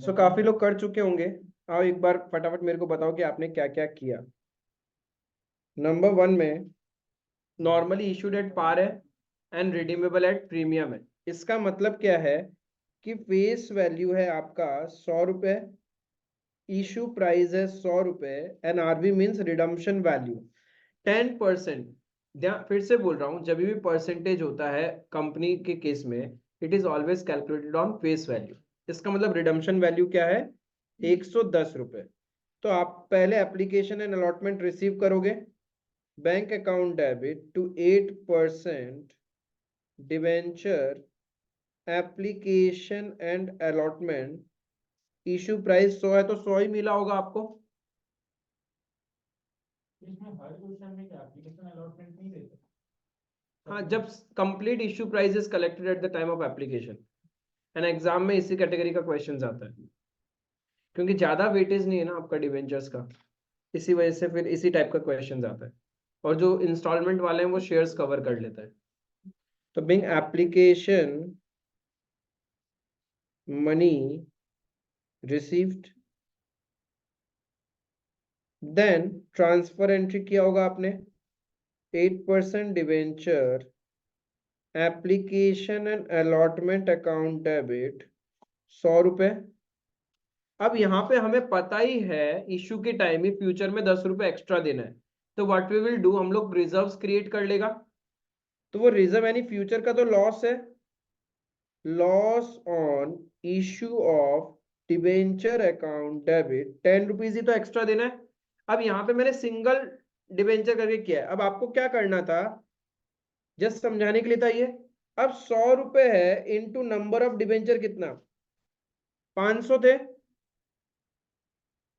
सो काफी लोग कर चुके होंगे। आओ एक बार फटाफट मेरे को बताओ कि आपने क्या क्या किया। नंबर 1 में नॉर्मली इशूड एट पार है एंड रिडीमेबल एट प्रीमियम है। इसका मतलब क्या है कि फेस वैल्यू है आपका 100 रुपए, इशू प्राइस है 100 रुपए and RV means redemption value 10%। ध्यान फिर से बोल रहा हूं, जब भी परसेंटेज होता है कंपनी के केस में it is always calculated on face value. इसका मतलब रिडम्पशन वैल्यू क्या है 110 रुपए। तो आप पहले एप्लीकेशन एंड अलॉटमेंट रिसीव करोगे, bank account debit to 8% debenture application and allotment, issue price 100 है तो 100 ही मिला होगा आपको। इसमें हर क्वेश्चन में क्या एप्लीकेशन अलॉटमेंट नहीं देते? हाँ, जब complete issue price is collected at the time of application and exam में इसी कैटेगरी का क्वेश्चन आता है, क्योंकि ज्यादा वेटेज नहीं है ना आपका डिवेंचर्स का, इसी वजह से फिर इसी टाइप का क्वेश्चन आता है। और जो इंस्टॉलमेंट वाले हैं वो शेयर्स कवर कर लेता है। तो being application money received, then transfer entry किया होगा आपने 8% debenture application and allotment account debit 100 रुपए। अब यहाँ पे हमें पता ही है इशू के टाइम ही फ्यूचर में 10 रुपए एक्स्ट्रा देना है, तो व्हाट वी विल डू, हम लोग रिजर्व्स क्रिएट कर लेगा। तो वो रिजर्व यानी फ्यूचर का तो लॉस है, loss on issue of debenture account debit 10 rupees ही तो एक्स्ट्रा देना है। अब यहाँ पे मैंने सिंगल डिबेंचर करके किया है, अब आपको क्या करना था जस्ट समझाने के लिए था ये। अब 100 रुपए है इनटू नंबर ऑफ डिबेंचर कितना 500 थे,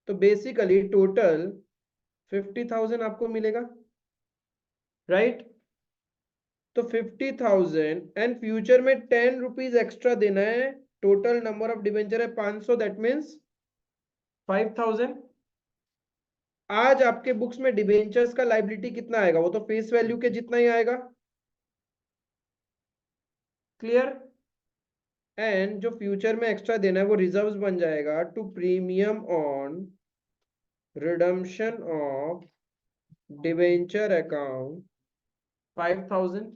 तो बेसिकली टोटल 50,000 आपको मिलेगा, राइट। तो 50,000 एंड फ्यूचर में 10 रुपीज एक्स्ट्रा देना है, टोटल नंबर ऑफ डिबेंचर है 500, दैट मीन्स 5,000। आज आपके बुक्स में डिबेंचर्स का लाइबिलिटी कितना आएगा, वो तो फेस वैल्यू के जितना ही आएगा, क्लियर। एंड जो फ्यूचर में एक्स्ट्रा देना है वो रिजर्व्स बन जाएगा to premium on redemption of debenture account 5,000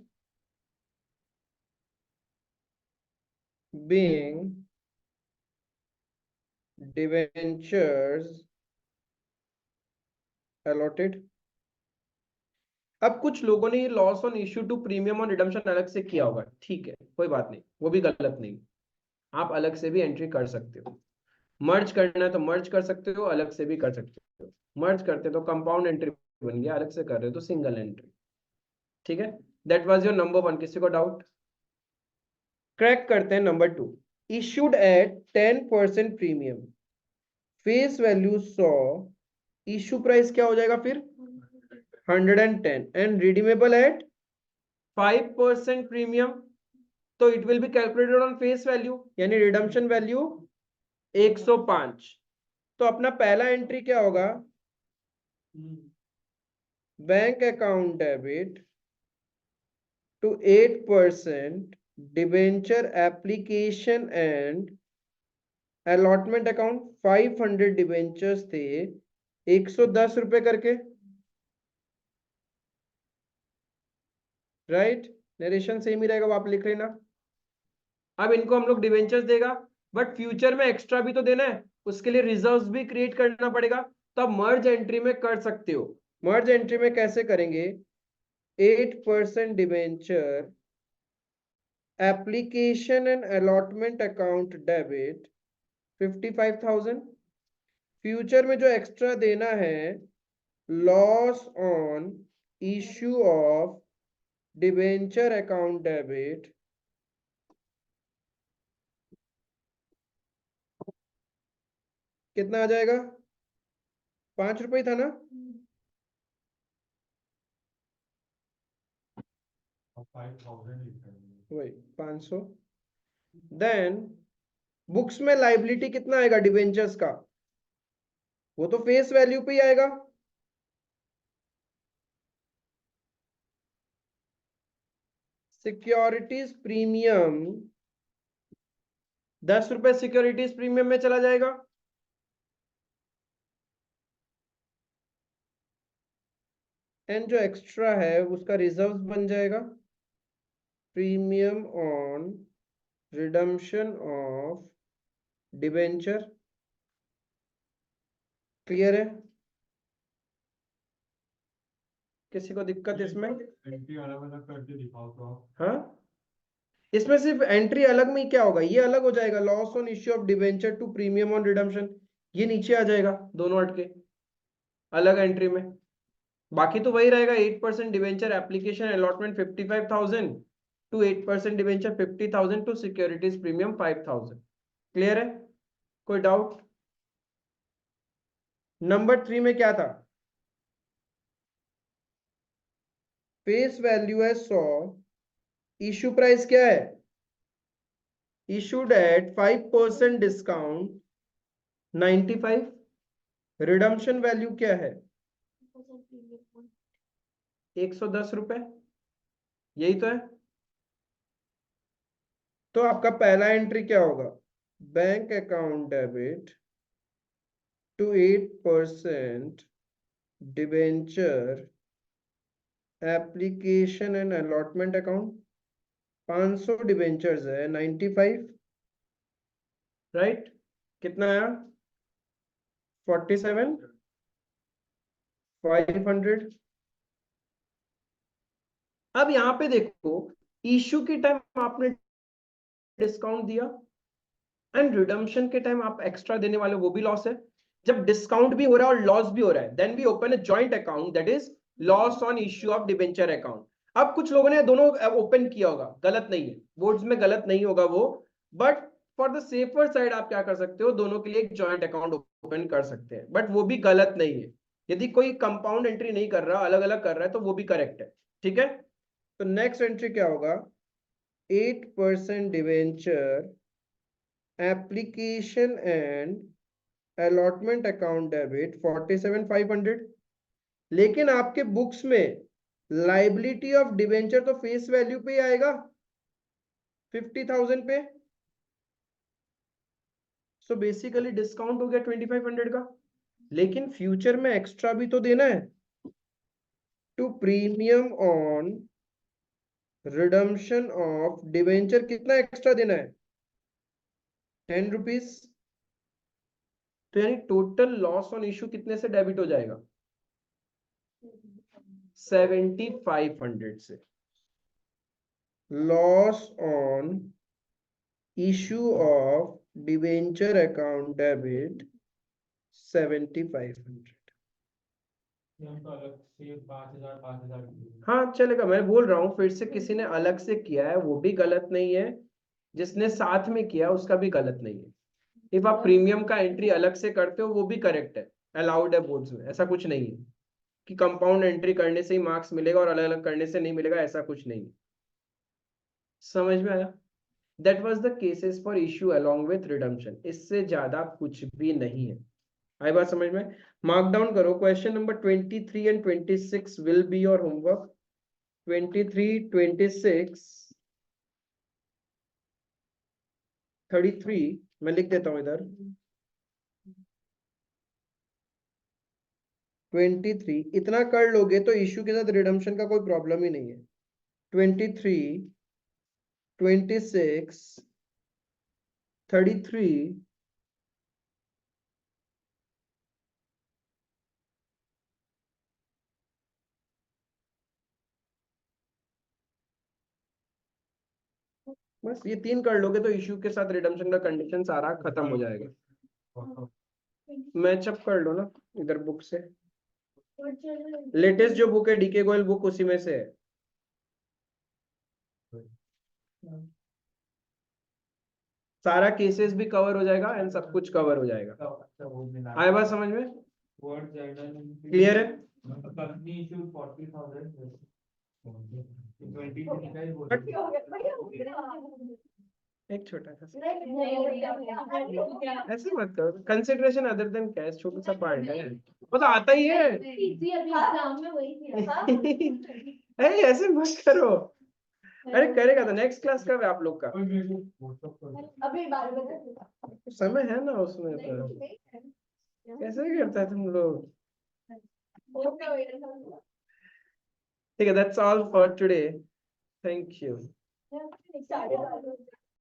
being debentures allotted। अब कुछ लोगों ने ये loss on issue to premium on redemption अलग से किया होगा, ठीक है, कोई बात नहीं, वो भी गलत नहीं, आप अलग से भी एंट्री कर सकते हो। मर्ज करना है तो मर्ज कर सकते हो, अलग से भी कर सकते हो। मर्ज करते तो कंपाउंड एंट्री बन गया, अलग से कर रहे हो तो सिंगल एंट्री, ठीक है। That was your number 1। किसी को डाउट? क्रैक करते हैं number 2। Issued at 10% premium, face value 100, issue price क्या हो जाएगा फिर 110 एंड रिडीमेबल एट 5% प्रीमियम, तो it will be calculated on face value, यानी रिडम्पशन वैल्यू 105। तो अपना पहला एंट्री क्या होगा, bank account debit to 8% debenture application and allotment account. 500 debentures थे, 110 रुपए करके, राइट। नरेशन सेम ही रहेगा, वो आप लिख लेना। अब इनको हम लोग डिबेंचर्स देगा, बट फ्यूचर में एक्स्ट्रा भी तो देना है, उसके लिए रिजर्व्स भी क्रिएट करना पड़ेगा, तो आप मर्ज एंट्री में कर सकते हो। मर्ज एंट्री में कैसे करेंगे, 8% debenture application and allotment account debit 55,000। Future में जो एक्स्ट्रा देना है, loss on issue of debenture account debit कितना आ जाएगा, 5 रुपए था ना, वही 500। देन बुक्स में लाइबिलिटी कितना आएगा डिबेंचर्स का, वो तो फेस वैल्यू पे ही आएगा, सिक्योरिटीज प्रीमियम 10 रुपए सिक्योरिटीज प्रीमियम में चला जाएगा, एंड जो एक्स्ट्रा है उसका रिजर्व्स बन जाएगा, premium on redemption of debenture. Clear है? किसी को दिक्कत इसमें? एंट्री अलग अलग करके दिखाओ तो। हाँ, इसमें सिर्फ एंट्री अलग में क्या होगा, ये अलग हो जाएगा, loss on issue of debenture to premium on redemption, ये नीचे आ जाएगा, दोनों हटके अलग एंट्री में। बाकी तो वही रहेगा, 8% debenture application allotment 55,000 to 8% debenture 50,000 to securities premium 5,000। Clear है? कोई डाउट? नंबर 3 में क्या था, फेस वैल्यू है 100, इशू प्राइस क्या है, issued at 5% discount 95, redemption value क्या है 110 रुपए, यही तो है। तो आपका पहला एंट्री क्या होगा, bank account debit to 8% debenture application and allotment account, 500 debentures है 95, राइट। कितना आया 47 500। अब यहां पे देखो, इश्यू के टाइम आपने डिस्काउंट दिया एंड रिडम्पशन के टाइम आप एक्स्ट्रा देने वाले, वो भी लॉस है। जब डिस्काउंट भी हो रहा है और लॉस भी हो रहा है, then we open a joint account, that is loss on issue of debenture account. अब कुछ लोगों ने दोनों ओपन किया होगा, गलत नहीं है, बोर्ड्स में गलत नहीं होगा वो, but for the safer side आप क्या कर सकते हो, दोनों के लिए एक जॉइंट अकाउंट ओपन कर सकते हैं, बट वो भी गलत नहीं है। यदि कोई कंपाउंड एंट्री नहीं कर रहा, अलग अलग कर रहा है, तो वो भी करेक्ट है, ठीक है। तो नेक्स्ट एंट्री क्या होगा, 8% debenture application and allotment account debit 47,500। लेकिन आपके बुक्स में लाइबिलिटी ऑफ डिवेंचर तो फेस वैल्यू पे ही आएगा 50,000 पे, सो बेसिकली डिस्काउंट हो गया 2,500 का। लेकिन फ्यूचर में एक्स्ट्रा भी तो देना है, to premium on redemption of debenture कितना एक्स्ट्रा देना है, 10 रुपीज। तो यानी टोटल लॉस ऑन इशू कितने से डेबिट हो जाएगा, 7,500 से। Loss on issue of debenture account debit 7,500। तो अलग से 5,000 हाँ चलेगा, मैं बोल रहा हूँ फिर से, किसी ने अलग से किया है वो भी गलत नहीं है, जिसने साथ में किया उसका भी गलत नहीं है। इफ आप प्रीमियम का एंट्री अलग से करते हो वो भी करेक्ट है, अलाउड है बोर्ड्स में, ऐसा कुछ नहीं है कि कंपाउंड एंट्री करने से ही मार्क्स मिलेगा और अलग अलग करने से नहीं मिलेगा, ऐसा कुछ नहीं है। समझ में आया? That was the cases for issue along with redemption, इससे ज्यादा कुछ भी नहीं है। आई बात समझ में? मार्क डाउन करो, question number 23 and 26 will be your homework. 23, 26, 33 मैं लिख देता हूं इधर। 23 इतना कर लोगे तो इश्यू के साथ रिडम्पशन का कोई प्रॉब्लम ही नहीं है। 23, 26, 33, बस ये 3 कर लोगे तो इश्यू के साथ रिडम्पशन का कंडीशन सारा खत्म हो जाएगा। मैचअप कर लो ना इधर बुक से, लेटेस्ट जो बुक है डीके गोयल बुक उसी में से है। सारा केसेस भी कवर हो जाएगा एंड सब कुछ कवर हो जाएगा। आए बात समझ में? वर्ड जर्नल क्लियर है? कंपनी इशू 40,000 23 का ही बोल एक छोटा सा ऐसे मत करो, कंसिडरेशन अदर देन कैश छोटा सा पार्ट है, वो तो आता ही है। अरे ऐसे मत करो, अरे करेगा तो नेक्स्ट क्लास कब है आप लोग का? अभी 12 बजे समय है ना उसमें तो, कैसे करता है तुम लोग? ठीक है, that's all for today, thank you.